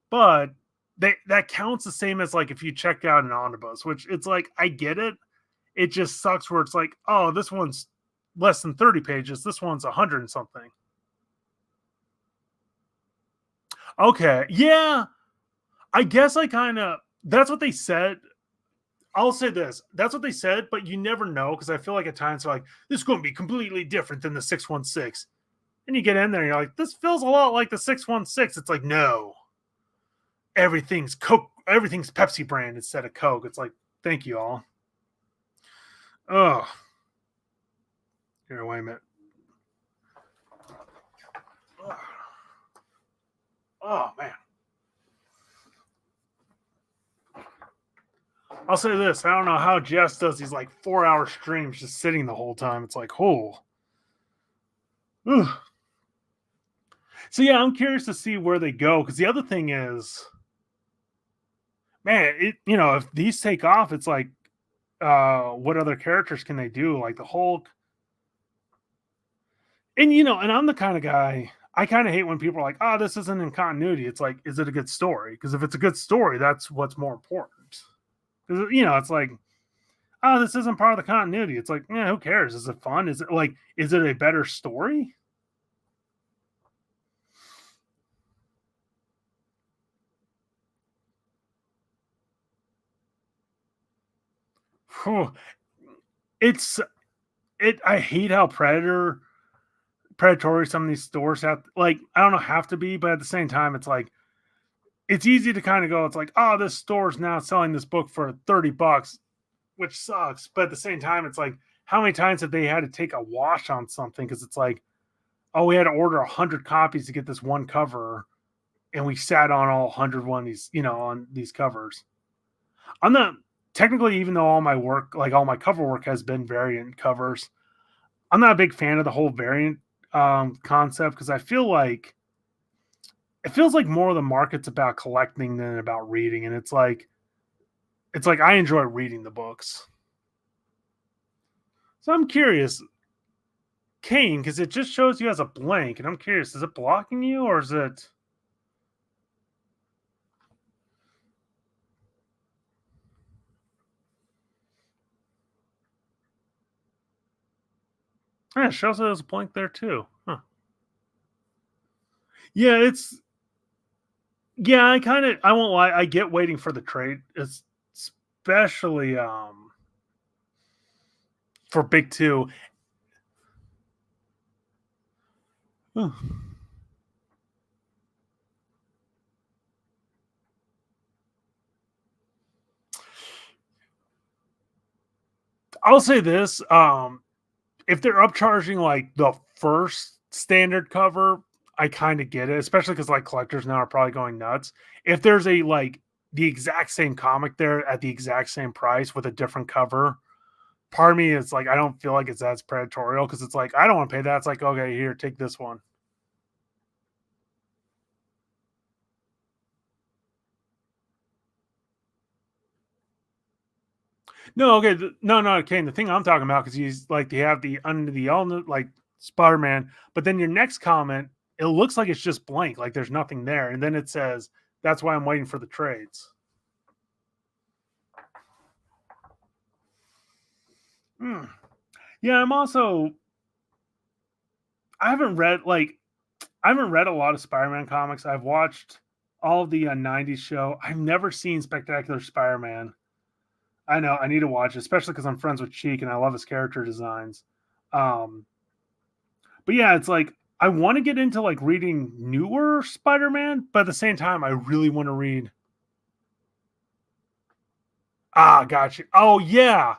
but that counts the same as like if you check out an omnibus, which it's like I get it. It just sucks where it's like, oh, this one's less than 30 pages. This one's 100 and something. Okay, yeah, I guess I kind of that's what they said. I'll say this. That's what they said, but you never know because I feel like at times they're like, this is going to be completely different than the 616. And you get in there and you're like, this feels a lot like the 616. It's like, no, everything's Coke, everything's Pepsi brand instead of Coke. It's like, thank you all. Oh, here, wait a minute. Oh, man. I'll say this. I don't know how Jess does these like 4 hour streams just sitting the whole time. It's like, oh. Ugh. So yeah, I'm curious to see where they go because the other thing is, man, if these take off, it's like, what other characters can they do? Like the Hulk, and I'm the kind of guy I kind of hate when people are like, "Oh, this isn't in continuity." It's like, is it a good story? Because if it's a good story, that's what's more important. Because it's like, oh, this isn't part of the continuity. It's like, yeah, who cares? Is it fun? Is it a better story? Whew. It's it. I hate how predatory some of these stores have. Like, I don't know, have to be, but at the same time, it's like it's easy to kind of go. It's like, oh, this store's now selling this book for $30, which sucks. But at the same time, it's like, how many times have they had to take a wash on something? Because it's like, oh, we had to order 100 copies to get this one cover, and we sat on all 101 of these, on these covers. I'm not technically, even though all my work, like all my cover work, has been variant covers. I'm not a big fan of the whole variant concept because I feel like it feels like more of the market's about collecting than about reading, and it's like I enjoy reading the books. So I'm curious, Kane, because it just shows you as a blank, and I'm curious, is it blocking you or is it? Yeah, it shows it as a blank there too. Huh. Yeah, I won't lie, I get waiting for the trade, especially for Big Two. I'll say this: if they're upcharging like the first standard cover, I kind of get it, especially because like collectors now are probably going nuts. If there's a like the exact same comic there at the exact same price with a different cover, part of me is like, I don't feel like it's as predatory because it's like, I don't want to pay that. It's like, okay, here, take this one. No, okay, no, Kane. The thing I'm talking about because he's like they have the under the element like Spider-Man, but then your next comment, it looks like it's just blank, like there's nothing there, and then it says that's why I'm waiting for the trades. Hmm. Yeah, I'm also I haven't read like I haven't read a lot of Spider-Man comics. I've watched all of the '90s show. I've never seen Spectacular Spider-Man. I know I need to watch it, especially because I'm friends with Cheek and I love his character designs. Um, but yeah, it's like I want to get into like reading newer Spider-Man, but at the same time, I really want to read. Ah, gotcha. Oh yeah,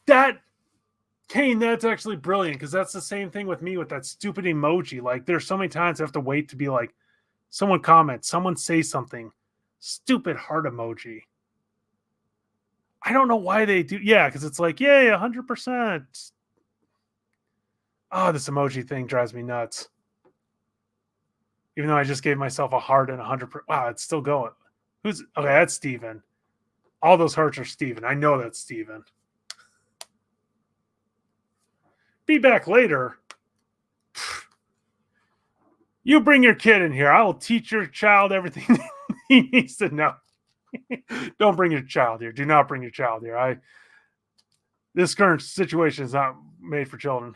that Kane. That's actually brilliant because that's the same thing with me with that stupid emoji. Like, there's so many times I have to wait to be like, someone comment, someone say something, stupid heart emoji. I don't know why they do. Yeah, because it's like, yay, 100%. Oh, this emoji thing drives me nuts. Even though I just gave myself a heart and 100%. Wow, it's still going. Who's okay? That's Steven. All those hearts are Steven. I know that's Steven. Be back later. You bring your kid in here. I will teach your child everything he needs to know. Don't bring your child here. Do not bring your child here. This current situation is not made for children.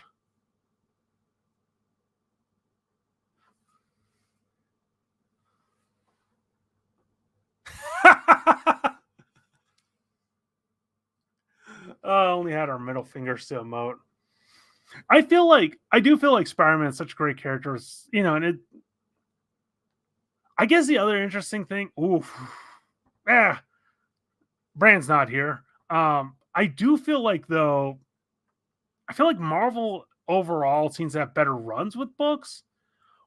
Only had our middle fingers to emote. I do feel like Spider-Man is such great characters, and I guess the other interesting thing, Brand's not here. I do feel like though, I feel like Marvel overall seems to have better runs with books,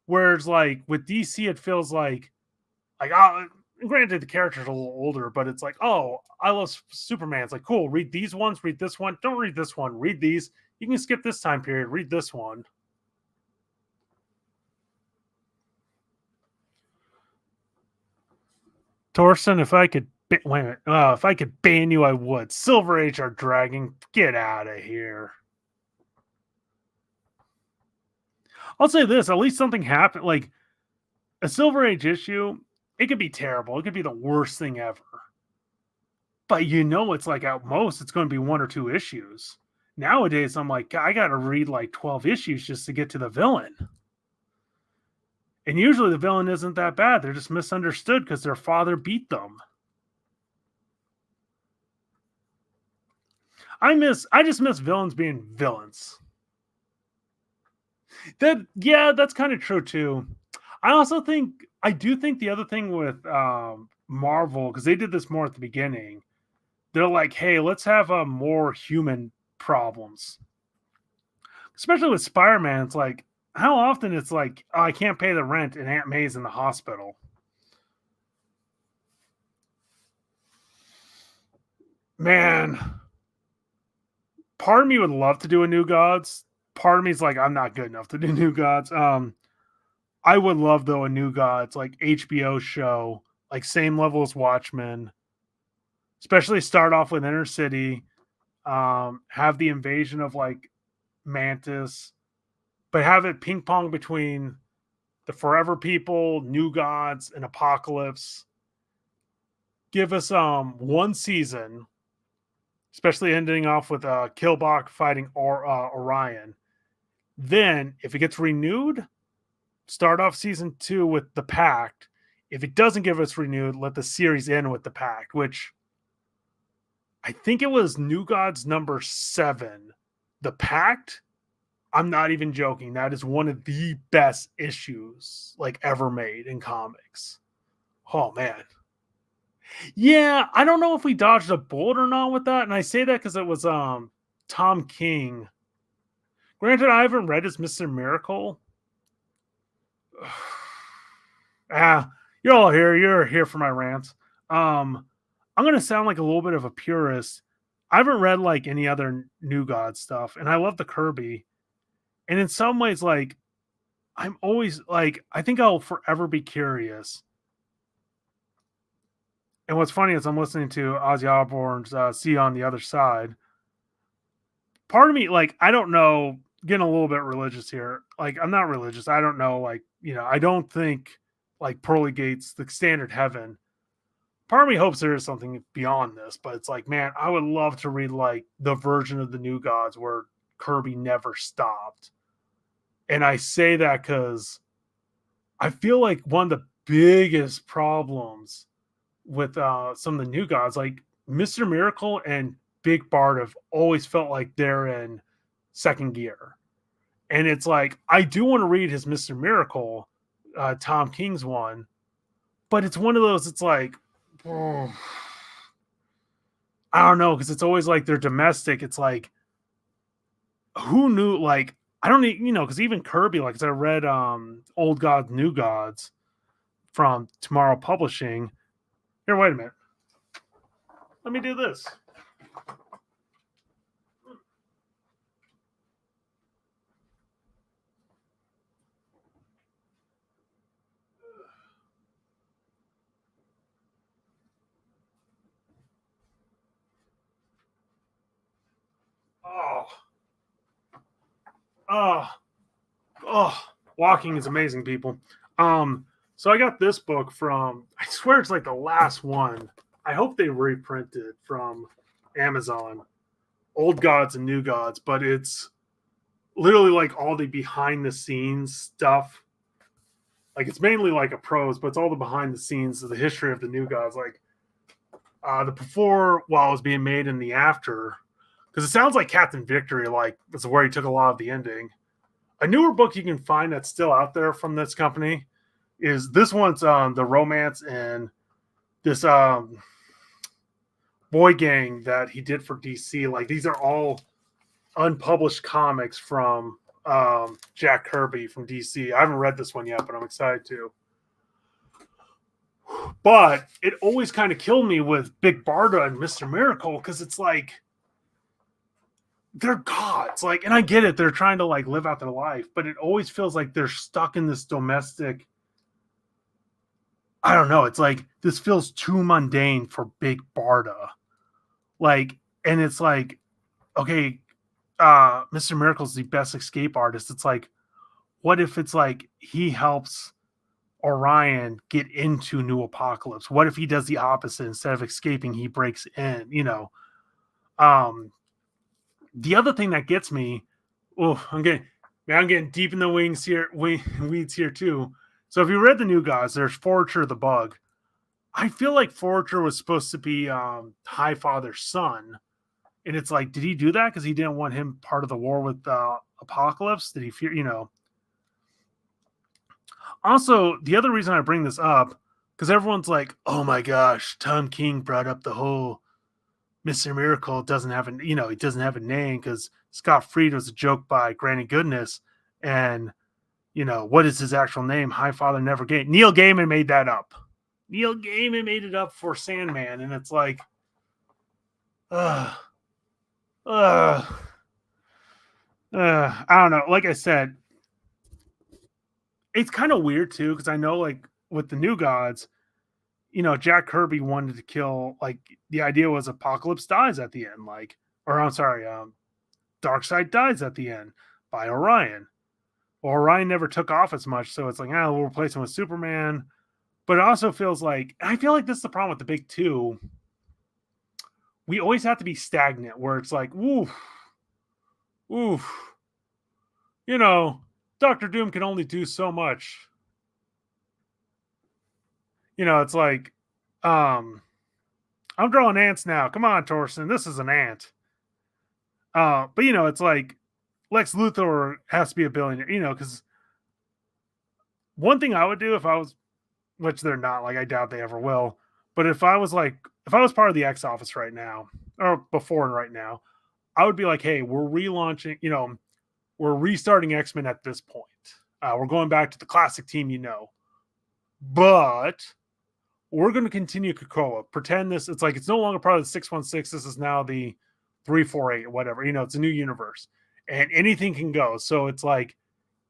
whereas like with DC, it feels like granted the character's a little older, but it's like, oh, I love Superman. It's like, cool, read these ones, read this one, don't read this one, read these. You can skip this time period, read this one. Torsten, if I could wait a minute. If I could ban you, I would. Silver Age are dragging. Get out of here. I'll say this: at least something happened. Like a Silver Age issue, it could be terrible. It could be the worst thing ever. But it's like at most it's going to be one or two issues. Nowadays, I'm like, I got to read like 12 issues just to get to the villain. And usually the villain isn't that bad. They're just misunderstood because their father beat them. I just miss villains being villains. That's kind of true too. I do think the other thing with Marvel, because they did this more at the beginning, they're like, hey, let's have more human problems. Especially with Spider-Man, it's like, how often it's like, oh, I can't pay the rent and Aunt May's in the hospital. Man, part of me would love to do a New Gods. Part of me is like, I'm not good enough to do New Gods. I would love though a New Gods like HBO show, like same level as Watchmen. Especially start off with Inner City, have the invasion of like Mantis, but have it ping pong between the Forever People, New Gods, and Apocalypse. Give us one season, especially ending off with Killbot fighting Orion. Then, if it gets renewed, start off season 2 with the Pact. If it doesn't give us renewed, let the series end with the Pact, which I think it was New Gods number 7. The Pact, I'm not even joking. That is one of the best issues like ever made in comics. Oh man. Yeah, I don't know if we dodged a bullet or not with that. And I say that because it was Tom King. Granted, I haven't read his Mr. Miracle. You're all here. You're here for my rants. I'm gonna sound like a little bit of a purist. I haven't read like any other New God stuff, and I love the Kirby. And in some ways, like I'm always like I think I'll forever be curious. And what's funny is I'm listening to Ozzy Osbourne's "See You on the Other Side." Part of me, like, I don't know, getting a little bit religious here. Like, I'm not religious. I don't know, like, I don't think like pearly gates, the standard heaven. Part of me hopes there is something beyond this, but it's like, man, I would love to read like the version of the New Gods where Kirby never stopped. And I say that because I feel like one of the biggest problems with some of the New Gods, like Mr. Miracle and Big Bard, have always felt like they're in second gear. And it's like, I do want to read his Mr. Miracle, Tom King's one, but it's one of those, it's like, oh, I don't know, because it's always like they're domestic. It's like, who knew? Like, I don't need, because even Kirby, like, 'cause I read Old Gods, New Gods from Tomorrow Publishing. Here, wait a minute. Let me do this. Oh, oh, oh, walking is amazing, people. So I got this book from, I swear it's like the last one. I hope they reprinted from Amazon, Old Gods and New Gods, but it's literally like all the behind the scenes stuff. Like, it's mainly like a prose, but it's all the behind the scenes of the history of the New Gods, like the before, while it was being made, and the after. Because it sounds like Captain Victory, like is where he took a lot of the ending. A newer book you can find that's still out there from this company is this one's the romance and this boy gang that he did for DC. Like, these are all unpublished comics from Jack Kirby from DC. I haven't read this one yet, but I'm excited to. But it always kind of killed me with Big Barda and Mr. Miracle, because it's like they're gods. Like, and I get it, they're trying to like live out their life, but it always feels like they're stuck in this domestic. I don't know. It's like this feels too mundane for Big Barda. Like, and it's like, okay, Mr. Miracle's the best escape artist. It's like, what if it's like he helps Orion get into New Apocalypse? What if he does the opposite? Instead of escaping, he breaks in, The other thing that gets me, I'm getting deep in the weeds here too. So if you read the New Gods, there's Forager the Bug. I feel like Forager was supposed to be High Father's son. And it's like, did he do that because he didn't want him part of the war with Apocalypse? Did he fear, Also, the other reason I bring this up, because everyone's like, oh my gosh, Tom King brought up the whole Mr. Miracle doesn't have he doesn't have a name because Scott Fried was a joke by Granny Goodness. And, what is his actual name? High Father Never Gaiman. Neil Gaiman made that up. Neil Gaiman made it up for Sandman. And it's like, I don't know. Like I said, it's kind of weird too, because I know, like, with the New Gods, Jack Kirby wanted to kill, like, the idea was Apocalypse dies at the end, like, or I'm sorry, Darkseid dies at the end by Orion. Well, Orion never took off as much, so it's like, we'll replace him with Superman. But it also feels like, I feel like this is the problem with the big two. We always have to be stagnant, where it's like, oof. Doctor Doom can only do so much. It's like, I'm drawing ants now. Come on, Torsten. This is an ant. But it's like Lex Luthor has to be a billionaire, because one thing I would do if I was, which they're not, like, I doubt they ever will, but if I was part of the X office right now, or before and right now, I would be like, hey, we're relaunching, we're restarting X-Men at this point. We're going back to the classic team, but we're going to continue Krakoa. Pretend this, it's like it's no longer part of the 616. This is now the 348 or whatever. It's a new universe and anything can go. So it's like,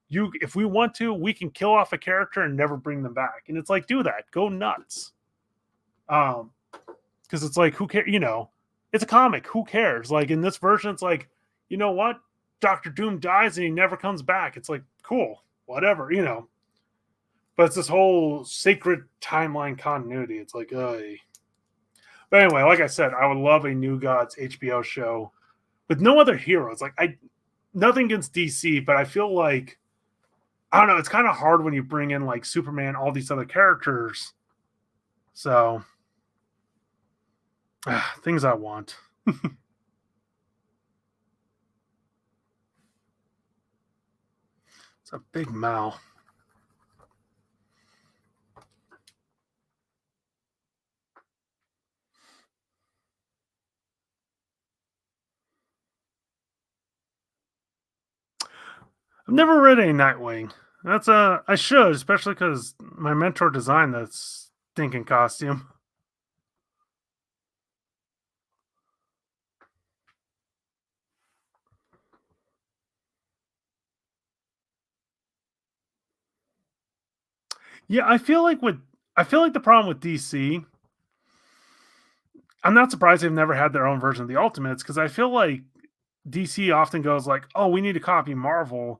if we want to, we can kill off a character and never bring them back. And it's like, do that. Go nuts. Because it's like, who cares? It's a comic. Who cares? Like in this version, it's like, you know what? Doctor Doom dies and he never comes back. It's like, cool, whatever. But it's this whole sacred timeline continuity. It's like, but anyway, like I said, I would love a New Gods HBO show with no other heroes. Like nothing against DC, but I feel like, I don't know, it's kind of hard when you bring in like Superman, all these other characters. So things I want. It's a big mouth. I've never read a Nightwing. That's I should, especially because my mentor designed that stinking costume. Yeah, I feel like the problem with DC, I'm not surprised they've never had their own version of the Ultimates because I feel like DC often goes like, "Oh, we need to copy Marvel,"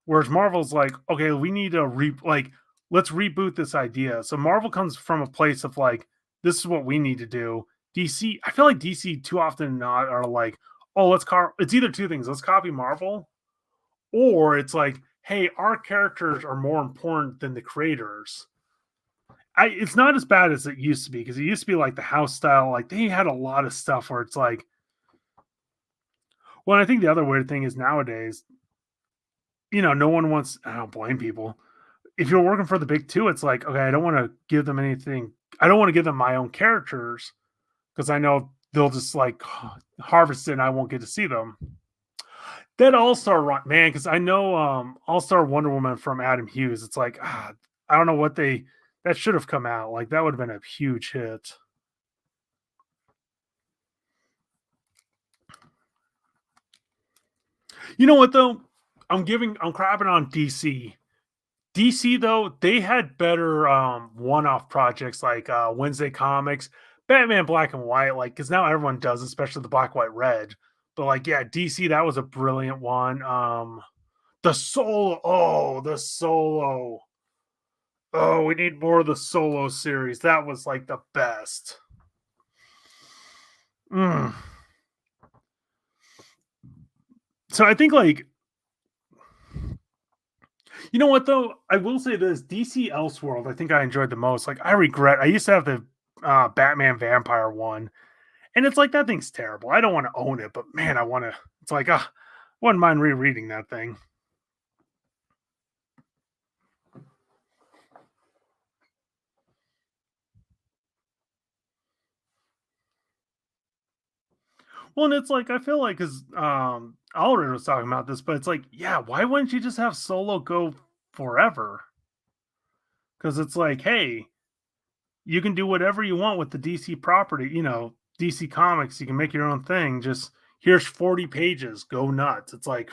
whereas Marvel's like, "Okay, we need to let's reboot this idea." So Marvel comes from a place of like, "This is what we need to do." DC, I feel like DC too often not are like, "Oh, it's either two things: let's copy Marvel, or it's like, hey, our characters are more important than the creators." It's not as bad as it used to be because it used to be like the house style. Like they had a lot of stuff where it's like, well, I think the other weird thing is nowadays, no one wants. I don't blame people. If you're working for the big two, it's like, okay, I don't want to give them anything. I don't want to give them my own characters because I know they'll just like harvest it and I won't get to see them. That All Star run, man, because I know All Star Wonder Woman from Adam Hughes. It's like, I don't know what that should have come out. Like that would have been a huge hit. You know what though? I'm crapping on DC. DC though, they had better one-off projects like Wednesday Comics, Batman Black and White, like because now everyone does, especially the Black, White, Red. But like, yeah, DC, that was a brilliant one. The solo. Oh, we need more of the solo series. That was like the best. Mm. So I think like, you know what though? I will say this: DC Elseworld. I think I enjoyed the most. Like I regret. I used to have the Batman Vampire one, and it's like that thing's terrible. I don't want to own it, but man, I want to. It's like, wouldn't mind rereading that thing. Well, and it's like I feel like because Aldrin was talking about this, but it's like, yeah, why wouldn't you just have Solo go forever? Because it's like, hey, you can do whatever you want with the DC property, DC Comics. You can make your own thing. Just here's 40 pages. Go nuts. It's like,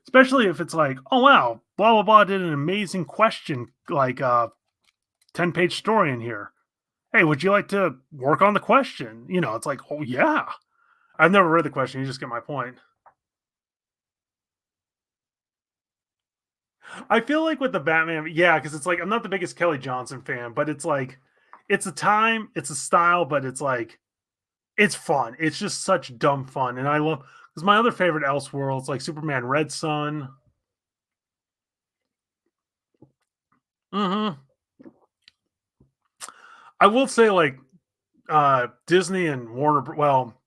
especially if it's like, oh wow, blah blah blah did an amazing question, like 10-page story in here. Hey, would you like to work on the question? It's like, oh yeah. I've never read the question. You just get my point. I feel like with the Batman, yeah, because it's like I'm not the biggest Kelly Johnson fan, but it's like it's a time, it's a style, but it's like it's fun. It's just such dumb fun, and I love because my other favorite Elseworlds like Superman Red Sun. Hmm. I will say like Disney and Warner, well,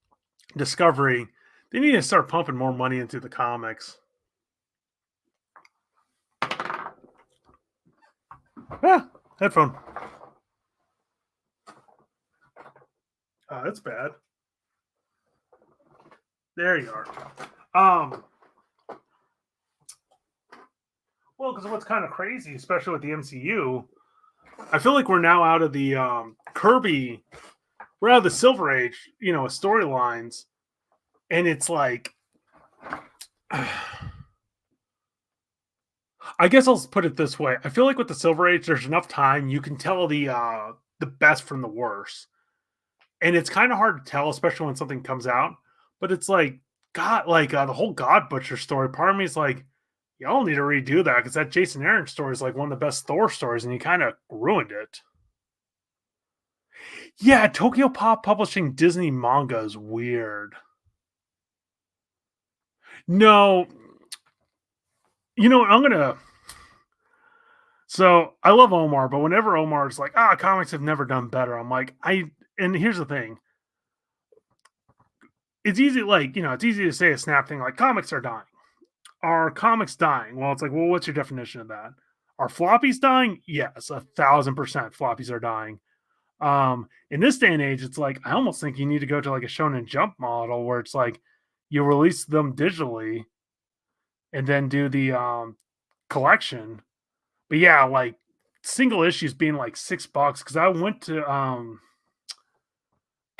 Discovery, they need to start pumping more money into the comics. Ah, headphone. That's bad. There you are. Well, because what's kind of crazy, especially with the MCU, I feel like we're now out of the Kirby. We're out of the Silver Age, storylines, and it's like, I guess I'll put it this way. I feel like with the Silver Age, there's enough time you can tell the best from the worst, and it's kind of hard to tell, especially when something comes out. But it's like God, like the whole God Butcher story. Part of me is like, y'all need to redo that because that Jason Aaron story is like one of the best Thor stories, and you kind of ruined it. Yeah, Tokyo Pop publishing Disney manga is weird. No, I'm gonna. So I love Omar, but whenever Omar's like, comics have never done better, I'm like, and here's the thing. It's easy, like, it's easy to say a snap thing like comics are dying. Are comics dying? Well, it's like, well, what's your definition of that? Are floppies dying? Yes, 1,000% floppies are dying. In this day and age, it's like I almost think you need to go to like a Shonen Jump model where it's like you release them digitally and then do the collection. But yeah, like single issues being like $6 because I went to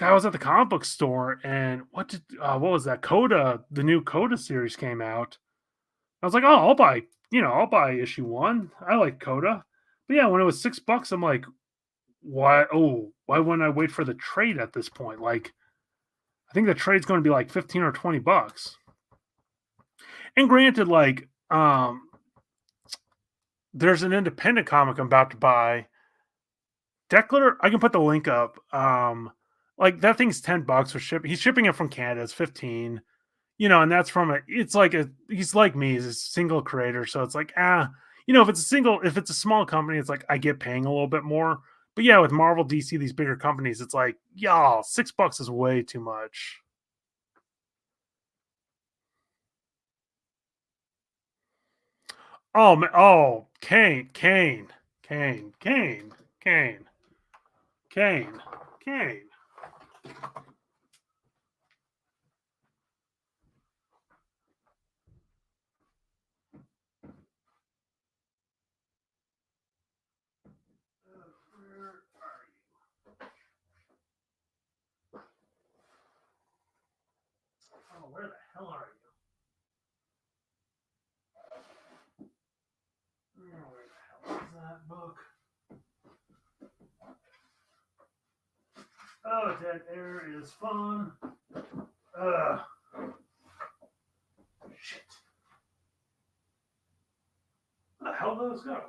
I was at the comic book store and what was that? Coda, the new Coda series came out. I was like, oh, I'll buy issue one. I like Coda. But yeah, when it was $6, I'm like, why wouldn't I wait for the trade at this point? Like, I think the trade's going to be like 15 or $20. And granted, like, there's an independent comic I'm about to buy. Declan, I can put the link up. Like that thing's $10 for ship. He's shipping it from Canada. It's 15. And that's it's like he's like me, he's a single creator. So it's like, if it's a small company, it's like I get paying a little bit more. But yeah, with Marvel, DC, these bigger companies, it's like, y'all, $6 is way too much. Oh, Kane. Oh, where the hell are you? Where the hell is that book? Oh, dead air is fun. Shit. Where the hell did those go?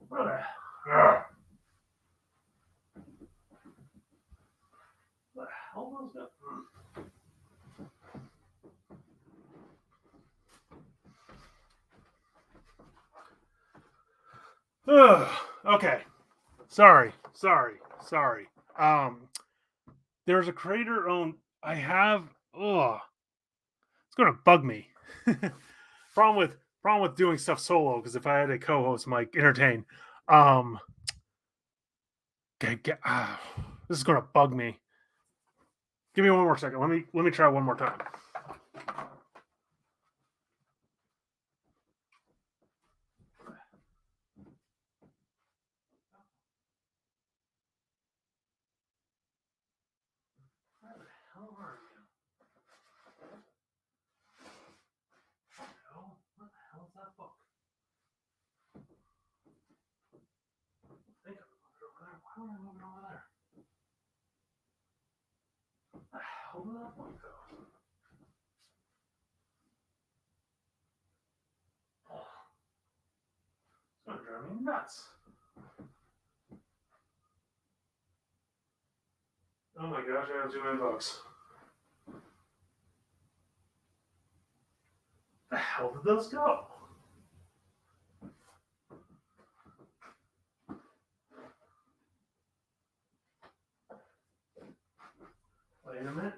Where the hell those go? Okay. Sorry. There's a creator owned. I have. It's gonna bug me. problem with doing stuff solo because if I had a co-host, might entertain. This is gonna bug me. Give me one more second. Let me try one more time. Where the hell are you? What the hell is that book? I think I moved it over there. Why am I moving over there? What the hell did that book go? It's gonna drive me nuts. Oh my gosh, I have too many books. The hell did those go? Wait a minute.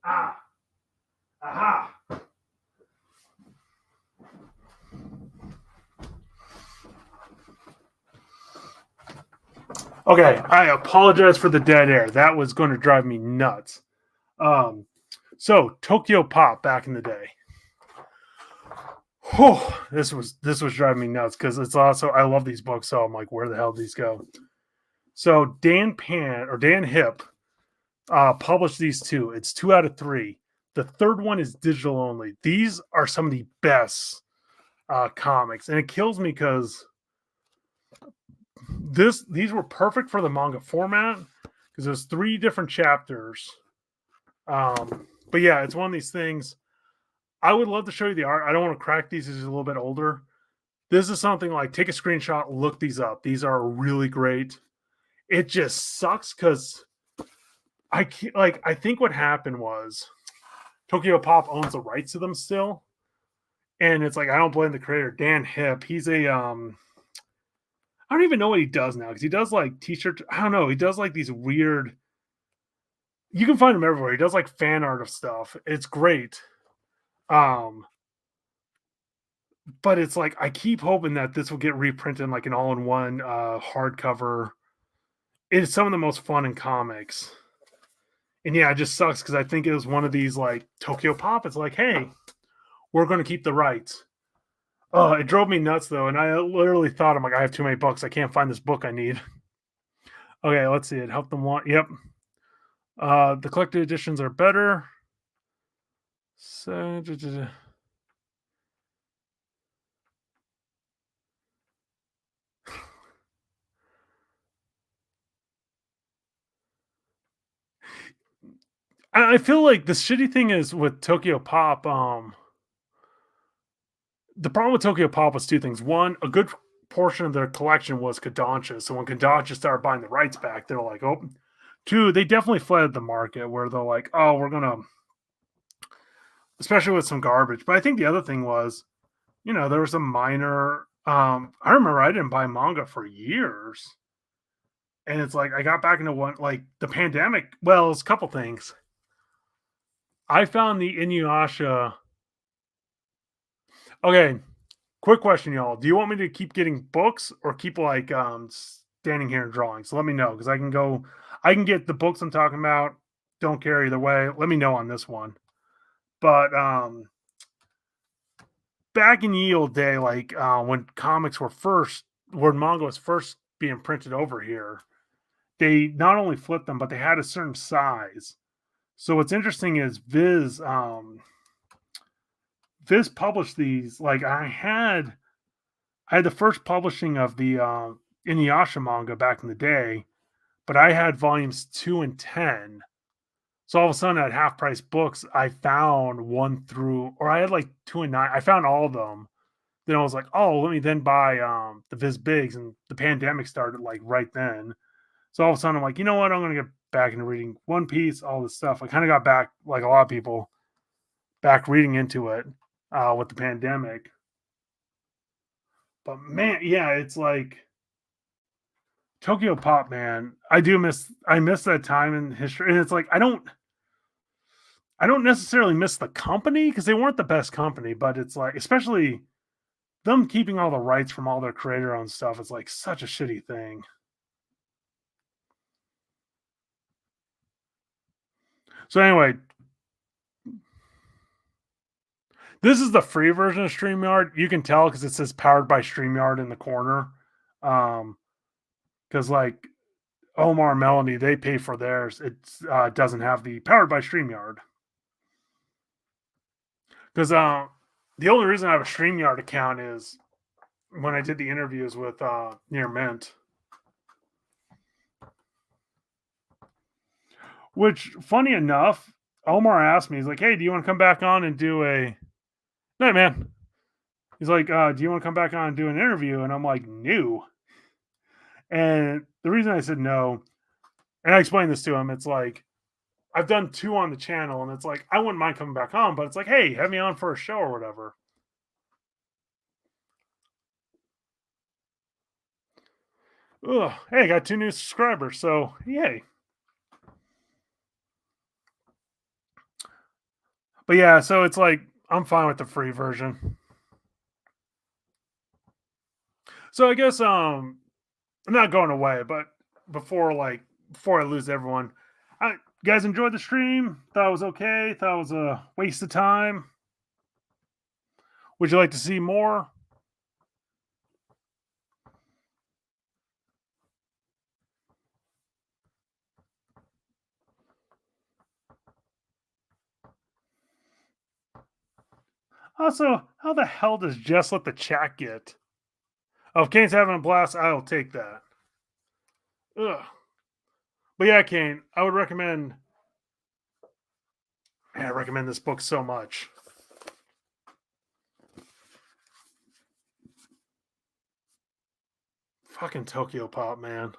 Aha! Okay, I apologize for the dead air. That was going to drive me nuts. So Tokyo Pop back in the day. This was driving me nuts because it's also I love these books, so I'm like, where the hell did these go? So Dan Hip published these two. It's 2 out of 3. The third one is digital only. These are some of the best comics, and it kills me because these were perfect for the manga format because there's 3 different chapters. But yeah, it's one of these things. I would love to show you the art. I don't want to crack these as he's a little bit older. This is something like take a screenshot, look these up. These are really great. It just sucks because I think what happened was Tokyo Pop owns the rights to them still, and it's like I don't blame the creator Dan Hip. He's a I don't even know what he does now because he does like t-shirts. I don't know. He does like these weird. You can find him everywhere. He does like fan art of stuff. It's great. Um, but it's like I keep hoping that this will get reprinted like an all-in-one hardcover. It is some of the most fun in comics. And yeah, it just sucks because I think it was one of these like Tokyo Pop. It's like, hey, we're going to keep the rights. It drove me nuts though, and I literally thought, I'm like, I have too many books. I can't find this book I need. Okay, let's see it. Help them want. Yep. The collected editions are better. So, I feel like the shitty thing is with Tokyo Pop. The problem with Tokyo Pop was 2 things. One, a good portion of their collection was Kodansha. So when Kodansha started buying the rights back, they're like, oh. 2, they definitely flooded the market where they're like, oh, we're gonna, especially with some garbage. But I think the other thing was, there was a minor. I remember I didn't buy manga for years, and it's like I got back into one like the pandemic. Well, it's a couple things. I found the Inuyasha. Okay, quick question, y'all. Do you want me to keep getting books or keep like standing here and drawing? So let me know because I can go. I can get the books I'm talking about. Don't care either way. Let me know on this one. But back in the old day, like when when manga was first being printed over here, they not only flipped them, but they had a certain size. So what's interesting is Viz published these. Like I had the first publishing of the Inuyasha manga back in the day, but I had volumes 2 and 10. So all of a sudden, at half price books, I found 1 through, or I had like 2 and 9. I found all of them. Then I was like, oh, let me then buy the Viz Bigs, and the pandemic started like right then. So all of a sudden, I'm like, you know what? I'm gonna get back into reading One Piece, all this stuff. I kind of got back, like a lot of people, back reading into it with the pandemic. But man, yeah, it's like Tokyo Pop, man. I miss that time in history, and it's like I don't necessarily miss the company because they weren't the best company, but it's like especially them keeping all the rights from all their creator owned stuff is like such a shitty thing. So anyway, this is the free version of StreamYard. You can tell because it says powered by StreamYard in the corner. Because like Omar and Melanie, they pay for theirs. It doesn't have the powered by StreamYard. Because the only reason I have a StreamYard account is when I did the interviews with Near Mint. Which, funny enough, Omar asked me, he's like, hey, do you want to come back on and do a. No, man. He's like, do you want to come back on and do an interview? And I'm like, no. And the reason I said no, and I explained this to him, it's like, I've done 2 on the channel, and it's like, I wouldn't mind coming back on, but it's like, hey, have me on for a show or whatever. Ugh, hey, I got 2 new subscribers, so yay. But yeah, so it's like, I'm fine with the free version. So I guess I'm not going away, but before I lose everyone, I you guys enjoyed the stream. Thought it was okay. Thought it was a waste of time. Would you like to see more? Also, how the hell does Jess let the chat get? Oh, if Kane's having a blast, I'll take that. Ugh. But yeah, Kane, I would recommend. Man, I recommend this book so much. Fucking Tokyo Pop, man.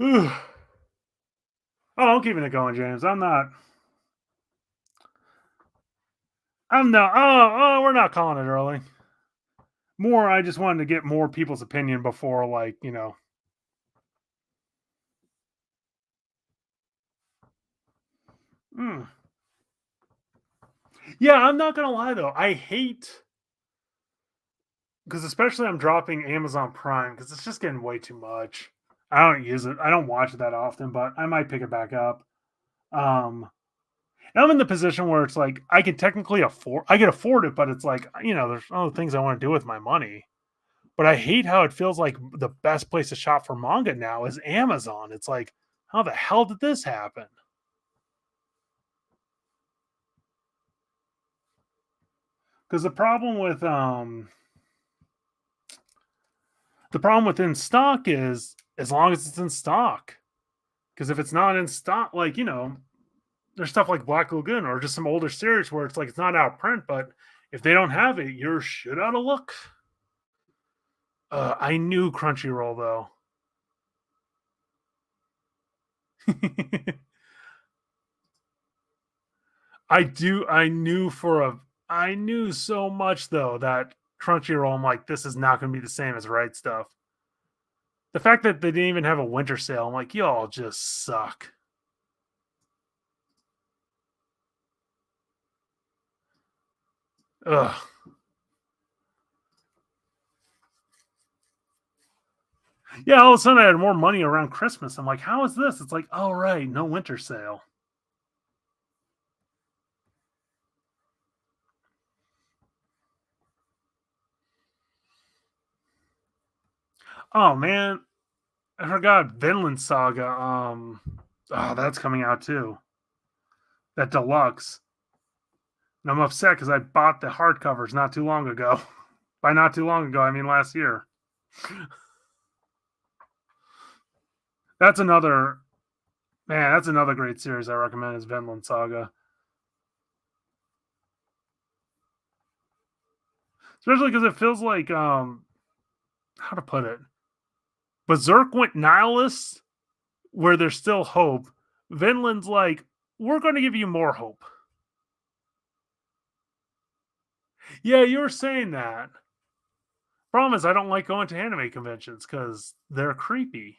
Oh, I'm keeping it going, James. I'm not. I'm not. Oh, we're not calling it early. More, I just wanted to get more people's opinion before, like, you know. Mm. Yeah, I'm not gonna lie though. I hate because especially I'm dropping Amazon Prime because it's just getting way too much. I don't use it. I don't watch it that often, but I might pick it back up. And I'm in the position where it's like I can technically afford. I can afford it, but it's like there's other things I want to do with my money. But I hate how it feels like the best place to shop for manga now is Amazon. It's like, how the hell did this happen? Because the problem with in stock is as long as it's in stock. Because if it's not in stock, like there's stuff like Black Lagoon or just some older series where it's like it's not out of print, but if they don't have it, you're shit out of luck. I knew Crunchyroll though. I do. I knew so much though that Crunchyroll. I'm like, this is not going to be the same as Right Stuff. The fact that they didn't even have a winter sale, I'm like, y'all just suck. Ugh. Yeah, all of a sudden I had more money around Christmas. I'm like, how is this? It's like, oh right, no winter sale. Oh man, I forgot Vinland Saga. Oh, that's coming out too. That deluxe. And I'm upset because I bought the hardcovers not too long ago. By not too long ago, I mean last year. That's another man. That's another great series I recommend is Vinland Saga, especially because it feels like how to put it. Berserk went nihilist, where there's still hope. Vinland's like, we're going to give you more hope. Yeah, you were saying that. Problem is, I don't like going to anime conventions because they're creepy.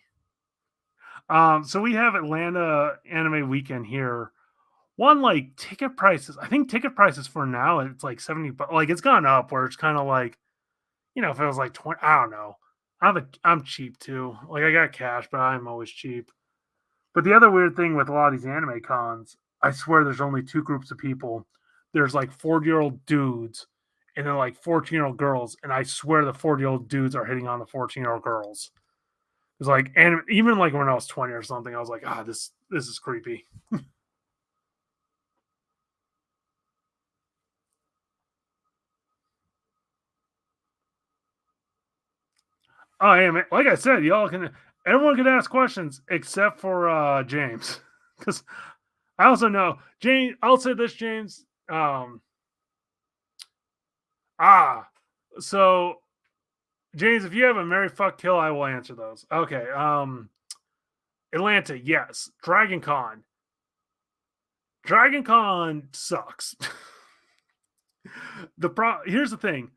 So we have Atlanta Anime Weekend here. One like ticket prices. I think ticket prices for now it's like 70, but like it's gone up where it's kind of like if it was like 20, I don't know. I'm cheap too. Like I got cash, but I'm always cheap. But the other weird thing with a lot of these anime cons, I swear there's only two groups of people. There's like 40-year-old dudes and then like 14-year-old girls, and I swear the 40-year-old dudes are hitting on the 14-year-old girls. It's like, and even like when I was 20 or something, I was like, this is creepy. Oh, yeah, man. Like I said, everyone can ask questions except for James, because I also know James. I'll say this, James. Ah, so James, if you have a Mary fuck kill, I will answer those. Okay. Atlanta, yes. Dragon Con. Dragon Con sucks. Here's the thing.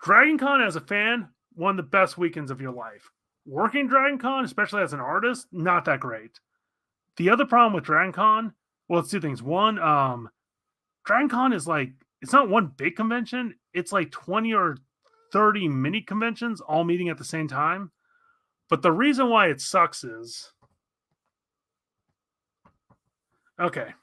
Dragon Con as a fan, one of the best weekends of your life. Working Dragon Con, especially as an artist, not that great. The other problem with Dragon Con, well, it's two things. One, Dragon Con is like it's not one big convention. It's like 20 or 30 mini conventions all meeting at the same time. But the reason why it sucks is okay.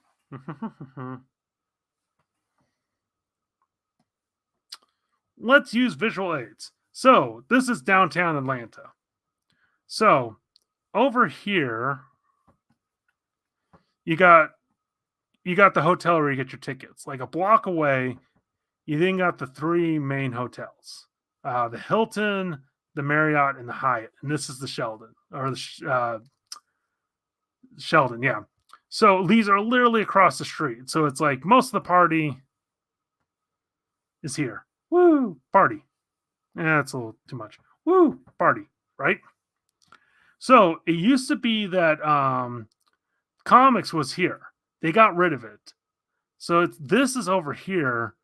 Let's use visual aids. So this is downtown Atlanta. So over here, you got you got the hotel where you get your tickets. Like a block away, you then got the three main hotels: the Hilton, the Marriott, and the Hyatt. And this is the Sheldon or the Sheldon. Yeah. So these are literally across the street. So it's like most of the party is here. Woo, party. Yeah, that's a little too much. Woo, party, right? So it used to be that comics was here. They got rid of it. So this is over here,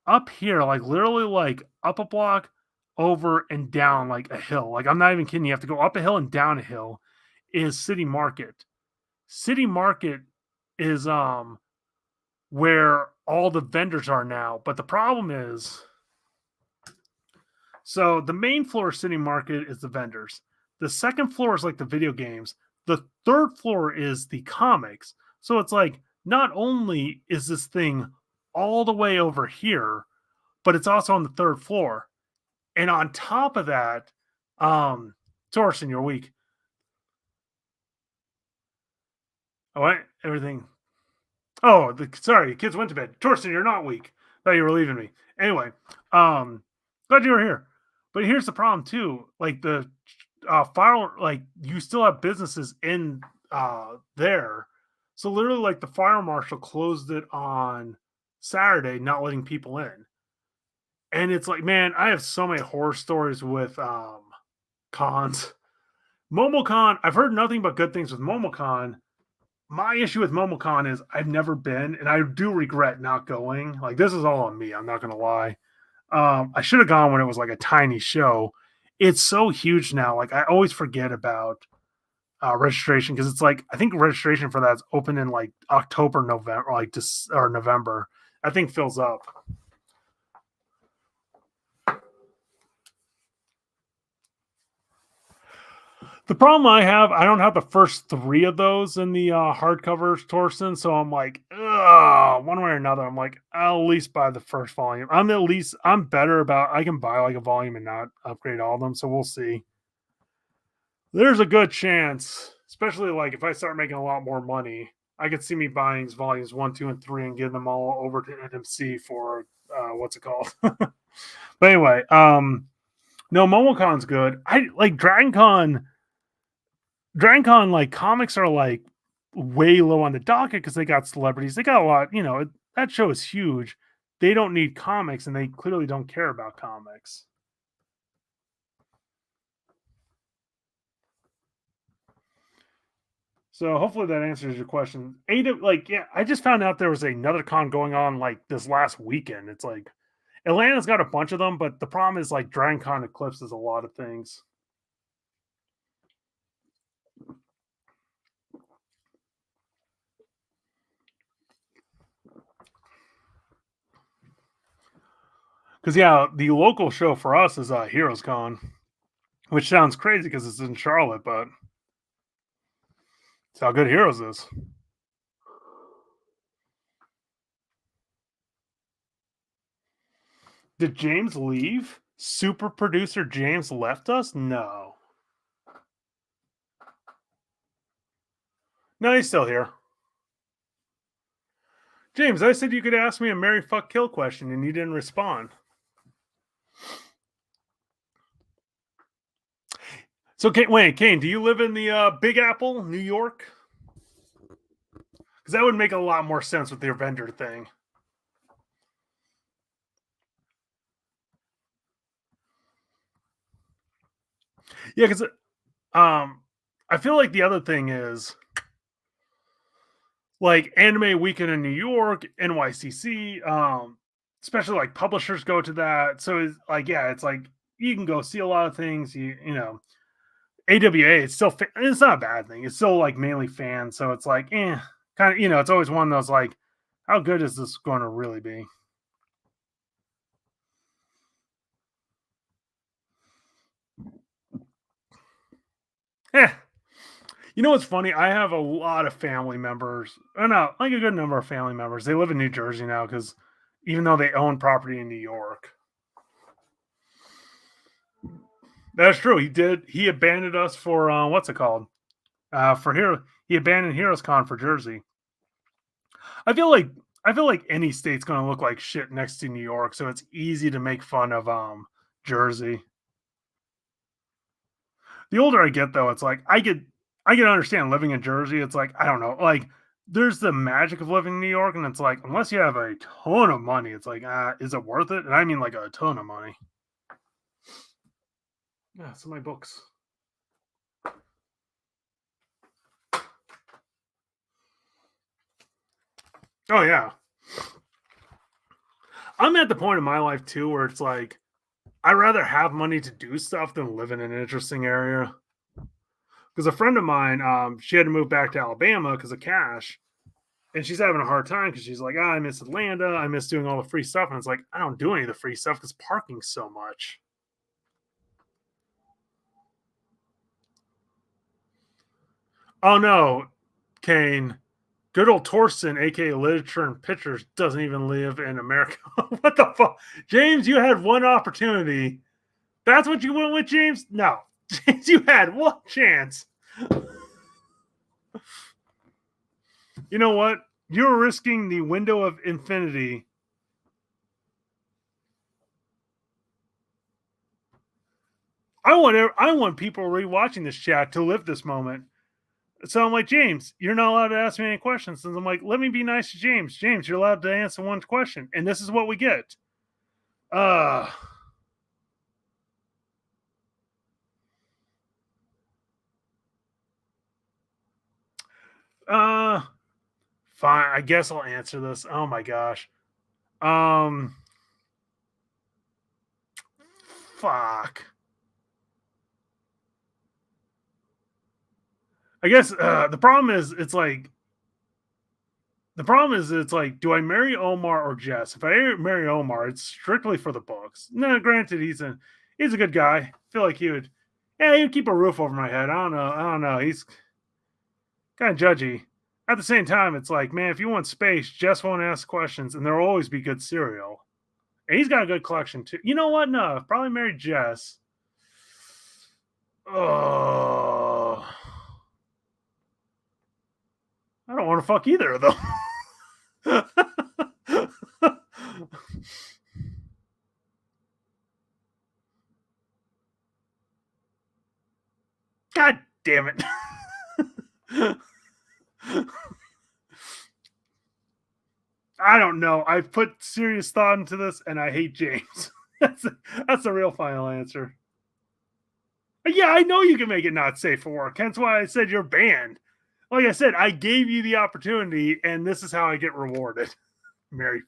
up here, like literally like up a block, over and down like a hill. Like I'm not even kidding. You have to go up a hill and down a hill. Is City Market. City Market is where all the vendors are now. But the problem is, so the main floor of City Market is the vendors. The second floor is like the video games. The third floor is the comics. So it's like not only is this thing all the way over here, but it's also on the third floor. And on top of that, Torsten, you're weak. Oh, what? Everything. Oh, sorry, kids went to bed. Torsten, you're not weak. Thought you were leaving me. Anyway, glad you were here. But here's the problem too. Like the fire, like you still have businesses in there. So literally, like the fire marshal closed it on Saturday, not letting people in. And it's like, man, I have so many horror stories with cons. MomoCon, I've heard nothing but good things with MomoCon. My issue with MomoCon is I've never been, and I do regret not going. Like this is all on me. I'm not gonna lie. I should have gone when it was like a tiny show. It's so huge now. Like I always forget about registration because it's like I think registration for that's open in like October, November, like just or November. I think fills up. The problem I don't have the first three of those in the hardcovers, Torsten. So I'm like, ugh, one way or another. I'm like, I'll at least buy the first volume. I'm better about I can buy like a volume and not upgrade all of them. So we'll see. There's a good chance, especially like if I start making a lot more money, I could see me buying volumes one, two, and three and getting them all over to NMC for what's it called? But anyway, no, MomoCon's good. I like DragonCon, like comics are like way low on the docket because they got celebrities. They got a lot, that show is huge. They don't need comics and they clearly don't care about comics. So hopefully that answers your question. Like, yeah, I just found out there was another con going on like this last weekend. It's like Atlanta's got a bunch of them, but the problem is like DragonCon eclipses a lot of things. Because yeah, the local show for us is Heroes Con, which sounds crazy because it's in Charlotte, but it's how good Heroes is. Did James leave? Super producer James left us? No. No, he's still here. James, I said you could ask me a Mary Fuck Kill question and you didn't respond. So, wait, Kane, do you live in the Big Apple, New York? Because that would make a lot more sense with your vendor thing. Yeah, because I feel like the other thing is like Anime Weekend in New York, NYCC, especially like publishers go to that. So it's like, yeah, it's like you can go see a lot of things. AWA, it's still it's not a bad thing. It's still like mainly fans, so it's like, kind of, it's always one of those like, how good is this going to really be? Eh, You know what's funny? I have a lot of family members, or no, like a good number of family members. They live in New Jersey now because even though they own property in New York, that's true. He did. He abandoned us for what's it called? For here, he abandoned Heroes Con for Jersey. I feel like I feel like any state's going to look like shit next to New York, so it's easy to make fun of Jersey. The older I get, though, it's like I can understand living in Jersey. It's like I don't know, like there's the magic of living in New York, and it's like unless you have a ton of money, it's like is it worth it? And I mean like a ton of money. Yeah, some of my books. Oh yeah, I'm at the point in my life too where it's like I'd rather have money to do stuff than live in an interesting area. Because a friend of mine, she had to move back to Alabama because of cash, and she's having a hard time because she's like, I miss Atlanta, I miss doing all the free stuff, and it's like I don't do any of the free stuff because parking's so much. Oh no, Kane, good old Torsten, aka Literature and Pictures, doesn't even live in America. What the fuck, James? You had one opportunity. That's what you went with, James? No, James, you had one chance. You know what? You're risking the window of infinity. I want people rewatching this chat to live this moment. So I'm like, James, you're not allowed to ask me any questions. And I'm like, let me be nice to James. James, you're allowed to answer one question. And this is what we get. Uh uh fine. I guess I'll answer this. Oh my gosh. Um fuck. I guess the problem is it's like, do I marry Omar or Jess? If I marry Omar, it's strictly for the books. No, granted, he's a good guy. I feel like he would keep a roof over my head. I don't know. He's kind of judgy. At the same time, it's like, man, if you want space, Jess won't ask questions, and there'll always be good cereal. And he's got a good collection too. You know what? No, probably married Jess. Oh, I don't want to fuck either of them. God damn it. I don't know. I've put serious thought into this and I hate James. that's that's the real final answer. Yeah, I know you can make it not safe for work. Hence why I said you're banned. Like I said, I gave you the opportunity and this is how I get rewarded. Mary.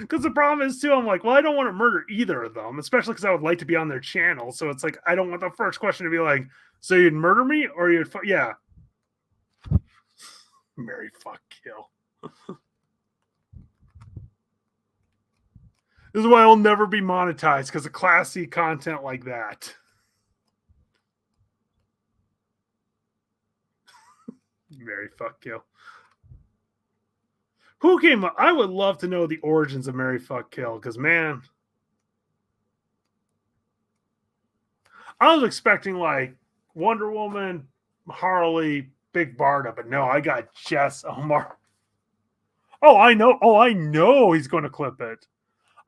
Because the problem is too, I'm like, well, I don't want to murder either of them, especially because I would like to be on their channel. So it's like I don't want the first question to be like, so you'd murder me or yeah, marry, fuck, kill. This is why I'll never be monetized because of classy content like that. Marry, fuck, kill. Who came up? I would love to know the origins of Marry, fuck, kill because man, I was expecting like Wonder Woman, Harley, Big Barda, but no, I got Jess Omar. Oh, I know. Oh, I know he's going to clip it.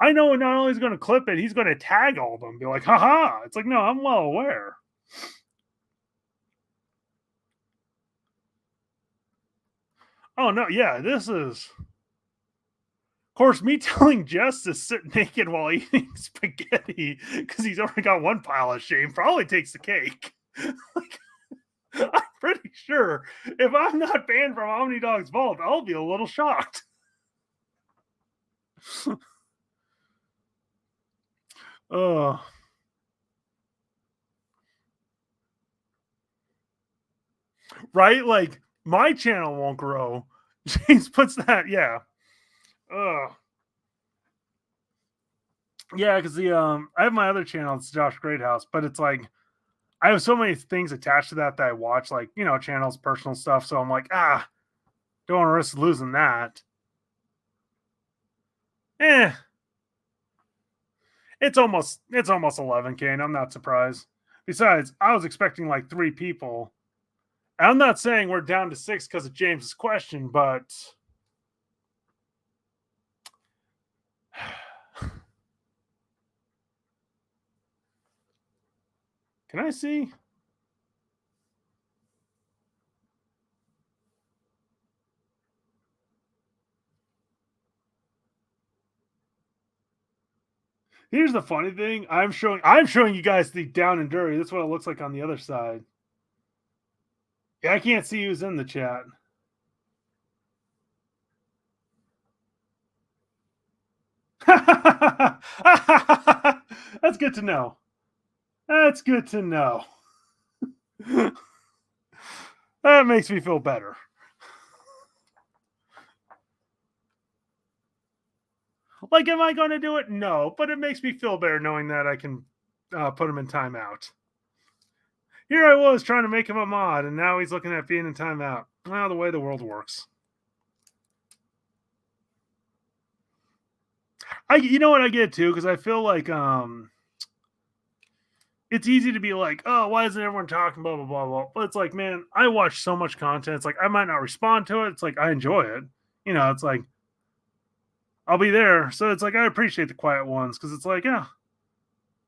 I know not only he's going to clip it, he's going to tag all of them. Be like, haha. It's like, no, I'm well aware. Oh, no. Yeah, this is. Of course, me telling Jess to sit naked while eating spaghetti because he's already got one pile of shame probably takes the cake. Like, I'm pretty sure if I'm not banned from Omni Dog's Vault, I'll be a little shocked. Oh. Right? Like, my channel won't grow. James puts that, yeah. Ugh. Yeah, because the I have my other channel, it's Josh Greathouse, but it's like I have so many things attached to that I watch, like, channels, personal stuff. So I'm like, don't want to risk losing that. Eh, it's almost 11K, and I'm not surprised. Besides, I was expecting like 3 people. I'm not saying we're down to 6 because of James's question, but can I see? Here's the funny thing. I'm showing you guys the down and dirty. That's what it looks like on the other side. Yeah, I can't see who's in the chat. That's good to know. That's good to know. That makes me feel better. Like, am I going to do it? No, but it makes me feel better knowing that I can put him in timeout. Here I was trying to make him a mod, and now he's looking at being in timeout. Well, the way the world works. You know what I get too, because I feel like it's easy to be like, oh, why isn't everyone talking, blah blah blah blah. But it's like, man, I watch so much content. It's like I might not respond to it. It's like I enjoy it. It's like I'll be there. So it's like I appreciate the quiet ones because it's like, yeah,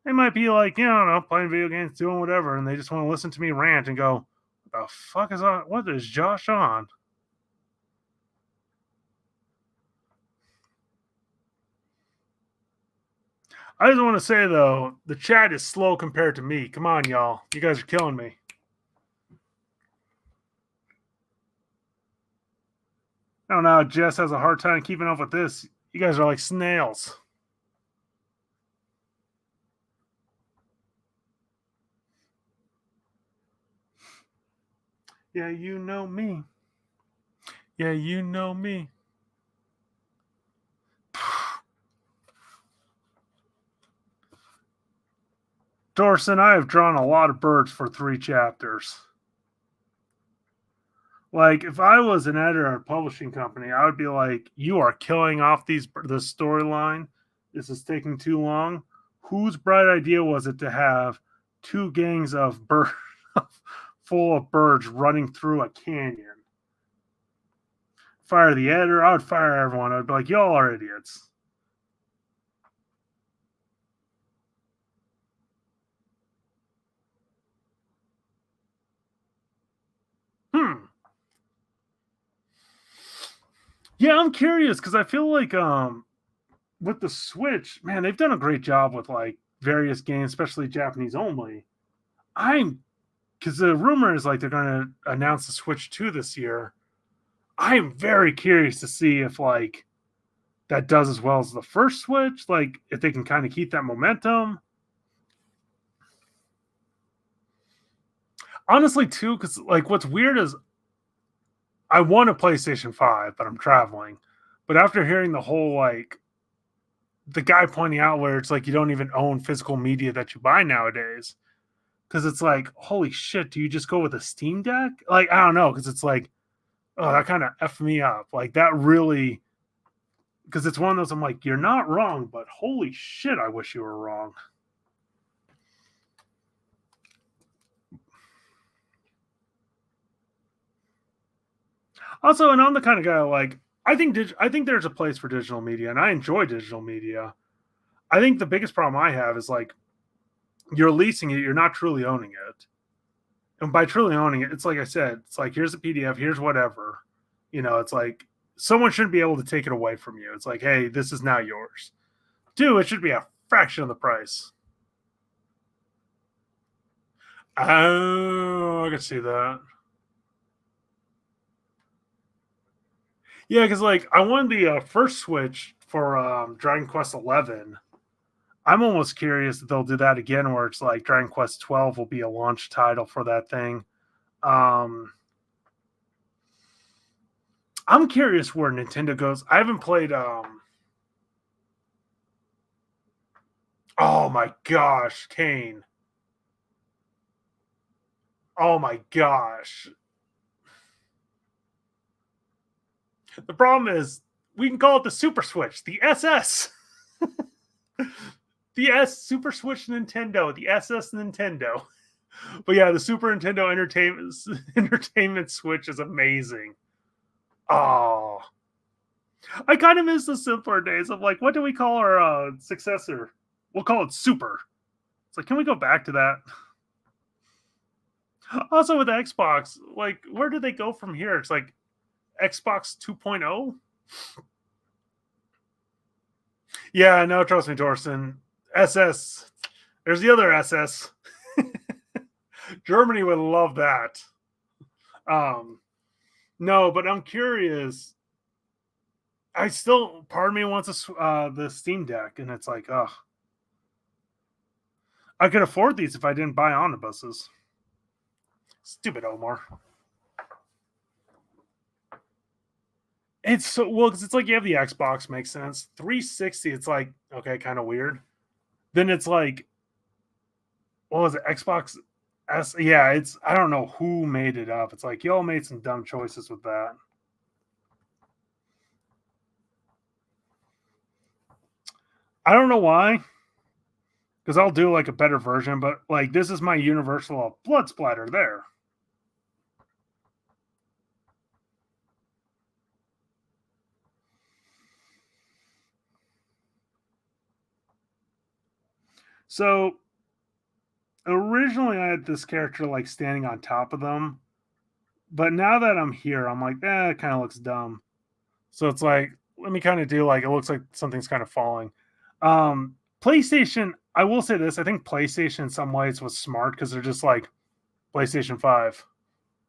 they might be like, I don't know, playing video games, doing whatever, and they just want to listen to me rant and go, what the fuck is on? What is Josh on? I just want to say though, the chat is slow compared to me. Come on, y'all. You guys are killing me. I don't know. Jess has a hard time keeping up with this. You guys are like snails. Yeah, you know me. Yeah, you know me. Dorson, I have drawn a lot of birds for 3 chapters. Like, if I was an editor at a publishing company, I would be like, you are killing off the storyline. This is taking too long. Whose bright idea was it to have 2 gangs of birds full of birds running through a canyon? Fire the editor. I would fire everyone. I'd be like, y'all are idiots. Yeah, I'm curious because I feel like with the Switch, man, they've done a great job with like various games, especially Japanese only. I'm because the rumor is like they're going to announce the Switch 2 this year. I'm very curious to see if like that does as well as the first Switch, like if they can kind of keep that momentum. Honestly, too, because like what's weird is I want a PlayStation 5, but I'm traveling. But after hearing the whole like the guy pointing out where it's like you don't even own physical media that you buy nowadays, because it's like, holy shit, do you just go with a Steam Deck? Like, I don't know, because it's like, oh, that kind of effed me up. Like, that really, because it's one of those, I'm like, you're not wrong, but holy shit, I wish you were wrong. Also, and I'm the kind of guy like, I think there's a place for digital media, and I enjoy digital media. I think the biggest problem I have is like, you're leasing it, you're not truly owning it. And by truly owning it, it's like I said, it's like here's a PDF, here's whatever. It's like someone shouldn't be able to take it away from you. It's like, hey, this is now yours. Two, it should be a fraction of the price. Oh, I can see that. Yeah, because like I won the first Switch for Dragon Quest 11. I'm almost curious that they'll do that again, where it's like Dragon Quest 12 will be a launch title for that thing. I'm curious where Nintendo goes. I haven't played. Oh my gosh, Kane. Oh my gosh. The problem is we can call it the Super Switch, the SS. The S Super Switch Nintendo, the SS Nintendo. But yeah, the Super Nintendo Entertainment Switch is amazing. Oh, I kind of miss the simpler days of like, what do we call our successor? We'll call it Super. It's like, can we go back to that? Also with Xbox, like, where do they go from here? It's like Xbox 2.0. Yeah, no, trust me, Torsten. SS. There's the other SS. Germany would love that. Um, no, but I'm curious. I still, part of me wants the Steam Deck, and it's like, oh, I could afford these if I didn't buy omnibuses. Stupid Omar. It's so well because it's like you have the Xbox, makes sense. 360, it's like okay, kind of weird. Then it's like, what was it? Xbox S? Yeah, it's I don't know who made it up. It's like y'all made some dumb choices with that. I don't know why, because I'll do like a better version, but like this is my universal blood splatter there. So originally I had this character like standing on top of them, but now that I'm here, I'm like, it kind of looks dumb. So it's like, let me kind of do like it looks like something's kind of falling. PlayStation, I will say this, I think PlayStation in some ways was smart because they're just like PlayStation 5,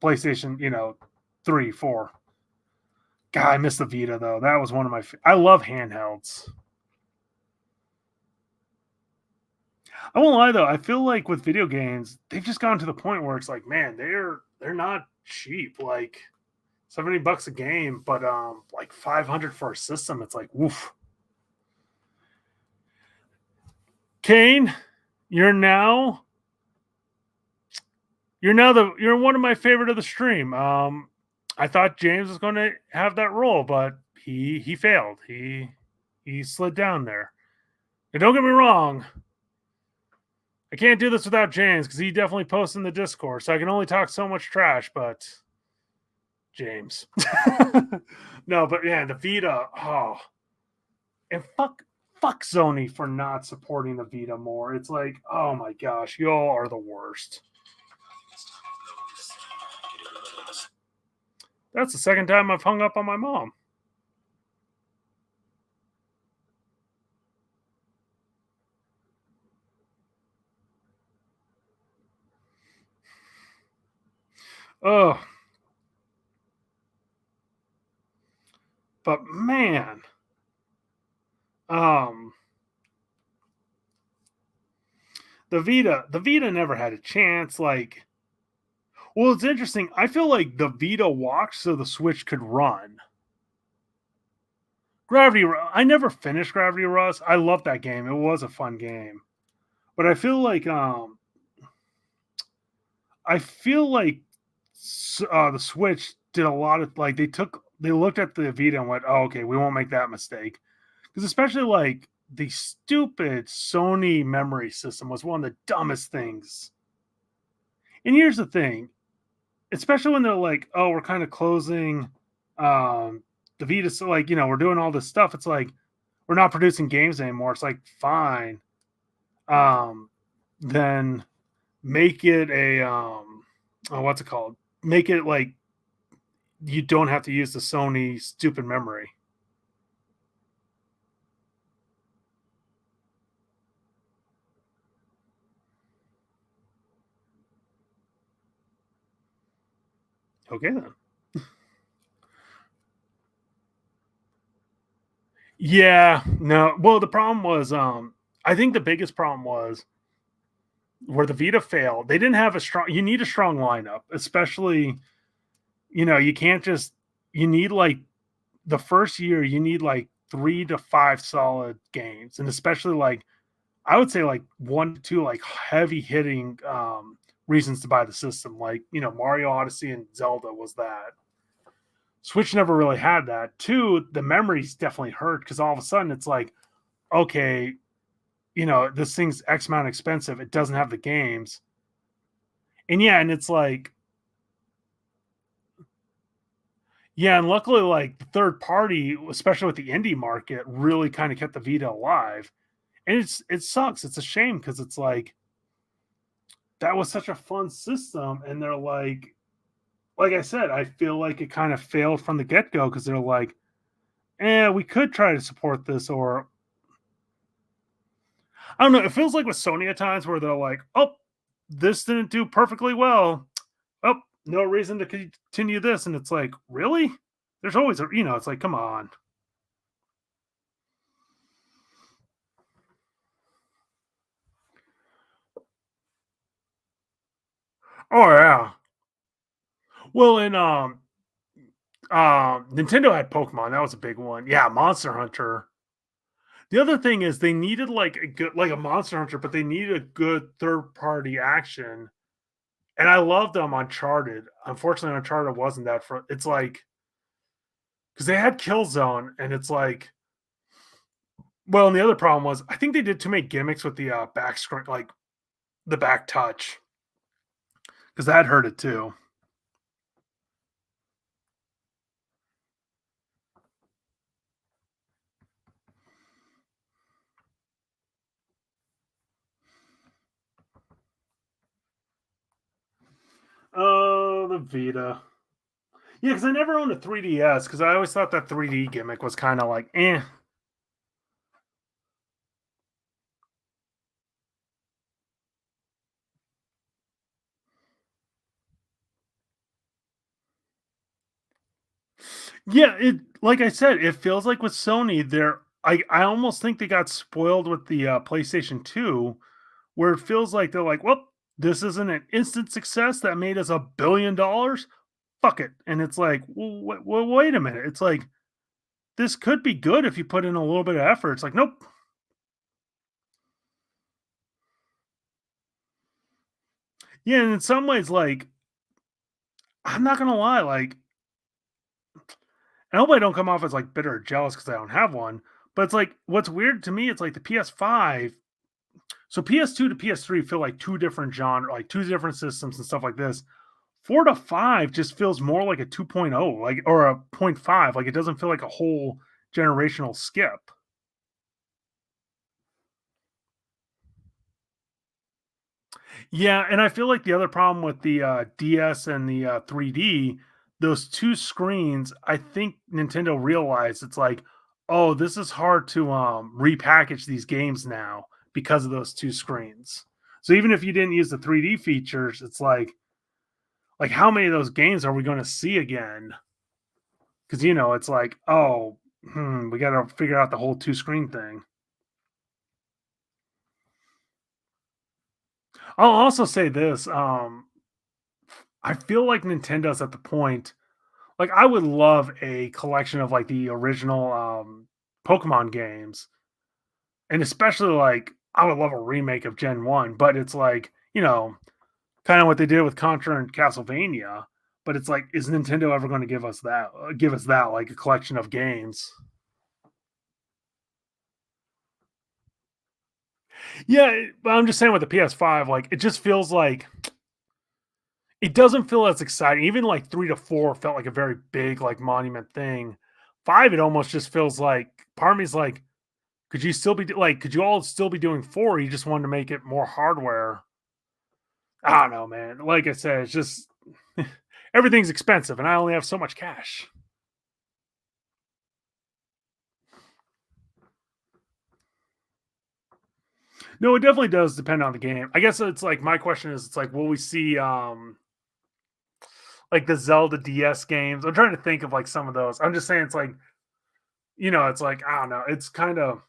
PlayStation, 3, 4. God, I miss the Vita though. That was one of my I love handhelds. I won't lie though, I feel like with video games, they've just gone to the point where it's like, man, they're not cheap. Like $70 a game, but like 500 for a system. It's like, woof. Kane, you're now you're one of my favorite of the stream. I thought James was going to have that role, but he failed. He slid down there. And don't get me wrong, I can't do this without James because he definitely posts in the Discord, so I can only talk so much trash. But James, no, but yeah, the Vita. Oh, and fuck Sony for not supporting the Vita more. It's like, oh my gosh, y'all are the worst. That's the second time I've hung up on my mom. Oh, but man, um, the Vita never had a chance. Like, well, it's interesting. I feel like the Vita walked so the Switch could run. I never finished Gravity Rush. I love that game. It was a fun game, but I feel like the Switch did a lot of like they looked at the Vita and went, oh, okay, we won't make that mistake because especially like the stupid Sony memory system was one of the dumbest things. And here's the thing, especially when they're like, oh, we're kind of closing the Vita, so like we're doing all this stuff. It's like we're not producing games anymore. It's like fine, then make it a what's it called? Make it like you don't have to use the Sony stupid memory. Okay then. Yeah, no. Well, the problem was I think the biggest problem was where the Vita failed. They didn't have a strong you need a strong lineup, especially you can't just you need like the first year you need like 3 to 5 solid games and especially like I would say like 1 to 2 like heavy hitting reasons to buy the system. Like, Mario Odyssey and Zelda was that. Switch never really had that. Two, the memories definitely hurt because all of a sudden it's like, okay, this thing's X amount expensive. It doesn't have the games. And yeah, and it's like, yeah, and luckily, like the third party, especially with the indie market, really kind of kept the Vita alive. And it sucks. It's a shame because it's like that was such a fun system, and they're like I said, I feel like it kind of failed from the get go because they're like, we could try to support this, or I don't know. It feels like with Sony at times where they're like, oh, this didn't do perfectly well. Oh, no reason to continue this, and it's like, really? There's always it's like, come on. Oh yeah. Well, and Nintendo had Pokemon. That was a big one. Yeah, Monster Hunter. The other thing is they needed like a good like a Monster Hunter, but they needed a good third party action. And I loved them Uncharted. Unfortunately, Uncharted wasn't that for it's like because they had Killzone, and it's like well, and the other problem was I think they did too many gimmicks with the back screen, like the back touch, because that hurt it too. Oh, the Vita. Yeah, because I never owned a 3DS because I always thought that 3D gimmick was kind of like eh. Yeah, it like I said, it feels like with Sony, I almost think they got spoiled with the PlayStation 2, where it feels like they're like, well, this isn't an instant success that made us $1 billion. Fuck it. And it's like, well, wait a minute. It's like this could be good if you put in a little bit of effort. It's like, nope. Yeah, and in some ways, like, I'm not gonna lie, like, I hope I don't come off as like bitter or jealous because I don't have one. But it's like what's weird to me, it's like the PS5. So PS2 to PS3 feel like two different genre, like two different systems and stuff like this. 4 to 5 just feels more like a 2.0, like or a point 0.5. Like it doesn't feel like a whole generational skip. Yeah, and I feel like the other problem with the DS and the 3D, those two screens, I think Nintendo realized it's like, oh, this is hard to repackage these games now because of those two screens. So even if you didn't use the 3D features, it's like how many of those games are we going to see again? Because it's like, oh, we got to figure out the whole two screen thing. I'll also say this: I feel like Nintendo's at the point. Like, I would love a collection of like the original Pokemon games, and especially like I would love a remake of Gen One. But it's like kind of what they did with Contra and Castlevania. But it's like, is Nintendo ever going to give us that? Give us that like a collection of games? Yeah, but I'm just saying with the PS5, like it just feels like it doesn't feel as exciting. Even like 3 to 4 felt like a very big, like monument thing. Five, it almost just feels like part of me is like, could you still be like, could you all still be doing four? You just wanted to make it more hardware. I don't know, man. Like I said, it's just everything's expensive, and I only have so much cash. No, it definitely does depend on the game. I guess it's like my question is, it's like, will we see like the Zelda DS games? I'm trying to think of like some of those. I'm just saying, it's like it's like I don't know. It's kind of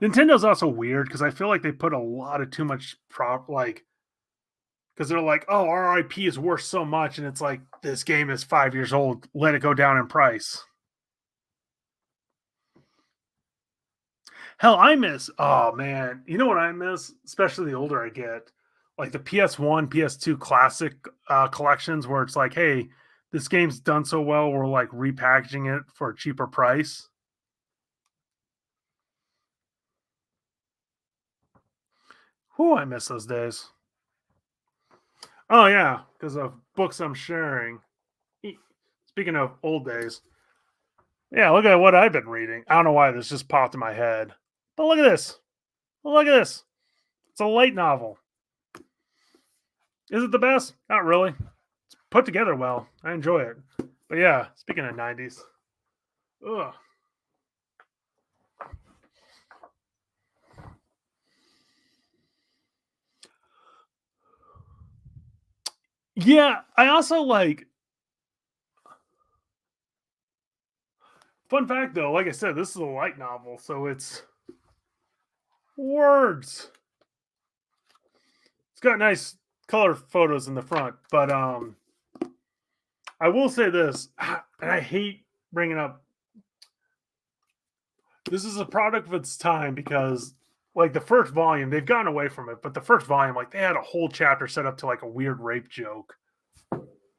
Nintendo's also weird because I feel like they put a lot of too much prop like because they're like, oh, our IP is worth so much, and it's like this game is 5 years old. Let it go down in price. Hell, I miss. Oh man, you know what I miss, especially the older I get. like the PS1, PS2 classic collections where it's like, hey, this game's done so well, we're like repackaging it for a cheaper price. Whew, I miss those days. Oh yeah, because of books I'm sharing. Speaking of old days, yeah, look at what I've been reading. I don't know why this just popped in my head, but look at this. Look at this. It's a light novel. Is it the best? Not really. It's put together well. I enjoy it. But yeah, speaking of 90s. Ugh. Yeah, I also like fun fact though, like I said, this is a light novel, so it's words. It's got nice color photos in the front, but I will say this, and I hate bringing up this is a product of its time because like the first volume, they've gotten away from it, but the first volume, like they had a whole chapter set up to like a weird rape joke.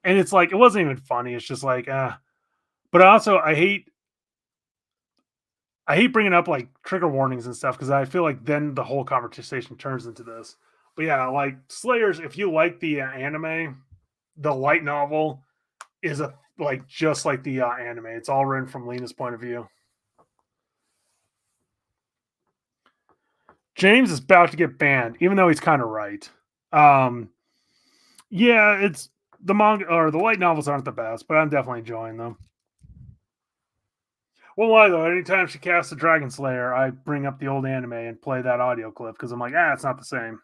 And it's like it wasn't even funny. It's just like, but also I hate bringing up like trigger warnings and stuff because I feel like then the whole conversation turns into this. But yeah, like Slayers, if you like the anime, the light novel is a like just like the anime. It's all written from Lena's point of view. James is about to get banned, even though he's kind of right. Um, yeah, it's the manga or the light novels aren't the best, but I'm definitely enjoying them. Well, why though? Anytime she casts a Dragon Slayer, I bring up the old anime and play that audio clip because I'm like, it's not the same.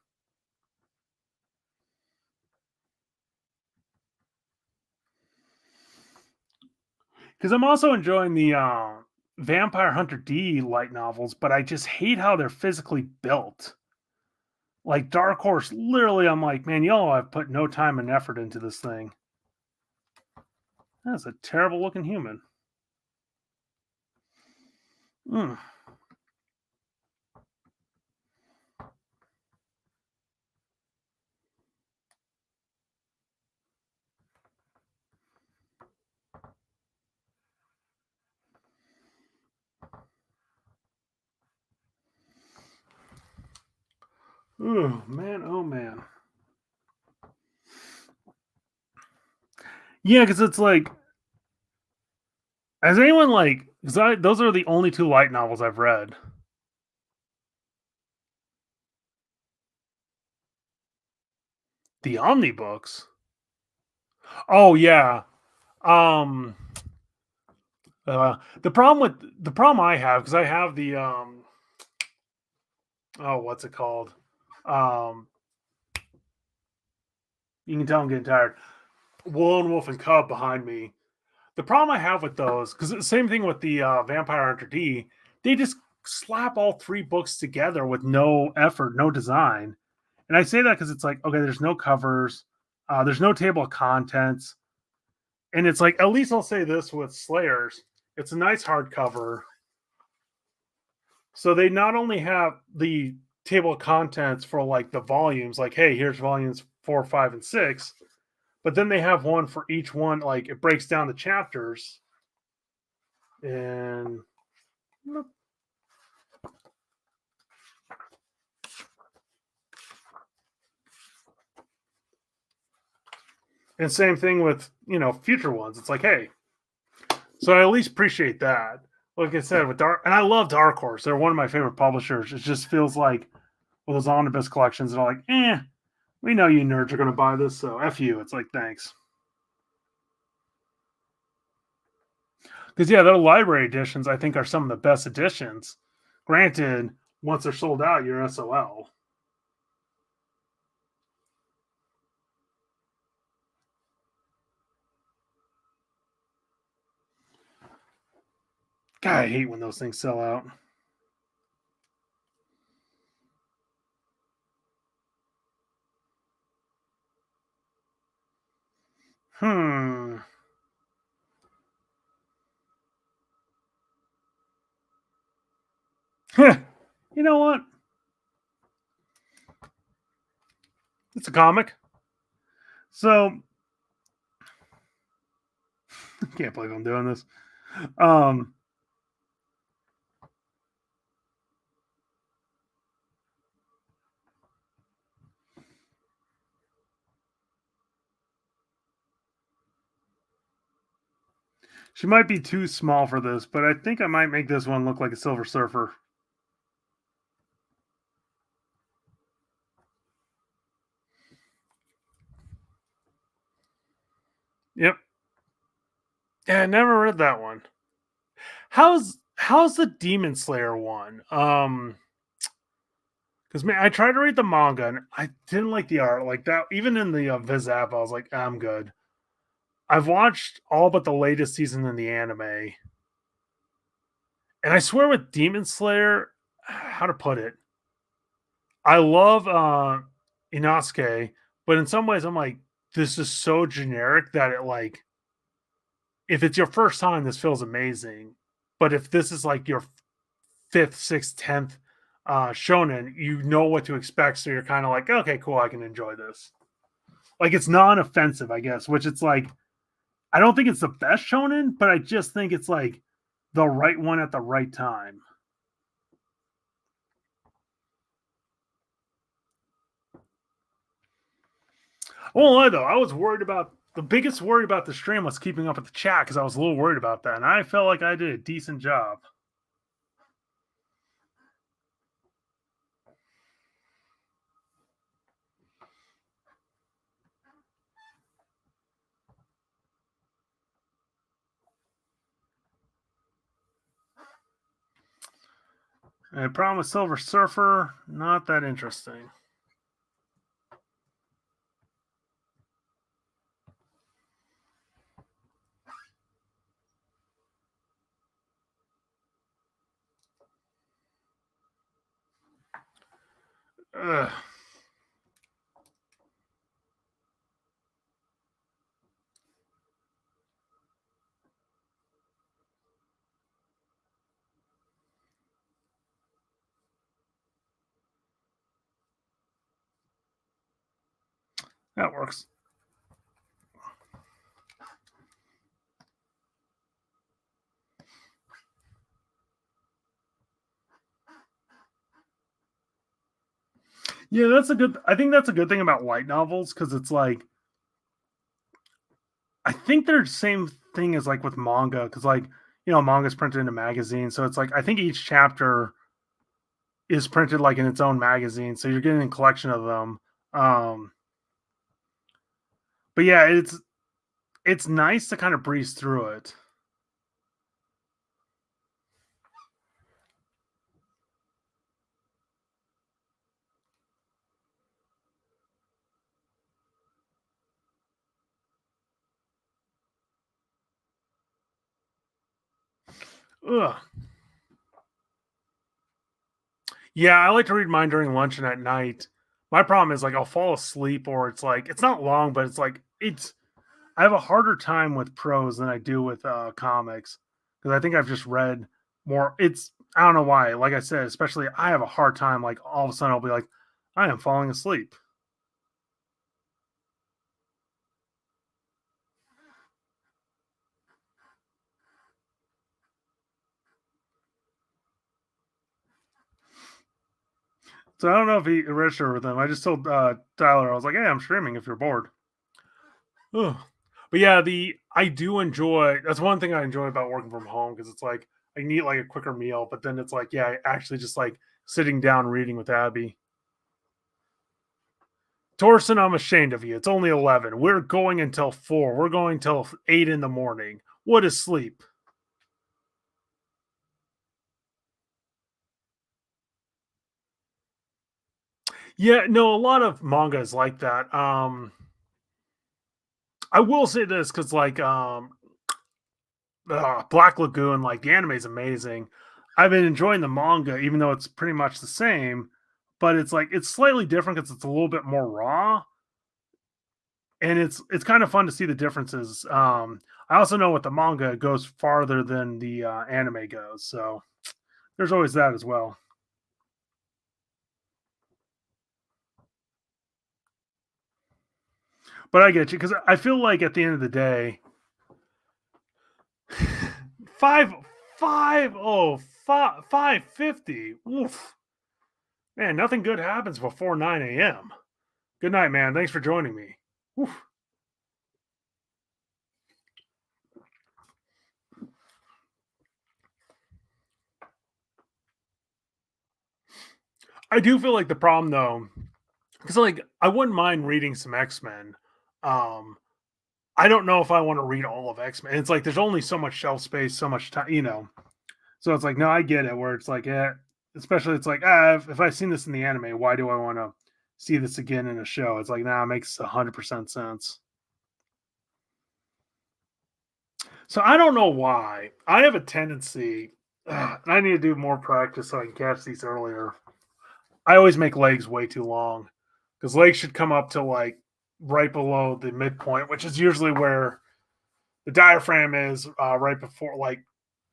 Because I'm also enjoying the Vampire Hunter D light novels, but I just hate how they're physically built. Like Dark Horse, literally, I'm like, man, y'all have put no time and effort into this thing. That's a terrible looking human. Mm. Oh man, oh man. Yeah, because it's like, has anyone like? Because those are the only two light novels I've read. The omnibooks. Oh yeah. Um. The problem I have because I have the oh what's it called? Um. You can tell I'm getting tired. Lone Wolf and Cub behind me. The problem I have with those, because the same thing with the Vampire Hunter D, they just slap all three books together with no effort, no design. And I say that because it's like, okay, there's no covers, there's no table of contents. And it's like, at least I'll say this with Slayers, it's a nice hardcover. So they not only have the table of contents for like the volumes, like, hey, here's volumes 4, 5, and 6, but then they have one for each one. Like it breaks down the chapters, and same thing with future ones. It's like, hey, so I at least appreciate that. Like I said, with Dark, and I love Dark Horse. They're one of my favorite publishers. It just feels like with those omnibus collections, they're like, we know you nerds are going to buy this, so f you. It's like thanks. Because yeah, their library editions I think are some of the best editions. Granted, once they're sold out, you're SOL. God, I hate when those things sell out. Hmm. You know what? It's a comic. So I can't believe I'm doing this. Um, she might be too small for this, but I think I might make this one look like a Silver Surfer. Yep. Yeah, I never read that one. How's the Demon Slayer one? Because man, I tried to read the manga and I didn't like the art like that. Even in the Viz app, I was like, I'm good. I've watched all but the latest season in the anime, and I swear with Demon Slayer, how to put it, I love Inosuke, but in some ways, I'm like, this is so generic that it like, if it's your first time, this feels amazing. But if this is like your fifth, sixth, tenth shonen, you know what to expect, so you're kind of like, okay, cool, I can enjoy this. Like it's non-offensive, I guess, which it's like I don't think it's the best shonen, but I just think it's like the right one at the right time. I won't lie though, I was worried about the biggest worry about the stream was keeping up with the chat because I was a little worried about that, and I felt like I did a decent job. And the problem with Silver Surfer, not that interesting. Ugh. That works. Yeah, that's a good. I think that's a good thing about light novels because it's like I think they're the same thing as like with manga because like manga's printed in a magazine, so it's like I think each chapter is printed like in its own magazine, so you're getting a collection of them. Um, but yeah, it's nice to kind of breeze through it. Ugh. Yeah, I like to read mine during lunch and at night. My problem is like I'll fall asleep or it's like it's not long, but it's like it's I have a harder time with prose than I do with comics because I think I've just read more. It's I don't know why. Like I said, especially I have a hard time. Like all of a sudden I'll be like, I am falling asleep. So I don't know if he registered with them. I just told Tyler I was like, hey, I'm streaming if you're bored. Ugh. But yeah, the I do enjoy. That's one thing I enjoy about working from home because it's like I can eat like a quicker meal, but then it's like yeah, actually just like sitting down reading with Abby. Torsten, I'm ashamed of you. It's only 11. We're going until 4. We're going till 8 in the morning. What is sleep? Yeah, no, a lot of manga is like that. I will say this because, like, Black Lagoon, like, the anime is amazing. I've been enjoying the manga, even though it's pretty much the same, but it's like, it's slightly different because it's a little bit more raw. And it's kind of fun to see the differences. I also know with the manga, it goes farther than the anime goes. So there's always that as well. But I get you because I feel like at the end of the day, five, 5:50. Oof, man, nothing good happens before 9 a.m. Good night, man. Thanks for joining me. Oof. I do feel like the problem though, because like I wouldn't mind reading some X-Men. Um, I don't know if I want to read all of X-Men. It's like there's only so much shelf space, so much time, So it's like, no, I get it. Where it's like, especially it's like, if I've seen this in the anime, why do I want to see this again in a show? It's like, nah, it makes 100% sense. So I don't know why. I have a tendency, and I need to do more practice so I can catch these earlier. I always make legs way too long because legs should come up to like right below the midpoint, which is usually where the diaphragm is, right before like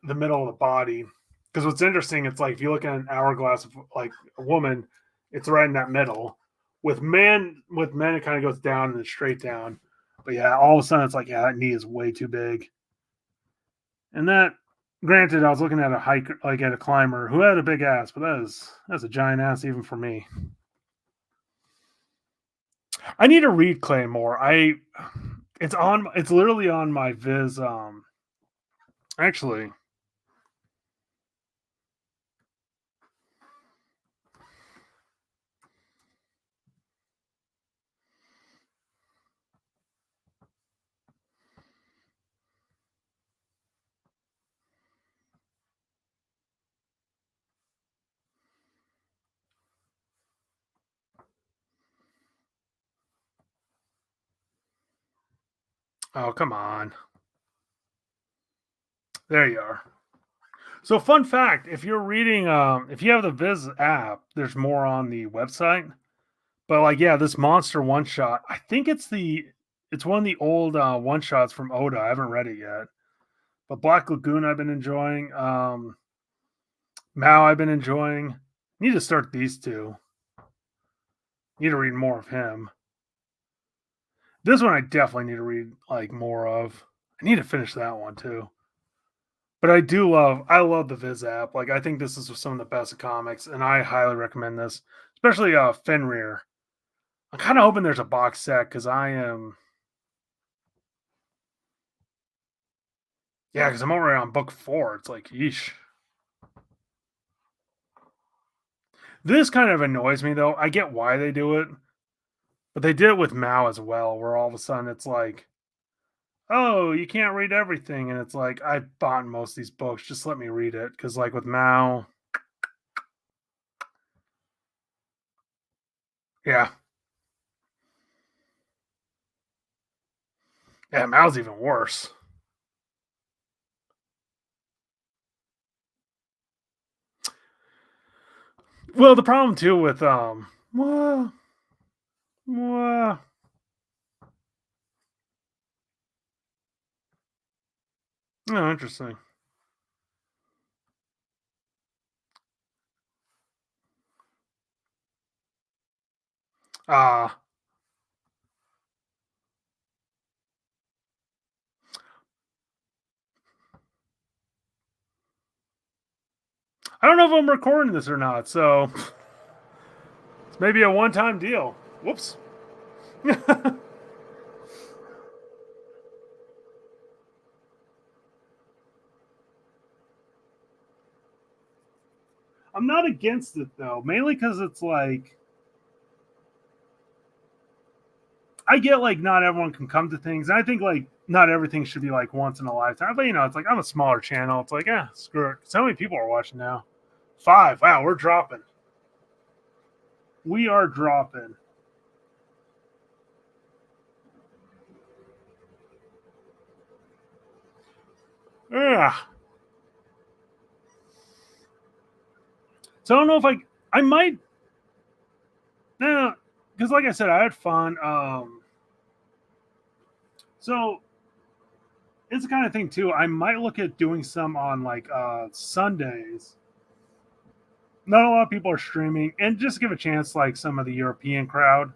the middle of the body. Because what's interesting, it's like if you look at an hourglass of like a woman, it's right in that middle. With men, it kind of goes down and then straight down. But yeah, all of a sudden it's like, yeah, that knee is way too big. And that, granted, I was looking at a hiker, like at a climber who had a big ass, but that's a giant ass even for me. I need to read Clay more. It's literally on my Viz. Actually, oh come on, there you are. So, fun fact: if you're reading, if you have the Viz app, there's more on the website. But like, yeah, this monster one shot. I think it's one of the old one shots from Oda. I haven't read it yet. But Black Lagoon, I've been enjoying. Mao, I've been enjoying. Need to start these two. Need to read more of him. This one I definitely need to read like more of. I need to finish that one too. But I love the Viz app. Like I think this is some of the best comics, and I highly recommend this, especially Fenrir. I'm kind of hoping there's a box set because because I'm already on book 4. It's like, yeesh. This kind of annoys me though. I get why they do it, but they did it with Mao as well, where all of a sudden it's like, oh, you can't read everything, and it's like I've bought most of these books. Just let me read it, because like with Mao, yeah, yeah, Mao's even worse. Well, the problem too with well, well, oh, interesting. Uh I don't know if I'm recording this or not, so it's maybe a one-time deal. Whoops. I'm not against it though, mainly because it's like I get like not everyone can come to things. And I think like not everything should be like once in a lifetime. But it's like I'm a smaller channel. It's like, screw it. So many people are watching now. 5. Wow, we're dropping. We are dropping. Yeah. So I don't know if I might because like I said, I had fun. So it's the kind of thing too. I might look at doing some on like Sundays. Not a lot of people are streaming, and just give a chance like some of the European crowd.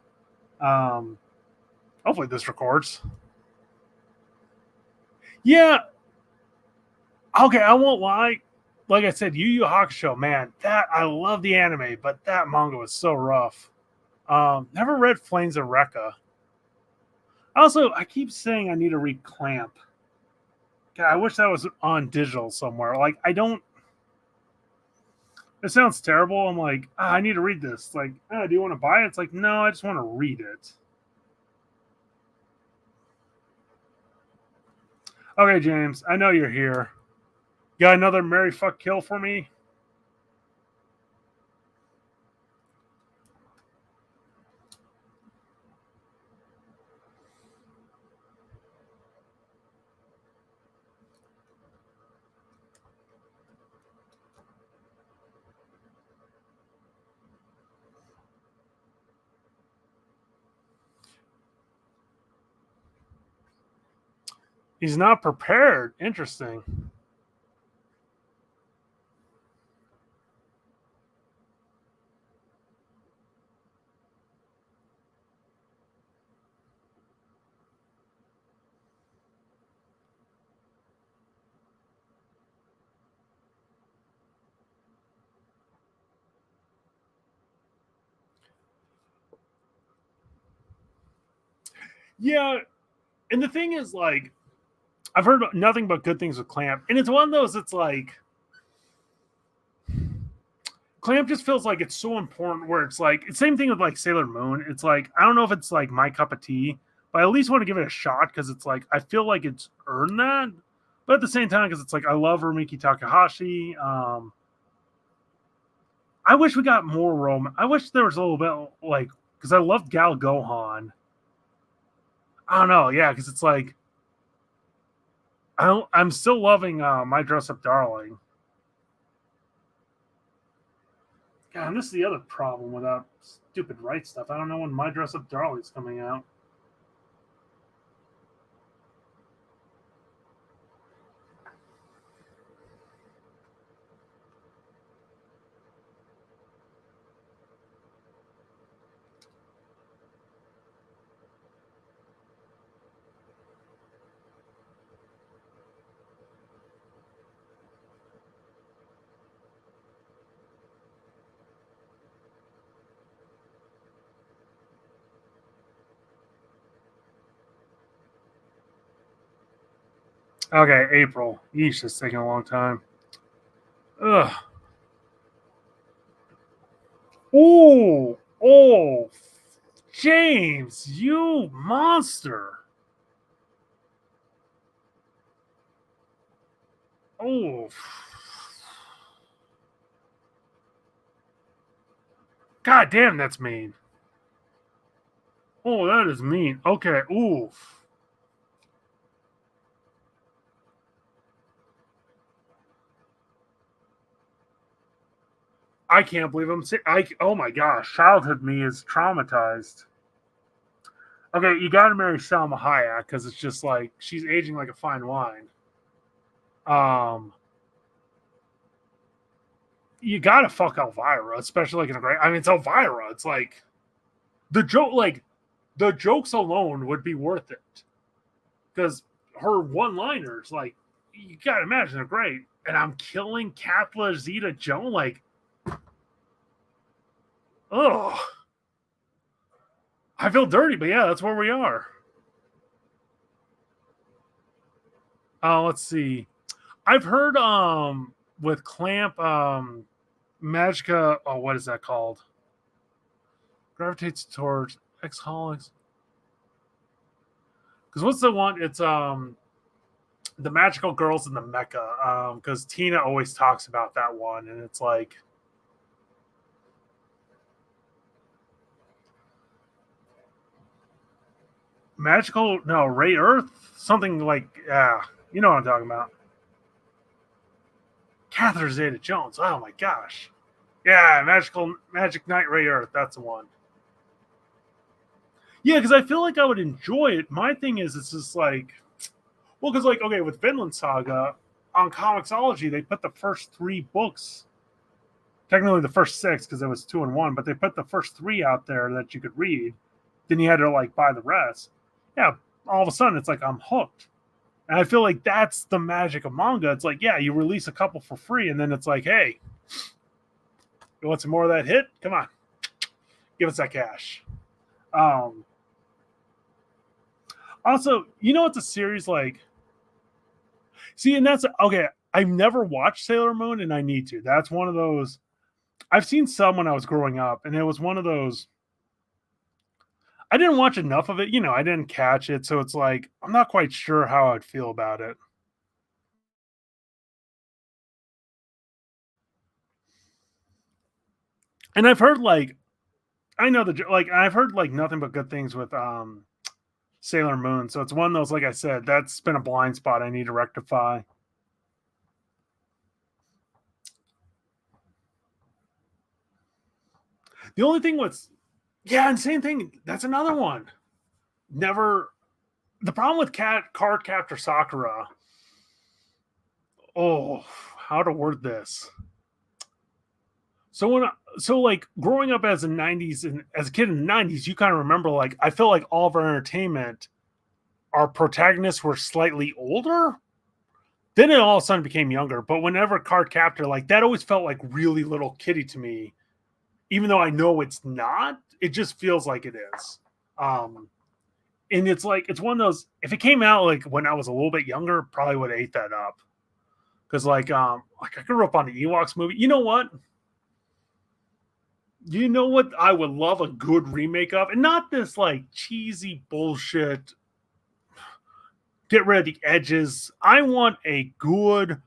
Um, Hopefully this records. Yeah. Okay, I won't lie. Like I said, Yu Yu Hakusho, man, that I love the anime, but that manga was so rough. Never read Flames of Recca. Also, I keep saying I need to read Clamp. God, I wish that was on digital somewhere. Like, I don't. It sounds terrible. I'm like, I need to read this. Like, do you want to buy it? It's like, no, I just want to read it. Okay, James, I know you're here. Got another Mary Fuck Kill for me? He's not prepared. Interesting. Yeah, and the thing is, like, I've heard nothing but good things with Clamp, and it's one of those. It's like Clamp just feels like it's so important. Where it's like it's same thing with like Sailor Moon. It's like I don't know if it's like my cup of tea, but I at least want to give it a shot because it's like I feel like it's earned that. But at the same time, because it's like I love Rumiki Takahashi. I wish we got more Roman. I wish there was a little bit like because I loved Gal Gohan. I don't know, yeah, because it's like I'm still loving My Dress Up Darling. God, and this is the other problem without stupid right stuff. I don't know when My Dress Up Darling is coming out. Okay, April. Yeesh, it's taking a long time. Ugh. Oh, oh, James, you monster. Oh, god damn, that's mean. Oh, that is mean. Okay, oof. I can't believe I'm sick. Oh my gosh, childhood me is traumatized. Okay, you got to marry Salma Hayek because it's just like she's aging like a fine wine. Um, you got to fuck Elvira, especially like in a great. I mean, it's Elvira. It's like the joke, like the jokes alone would be worth it because her one-liners, like you got to imagine, they're great. And I'm killing Kathla Zeta Jones, like, oh, I feel dirty, but yeah, that's where we are. Let's see. I've heard with Clamp Magica. Oh, what is that called? Gravitates towards Exholics. Because what's the one? It's the Magical Girls in the Mecha. Because Tina always talks about that one, and it's like magical. No, Ray Earth. Something like yeah, you know what I'm talking about. Catherine Zeta Jones. Oh my gosh. Yeah, Magic Knight Ray Earth. That's the one. Yeah, because I feel like I would enjoy it. My thing is, it's just like, well, because like, okay, with Vinland Saga on Comixology, they put the first three books, technically the first six because it was 2 and 1, but they put the first three out there that you could read. Then you had to like buy the rest. yeah, all of a sudden it's like I'm hooked. And I feel like that's the magic of manga. It's like, yeah, you release a couple for free, and then it's like, hey, you want some more of that hit? Come on, give us that cash. Um, Also, you know, it's a series like, see, and that's okay. I've never watched Sailor Moon, and I need to. That's one of those. I've seen some when I was growing up, and it was one of those. I didn't watch enough of it. You know, I didn't catch it, so it's like I'm not quite sure how I'd feel about it. And I've heard like I know the like I've heard like nothing but good things with Sailor Moon. So it's one of those, like I said, that's been a blind spot I need to rectify. The only thing was, yeah, and same thing. That's another one. Never. The problem with Card Captor Sakura. Oh, how to word this? So so like growing up as a '90s and as a kid in the '90s, you kind of remember like I feel like all of our entertainment, our protagonists were slightly older. Then it all of a sudden became younger. But whenever Card Captor, like that always felt like really little kitty to me, even though I know it's not. It just feels like it is. Um, and it's like it's one of those. If it came out like when I was a little bit younger, probably would have ate that up. Because like I grew up on the Ewoks movie. You know what? You know what I would love a good remake of? And not this like cheesy bullshit, get rid of the edges. I want a good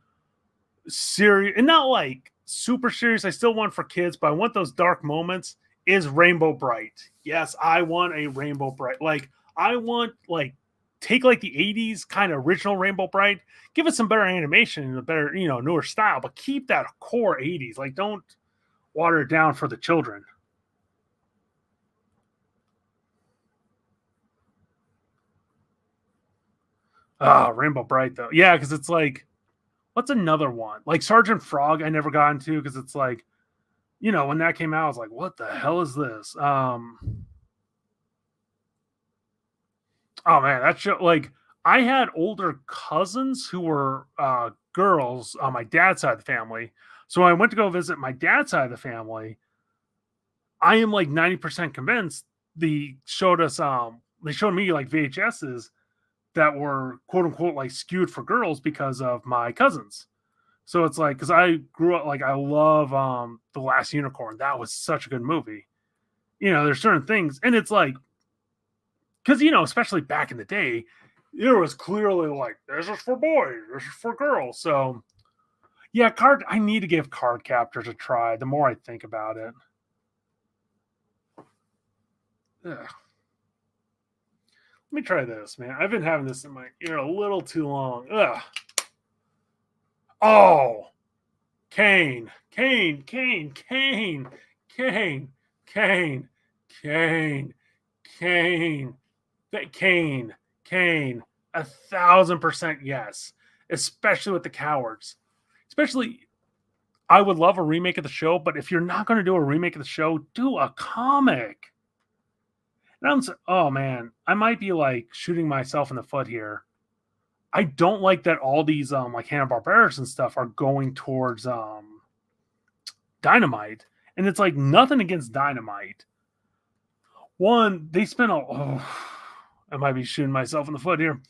serious, and not like super serious. I still want for kids, but I want those dark moments. Is Rainbow Bright. Yes, I want a Rainbow Bright. Like, I want, like, take like the 80s kind of original Rainbow Bright, give it some better animation and a better, you know, newer style, but keep that core 80s. Like, don't water it down for the children. Ah, Rainbow Bright though. Yeah, because it's like, what's another one? Like Sergeant Frog, I never got into because it's like, you know, when that came out, I was like, what the hell is this? Oh man, that show like I had older cousins who were girls on my dad's side of the family. So when I went to go visit my dad's side of the family, I am like 90% convinced they showed me like VHSs that were quote unquote like skewed for girls because of my cousins. So it's like because I grew up like I love The Last Unicorn. That was such a good movie. You know, there's certain things, and it's like because you know, especially back in the day, there was clearly like this is for boys, this is for girls. So yeah, card. I need to give Card Captors a try. The more I think about it, ugh. Let me try this, man. I've been having this in my ear a little too long. Ugh. Oh, Kane, Kane, Kane, Kane, Kane, Kane, Kane, Kane, Kane, Kane. 1,000% yes. Especially with the cowards. Especially, I would love a remake of the show, but if you're not going to do a remake of the show, do a comic. And oh man, I might be like shooting myself in the foot here. I don't like that all these like Hanna Barbera's and stuff are going towards Dynamite, and it's like nothing against Dynamite. One, they spent a. Oh, I might be shooting myself in the foot here.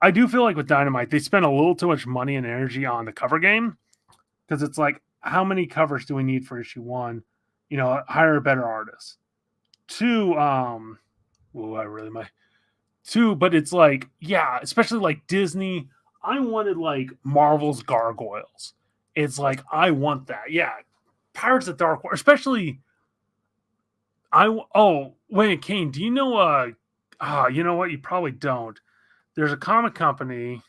I do feel like with Dynamite, they spent a little too much money and energy on the cover game because it's like, how many covers do we need for issue one? You know, hire a better artist. Two, oh, I really might. Two, but it's like, yeah, especially like Disney. I wanted like Marvel's Gargoyles. It's like I want that. Yeah, Pirates of Dark Water, especially. Oh wait, Kane, do you know? You know what? You probably don't. There's a comic company.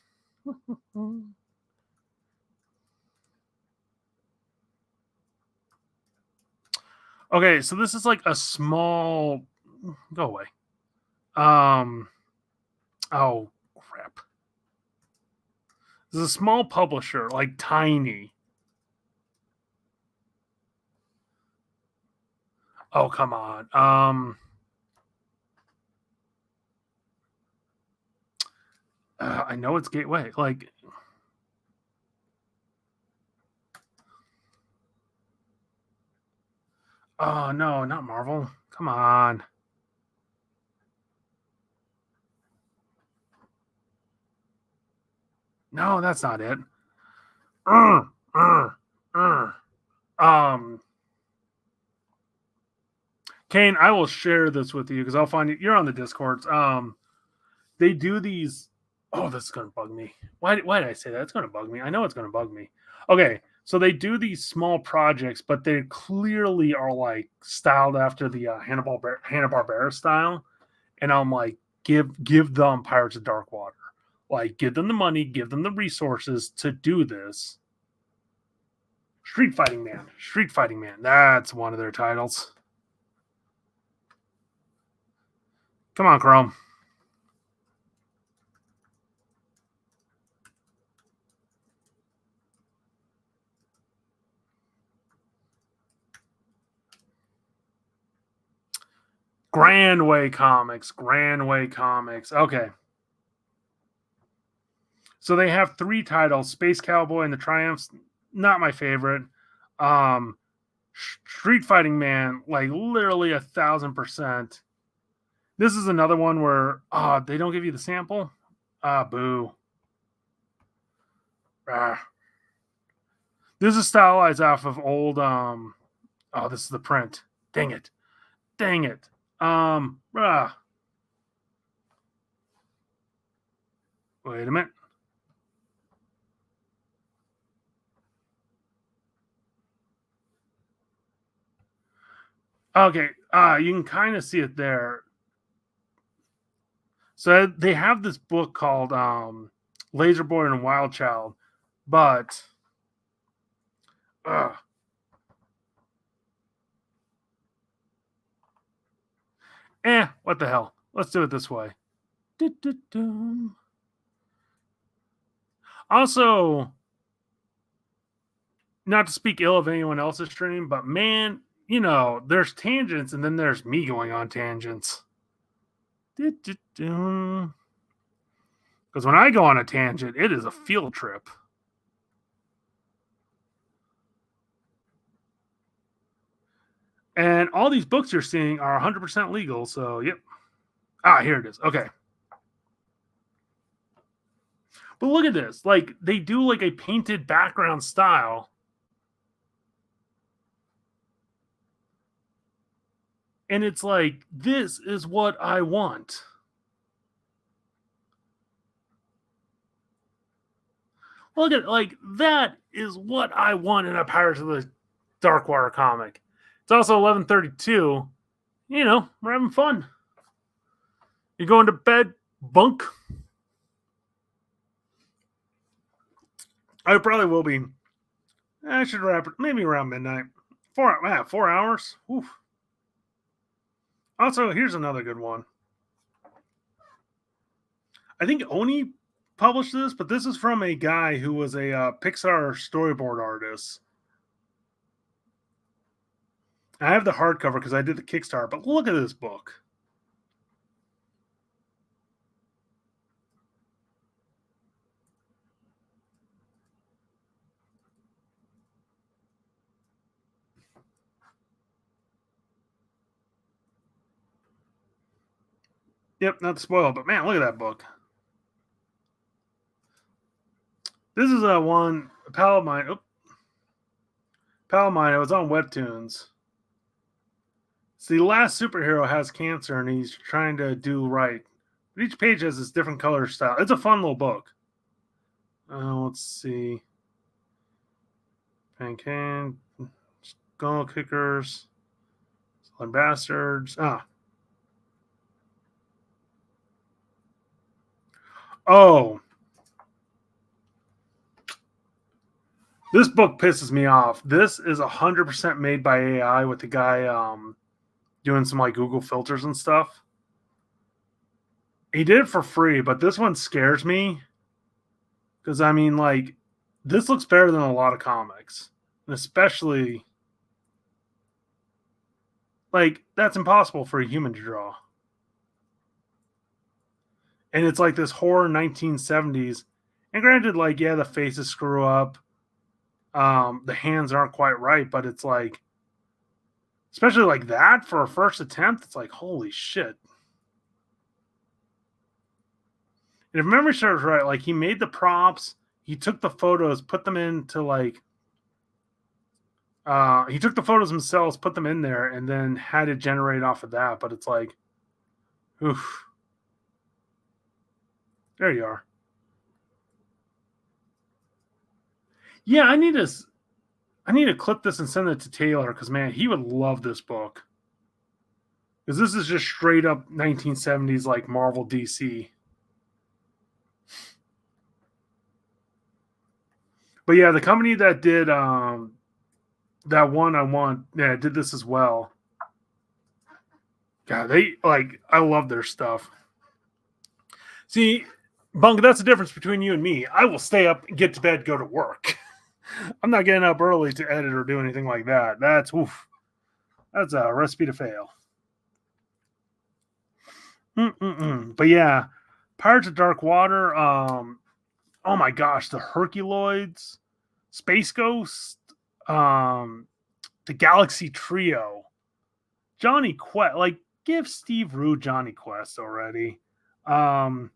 Okay, so this is like a small. Go away. Um. Oh crap. This is a small publisher, like tiny. Oh come on. I know it's Gateway. Like, oh no, not Marvel. Come on. No, that's not it. Uh, uh, uh. Um, Kane, I will share this with you because I'll find you. You're on the Discords. They do these. Oh, this is gonna bug me. Why did I say that? It's gonna bug me. I know it's gonna bug me. Okay, so they do these small projects, but they clearly are like styled after the Hanna Barbera style, and I'm like, give them Pirates of Dark Water. Like, give them the money, give them the resources to do this. Street Fighting Man. Street Fighting Man. That's one of their titles. Come on, Chrome. Grandway Comics. Grandway Comics. Okay. So they have 3 titles: Space Cowboy and the Triumphs. Not my favorite. Um, Street Fighting Man, like literally 1,000%. This is another one where they don't give you the sample. Boo. Ah. This is stylized off of old. This is the print. Dang it. Dang it. Wait a minute. Okay. You can kind of see it there. So they have this book called Laser Boy and Wild Child, but what the hell? Let's do it this way. Also, not to speak ill of anyone else's stream, but man, there's tangents and then there's me going on tangents. Because when I go on a tangent, it is a field trip. And all these books you're seeing are 100% legal. So, yep. Here it is. Okay. But look at this. Like, they do like a painted background style. And it's like, this is what I want. Look at like that is what I want in a Pirates of the Darkwater comic. It's also 11:32. We're having fun. You going to bed, bunk? I probably will be. I should wrap it maybe around midnight. 4 hours. Oof. Also, here's another good one. I think Oni published this, but this is from a guy who was a Pixar storyboard artist. I have the hardcover because I did the Kickstarter, but look at this book. Yep, not to spoil, but man, look at that book. This is a one pal of mine. Pal of mine. It was on Webtoons. So the last superhero has cancer and he's trying to do right. But each page has this different color style. It's a fun little book. Let's see. Pancake, Skull Kickers, Slum Bastards. Oh. This book pisses me off. This is 100% made by AI with the guy doing some like Google filters and stuff. He did it for free, but this one scares me because I mean, like, this looks better than a lot of comics, and especially like that's impossible for a human to draw. and it's like this horror 1970s. And granted, like, yeah, the faces screw up, the hands aren't quite right, but it's like, especially like that for a first attempt, it's like, holy shit. And if memory serves right, like, he made the props, he took the photos, put them into like, he took the photos themselves, put them in there, and then had it generate off of that. But it's like, oof. There you are. Yeah, I need to clip this and send it to Taylor because, man, he would love this book. Because this is just straight up 1970s like Marvel DC. But yeah, the company that did that one I want, yeah, did this as well. God, they like, I love their stuff. See, Bunk, that's the difference between you and me. I will stay up, get to bed, go to work. I'm not getting up early to edit or do anything like that. That's oof. That's a recipe to fail. But yeah, Pirates of Dark Water. Oh my gosh, the Herculoids, Space Ghost, um, the Galaxy Trio, Johnny Quest. Like, give Steve Rude Johnny Quest already. Um,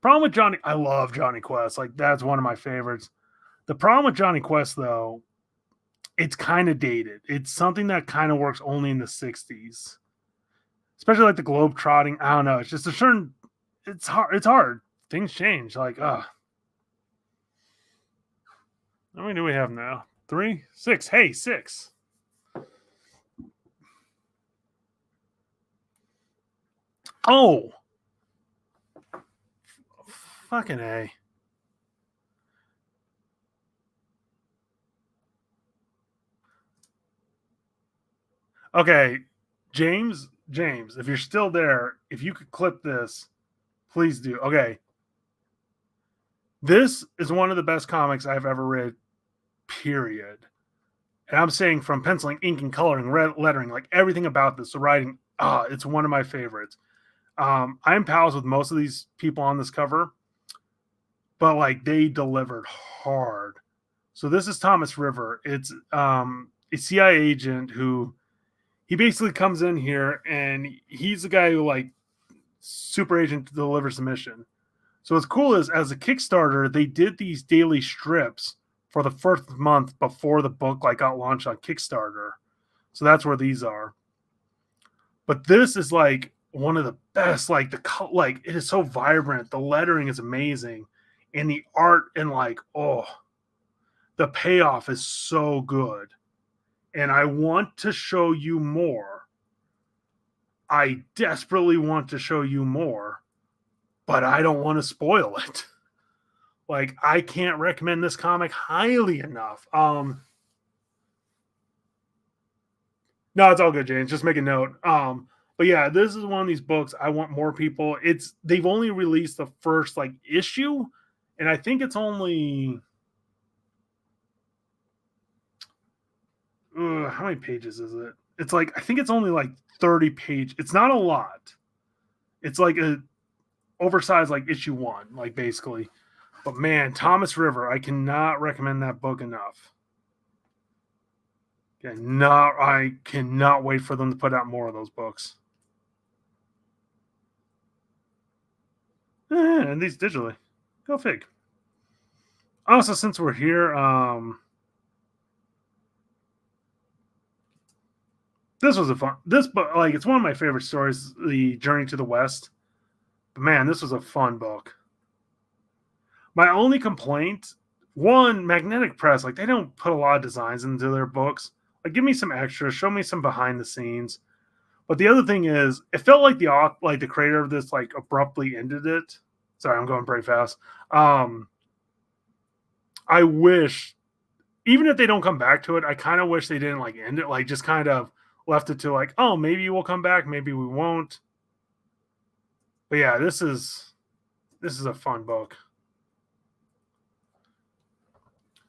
Problem with Johnny, I love Johnny Quest. Like, that's one of my favorites. The problem with Johnny Quest, though, it's kind of dated. It's something that kind of works only in the 60s, especially like the globe trotting. I don't know. It's just a certain, it's hard. It's hard. Things change. Like, how many do we have now? 3, 6. Hey, 6. Oh, fucking A. Okay, James, if you're still there, if you could clip this, please do. Okay. This is one of the best comics I've ever read, period. And I'm saying from penciling, ink, and coloring, lettering, like everything about this, the writing, it's one of my favorites. I'm pals with most of these people on this cover, but like they delivered hard. So this is Thomas River. It's a CIA agent who he basically comes in here and he's the guy who like super agent delivers the mission. So what's cool is as a Kickstarter, they did these daily strips for the first month before the book like got launched on Kickstarter. So that's where these are. But this is like one of the best. Like like it is so vibrant. The lettering is amazing, and the art and like the payoff is so good. And I want to show you more. I desperately want to show you more, but I don't want to spoil it. Like, I can't recommend this comic highly enough. No, it's all good, James. Just make a note. But yeah, this is one of these books I want more people. They've only released the first like issue, and I think it's only how many pages is it? It's like I think it's only like 30 page. It's not a lot. It's like a oversized like issue 1, like basically. But man, Thomas River, I cannot recommend that book enough. I cannot wait for them to put out more of those books. And these digitally. Go fig. Also, since we're here, this was a fun. This book, like, it's one of my favorite stories, The Journey to the West. But man, this was a fun book. My only complaint, one, Magnetic Press, like they don't put a lot of designs into their books. Like, give me some extras, show me some behind the scenes. But the other thing is, it felt like the creator of this like abruptly ended it. Sorry, I'm going pretty fast. I wish, even if they don't come back to it, I kind of wish they didn't like end it, like just kind of left it to like, oh, maybe we'll come back, maybe we won't. But yeah, this is a fun book.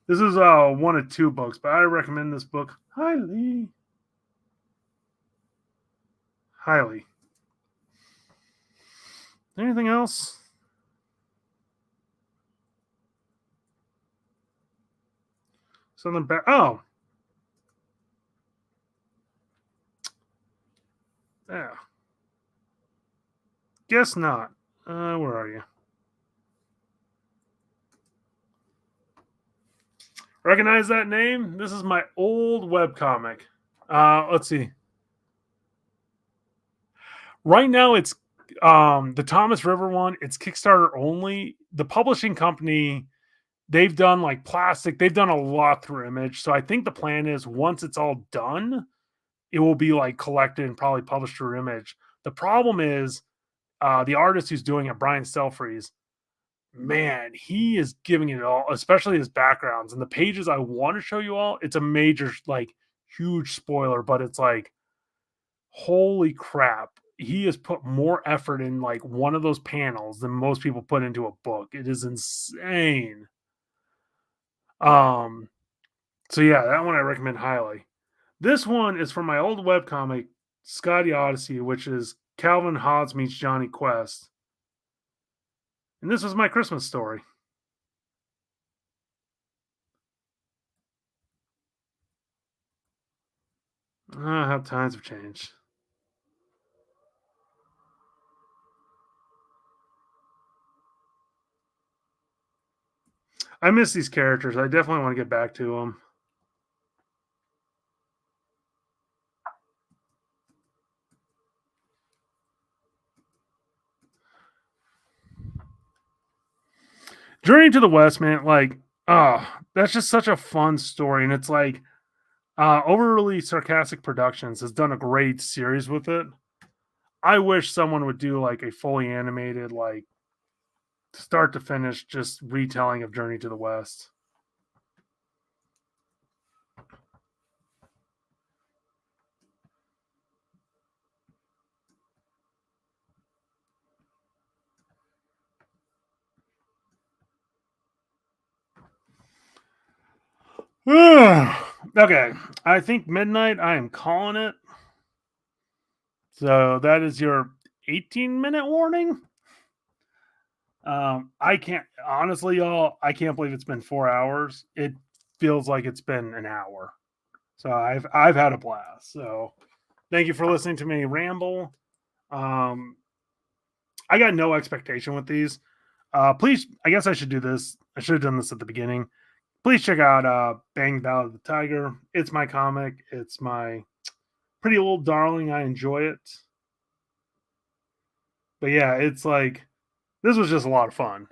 This is one of 2 books, but I recommend this book highly. Highly. Anything else? Something back. Oh, yeah. Guess not. Where are you? Recognize that name? This is my old webcomic. Let's see. Right now, it's the Thomas River one. It's Kickstarter only. The publishing company, they've done like plastic. They've done a lot through Image. So I think the plan is once it's all done, it will be like collected and probably published through Image. The problem is the artist who's doing it, Brian Stelfreeze. Man, he is giving it all, especially his backgrounds and the pages I want to show you all. It's a major, like, huge spoiler, but it's like, holy crap. He has put more effort in like one of those panels than most people put into a book. It is insane. Um, so yeah, that one I recommend highly. This one is from my old webcomic, Scotty Odyssey, which is Calvin Hobbes meets Johnny Quest. And this was my Christmas story. How times have changed. I miss these characters. I definitely want to get back to them. Journey to the West, man, like, oh, that's just such a fun story. And it's like, Overly Sarcastic Productions has done a great series with it. I wish someone would do like a fully animated, like, start to finish, just retelling of Journey to the West. Okay, I think midnight. I am calling it. So that is your 18-minute warning. I can't honestly, y'all. I can't believe it's been 4 hours. It feels like it's been an hour. So I've had a blast. So thank you for listening to me ramble. Um, I got no expectation with these. Please, I guess I should do this. I should have done this at the beginning. Please check out Bang Ballad of the Tiger. It's my comic. It's my pretty old darling. I enjoy it. But yeah, it's like this was just a lot of fun.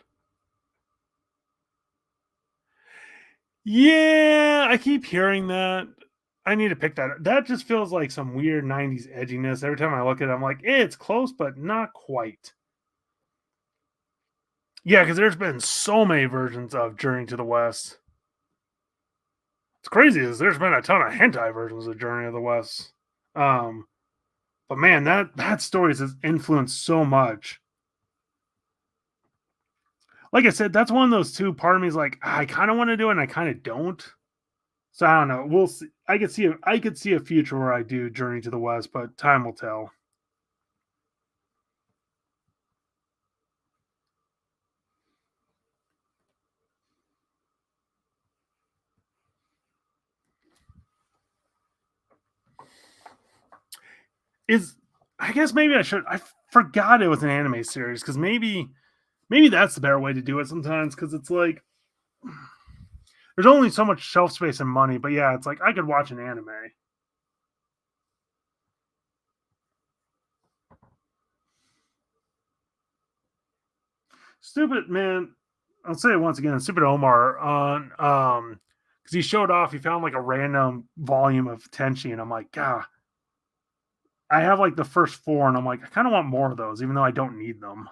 Yeah, I keep hearing that. I need to pick that up. That just feels like some weird 90s edginess. Every time I look at it, I'm like, it's close, but not quite. Yeah, because there's been so many versions of Journey to the West. It's crazy is there's been a ton of hentai versions of Journey to the West. Um, but man, that story has influenced so much. Like I said, that's one of those two. Part of me is like, I kind of want to do it, and I kind of don't. So I don't know. We'll see. I could see a future where I do Journey to the West, but time will tell. Is I guess maybe I should. I forgot it was an anime series because maybe that's the better way to do it sometimes because it's like there's only so much shelf space and money. But yeah, it's like I could watch an anime. Stupid man. I'll say it once again. Stupid Omar on because he showed off. He found like a random volume of Tenchi, and I'm like, God, I have like the first four, and I'm like, I kind of want more of those, even though I don't need them.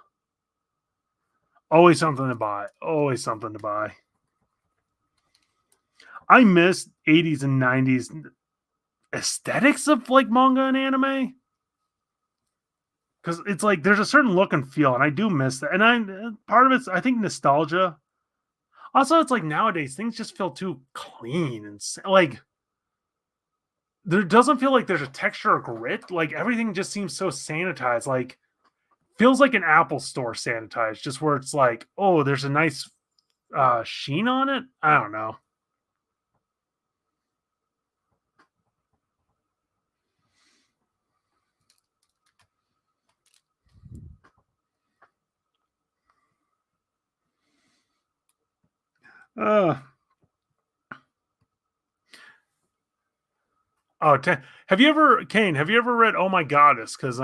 Always something to buy. Always something to buy. I miss 80s and 90s aesthetics of like manga and anime because it's like there's a certain look and feel, and I do miss that. And I part of it's I think nostalgia. Also, it's like nowadays things just feel too clean and like there doesn't feel like there's a texture or grit. Like everything just seems so sanitized. Like feels like an Apple store sanitized, just where it's like, oh, there's a nice sheen on it. I don't know. Uh, oh, have you ever, Kane? Have you ever read Oh My Goddess? Because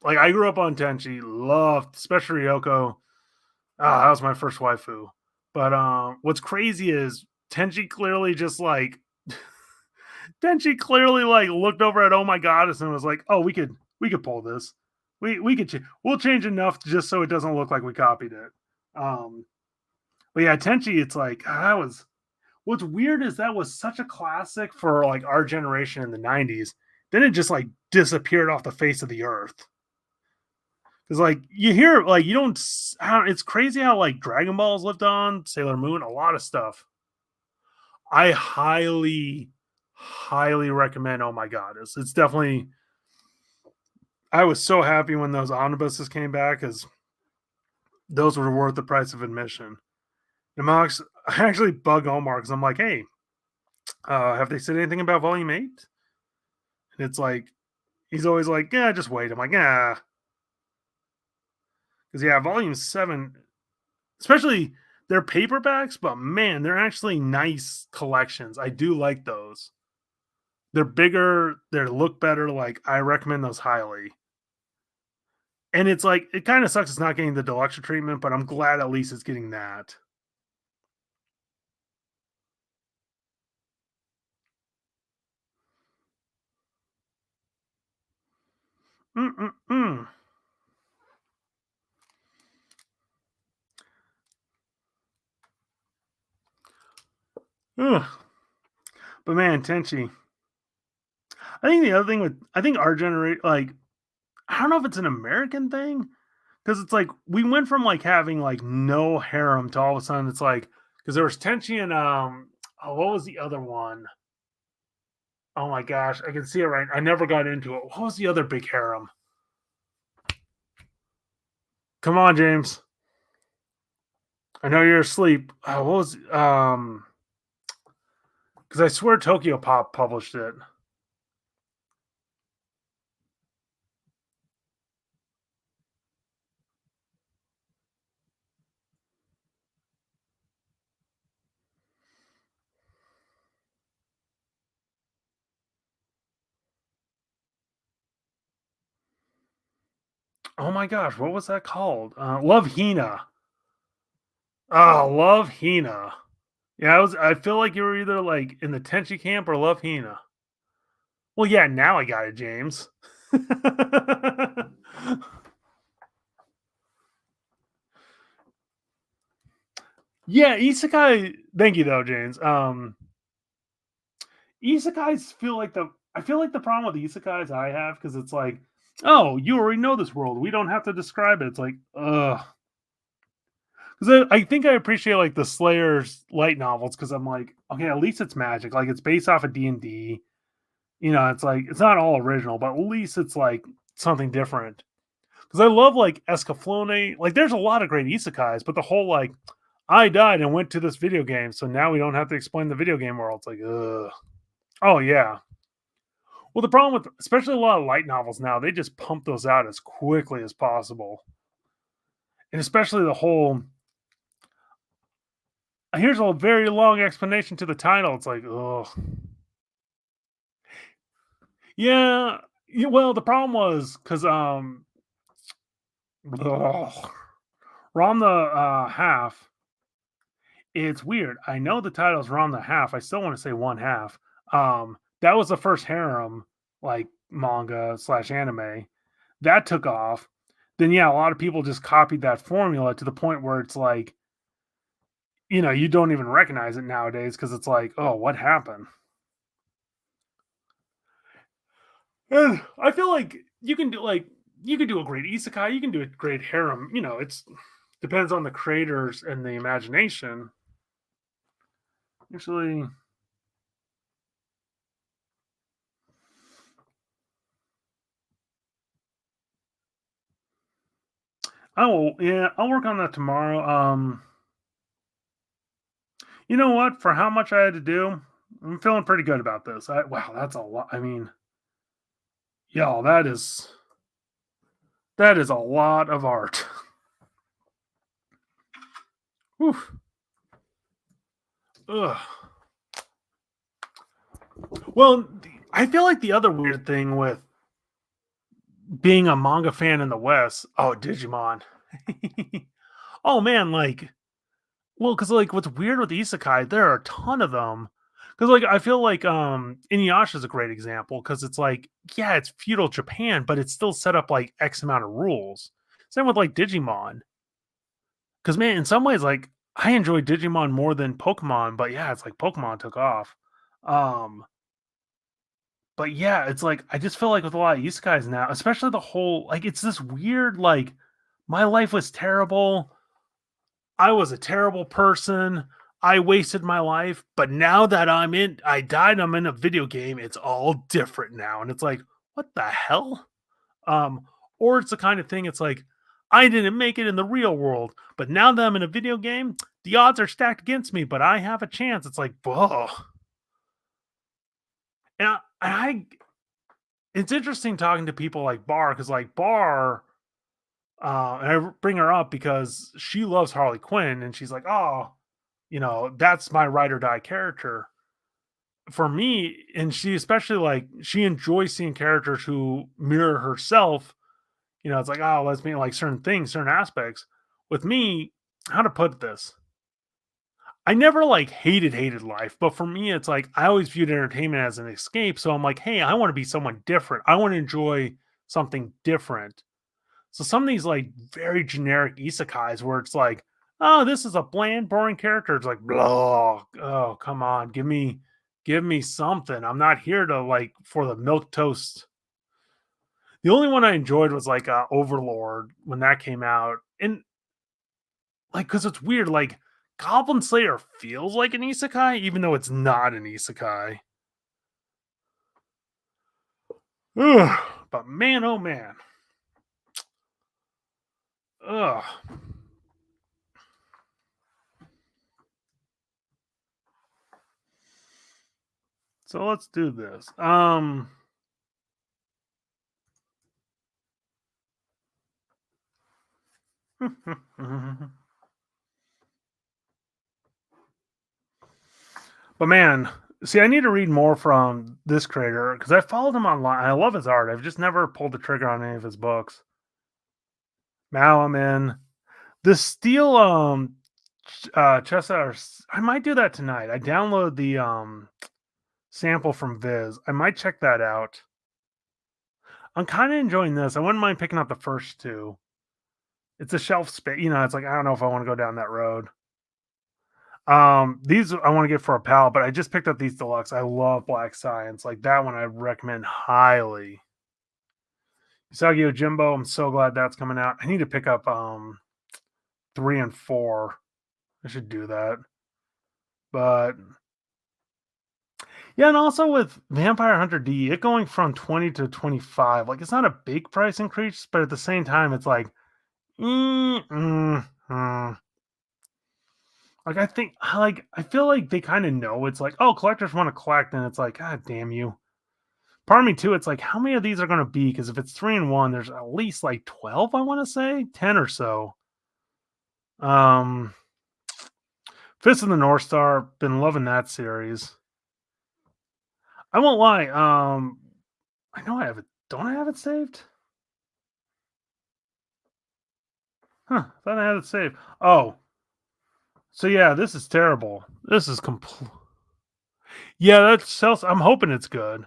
like I grew up on Tenchi, loved, especially Ryoko. Ah, that was my first waifu. But what's crazy is Tenchi clearly just like Tenchi clearly like looked over at Oh My Goddess and was like, "Oh, we could pull this. We could we'll change enough just so it doesn't look like we copied it." Um, but yeah, Tenchi, it's like that was what's weird is that was such a classic for like our generation in the '90s. Then it just like disappeared off the face of the earth. Because like you hear like you don't, it's crazy how like Dragon Ball's lived on, Sailor Moon, a lot of stuff. I highly recommend. Oh my god, it's definitely. I was so happy when those omnibuses came back because those were worth the price of admission. And Mox, I actually bug Omar because I'm like, hey, have they said anything about Volume 8? And it's like, he's always like, yeah, just wait. I'm like, yeah. Because, yeah, Volume 7, especially they're paperbacks, but man, they're actually nice collections. I do like those. They're bigger, they look better. Like, I recommend those highly. And it's like, it kind of sucks it's not getting the deluxe treatment, but I'm glad at least it's getting that. Mm-mm-mm. Ugh. But man, Tenchi. I think the other thing with I think our generation, like I don't know if it's an American thing because it's like we went from like having like no harem to all of a sudden it's like because there was Tenchi and oh, what was the other one? Oh my gosh, I can see it right. I never got into it. What was the other big harem? Come on, James. I know you're asleep. What was because I swear Tokyo Pop published it. Oh my gosh, what was that called? Love Hina. Oh, Love Hina. Yeah, I feel like you were either like in the Tenchi camp or Love Hina. Well, yeah, now I got it, James. Yeah, isekai. Thank you, though, James. Isekais feel like the. I feel like the problem with isekais I have because it's like, oh, you already know this world. We don't have to describe it. It's like, ugh. Because I think I appreciate like the Slayer's light novels because I'm like, okay, at least it's magic. Like it's based off of D&D. You know, it's like it's not all original, but at least it's like something different. Because I love like Escaflowne. Like, there's a lot of great isekais, but the whole like, I died and went to this video game, so now we don't have to explain the video game world. It's like, ugh. Oh yeah. Well, the problem with especially a lot of light novels now, they just pump those out as quickly as possible, and especially the whole. Here's a very long explanation to the title. It's like, ugh. Yeah. Well, the problem was because ugh, Rom the half. It's weird. I know the title's Rom the half. I still want to say one half. That was the first harem like manga slash anime that took off. Then yeah, a lot of people just copied that formula to the point where it's like, you don't even recognize it nowadays because it's like, oh, what happened? And I feel like you can do a great isekai, you can do a great harem. It's depends on the creators and the imagination. Actually, I will. Yeah, I'll work on that tomorrow. You know what? For how much I had to do, I'm feeling pretty good about this. Wow, that's a lot. I mean, y'all, that is a lot of art. Whew. Ugh. Well, I feel like the other weird thing with being a manga fan in the West. Oh, Digimon. Oh man, like, well, because like what's weird with isekai, there are a ton of them. Because like I feel like Inuyasha is a great example because it's like, yeah, it's feudal Japan, but it's still set up like X amount of rules. Same with like Digimon. Because man, in some ways, like I enjoy Digimon more than Pokemon, but yeah, it's like Pokemon took off. Um, but yeah, it's like I just feel like with a lot of isekais now, especially the whole like it's this weird like my life was terrible. I was a terrible person. I wasted my life, but now that I died, I'm in a video game, it's all different now. And it's like, what the hell? Um, or it's the kind of thing, it's like, I didn't make it in the real world, but now that I'm in a video game, the odds are stacked against me, but I have a chance. It's like, whoa. And it's interesting talking to people like Bar, because like Bar, and I bring her up because she loves Harley Quinn, and she's like, oh, that's my ride or die character for me. And she especially like she enjoys seeing characters who mirror herself. It's like, oh, let's be like certain things, certain aspects. With me, how to put this? I never like hated life, but for me, it's like I always viewed entertainment as an escape. So I'm like, hey, I want to be someone different. I want to enjoy something different. So some of these like very generic isekais where it's like, oh, this is a bland, boring character. It's like, blah. Oh, come on, give me something. I'm not here to like for the milk toast. The only one I enjoyed was like Overlord when that came out, and like because it's weird, like Goblin Slayer feels like an isekai, even though it's not an isekai. Ugh, but man, oh man, ugh. So let's do this. But man, see, I need to read more from this creator because I followed him online. I love his art. I've just never pulled the trigger on any of his books. Now I'm in the Steel chess. I might do that tonight. I download the sample from Viz. I might check that out. I'm kind of enjoying this. I wouldn't mind picking up the first two. It's a shelf space. It's like I don't know if I want to go down that road. These I want to get for a pal, but I just picked up these deluxe. I love Black Science. Like that one I recommend highly. Usagi Jimbo, I'm so glad that's coming out. I need to pick up 3 and 4. I should do that. But yeah, and also with Vampire Hunter D, it going from 20 to 25. Like it's not a big price increase, but at the same time, it's like, like I feel like they kind of know it's like, oh, collectors want to collect, and it's like, God damn you. Part of me too, it's like, how many of these are gonna be? Because if it's 3 and 1, there's at least like 12, I want to say, 10 or so. Um Fist of the North Star, been loving that series. I won't lie. I know I have it. Don't I have it saved? Huh? Thought I had it saved. Oh, so yeah, this is terrible. This is complete. Yeah, that's sells. I'm hoping it's good.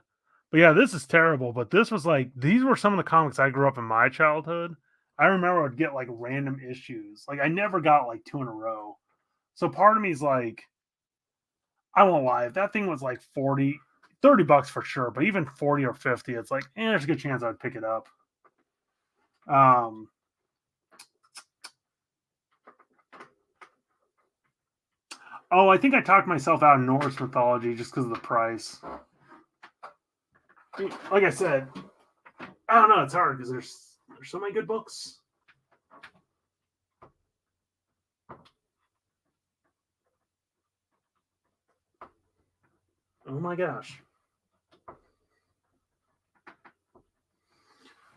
But yeah, this is terrible. But this was like these were some of the comics I grew up in my childhood. I remember I'd get like random issues. Like I never got like two in a row. So part of me is like, I won't lie. If that thing was like 40, $30 for sure, but even 40 or 50, it's like, there's a good chance I'd pick it up. Um, oh, I think I talked myself out of Norse mythology just because of the price. Like I said, I don't know. It's hard because there's so many good books. Oh my gosh.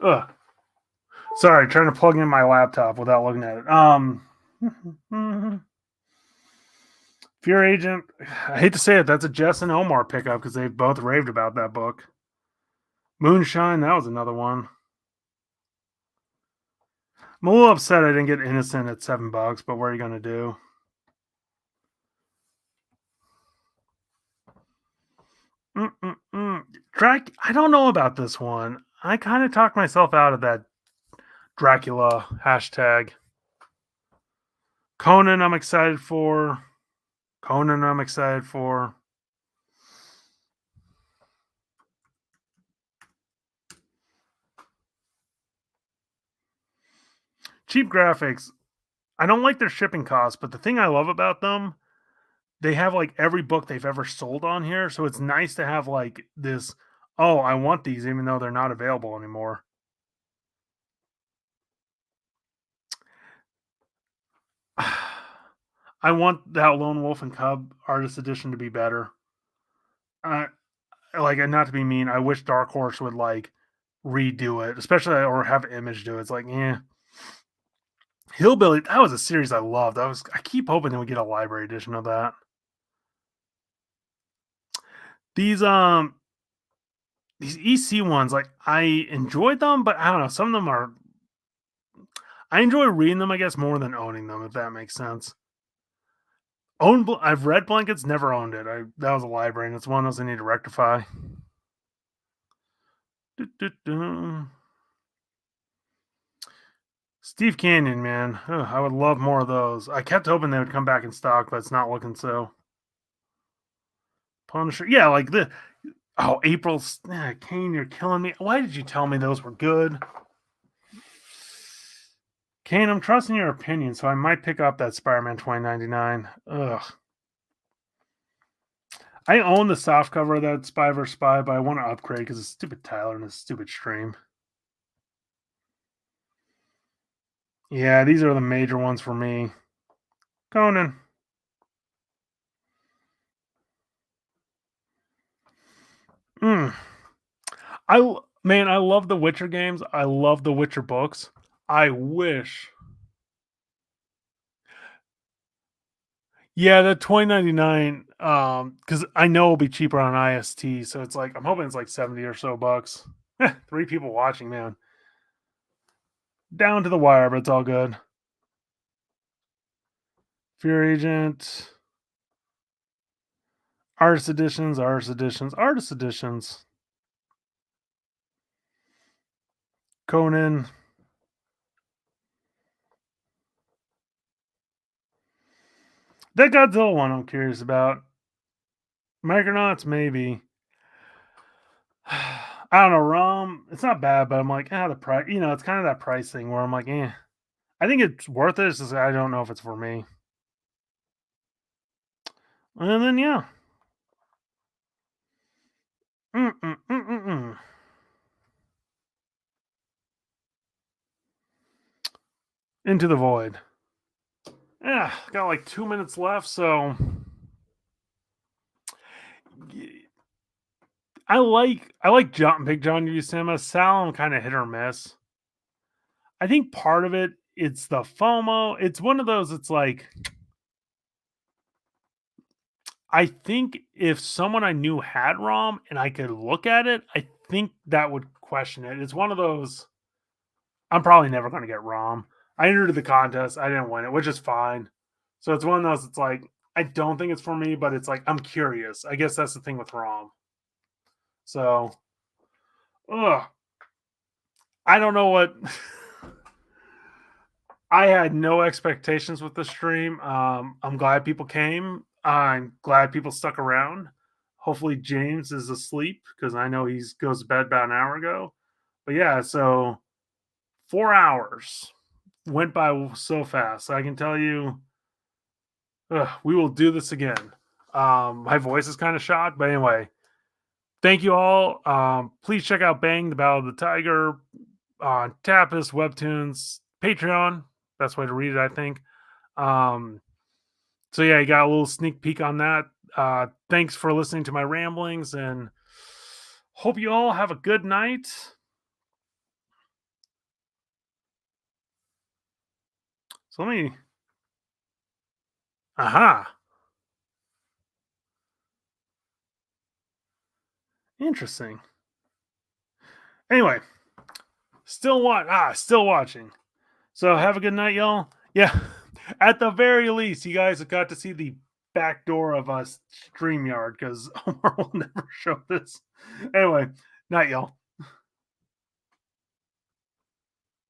Ugh. Sorry, trying to plug in my laptop without looking at it. Fear Agent. I hate to say it, that's a Jess and Omar pickup because they both raved about that book. Moonshine, that was another one. I'm a little upset I didn't get Innocent at $7, but what are you gonna do? Drac. I don't know about this one. I kind of talked myself out of that Dracula hashtag. Conan, I'm excited for. Conan, I'm excited for. Cheap graphics. I don't like their shipping costs, but the thing I love about them, they have like every book they've ever sold on here. So it's nice to have like this, oh, I want these even though they're not available anymore. I want that Lone Wolf and Cub artist edition to be better. Uh, like, and not to be mean, I wish Dark Horse would like redo it, especially or have Image do it. It's like, yeah. Hillbilly, that was a series I loved. I keep hoping that we get a library edition of that. These these EC ones, like I enjoyed them, but I don't know. Some of them are. I enjoy reading them, I guess, more than owning them. If that makes sense. I've read Blankets, never owned it. That was a library, and it's one of those I need to rectify. Steve Canyon, man, I would love more of those. I kept hoping they would come back in stock, but it's not looking so. Punisher, yeah, like the April's Kane, you're killing me. Why did you tell me those were good? Kane, I'm trusting your opinion, so I might pick up that Spider-Man 2099. Ugh. I own the soft cover of that Spy vs. Spy, but I want to upgrade because it's stupid Tyler and his stupid stream. Yeah, these are the major ones for me. Conan. I love the Witcher games. I love the Witcher books. I wish. Yeah, the 2099 cuz I know it'll be cheaper on IST, so it's like I'm hoping it's like 70 or so bucks. 3 people watching, man. Down to the wire, but it's all good. Fear Agent, artist editions, artist editions, artist editions. Conan. That Godzilla one I'm curious about. Micronauts, maybe. I don't know, ROM. It's not bad, but I'm like, the price. It's kind of that price thing where I'm like, eh. I think it's worth it. It's just I don't know if it's for me. And then yeah. Mm-mm-mm-mm-mm. Into the Void. Yeah, got like 2 minutes left, so I like John Big John Buscema. Sal, I'm kind of hit or miss. I think part of it it's the FOMO. It's one of those. It's like I think if someone I knew had ROM and I could look at it, I think that would question it. It's one of those. I'm probably never going to get ROM. I entered the contest. I didn't win it, which is fine. So it's one of those. It's like I don't think it's for me, but it's like I'm curious. I guess that's the thing with ROM. So, ugh, I don't know what. I had no expectations with the stream. I'm glad people came. I'm glad people stuck around. Hopefully James is asleep because I know he goes to bed about an hour ago. But yeah, so 4 hours went by so fast. I can tell you, we will do this again. My voice is kind of shot, but anyway, thank you all. Please check out Bang the Battle of the Tiger on Tapas, Webtoons, Patreon. Best way to read it, I think. So yeah, you got a little sneak peek on that. Thanks for listening to my ramblings, and hope you all have a good night. So let me. Aha. Interesting. Anyway, still watching. So have a good night, y'all. Yeah, at the very least, you guys have got to see the back door of us StreamYard because Omar will never show this. Anyway, night, y'all.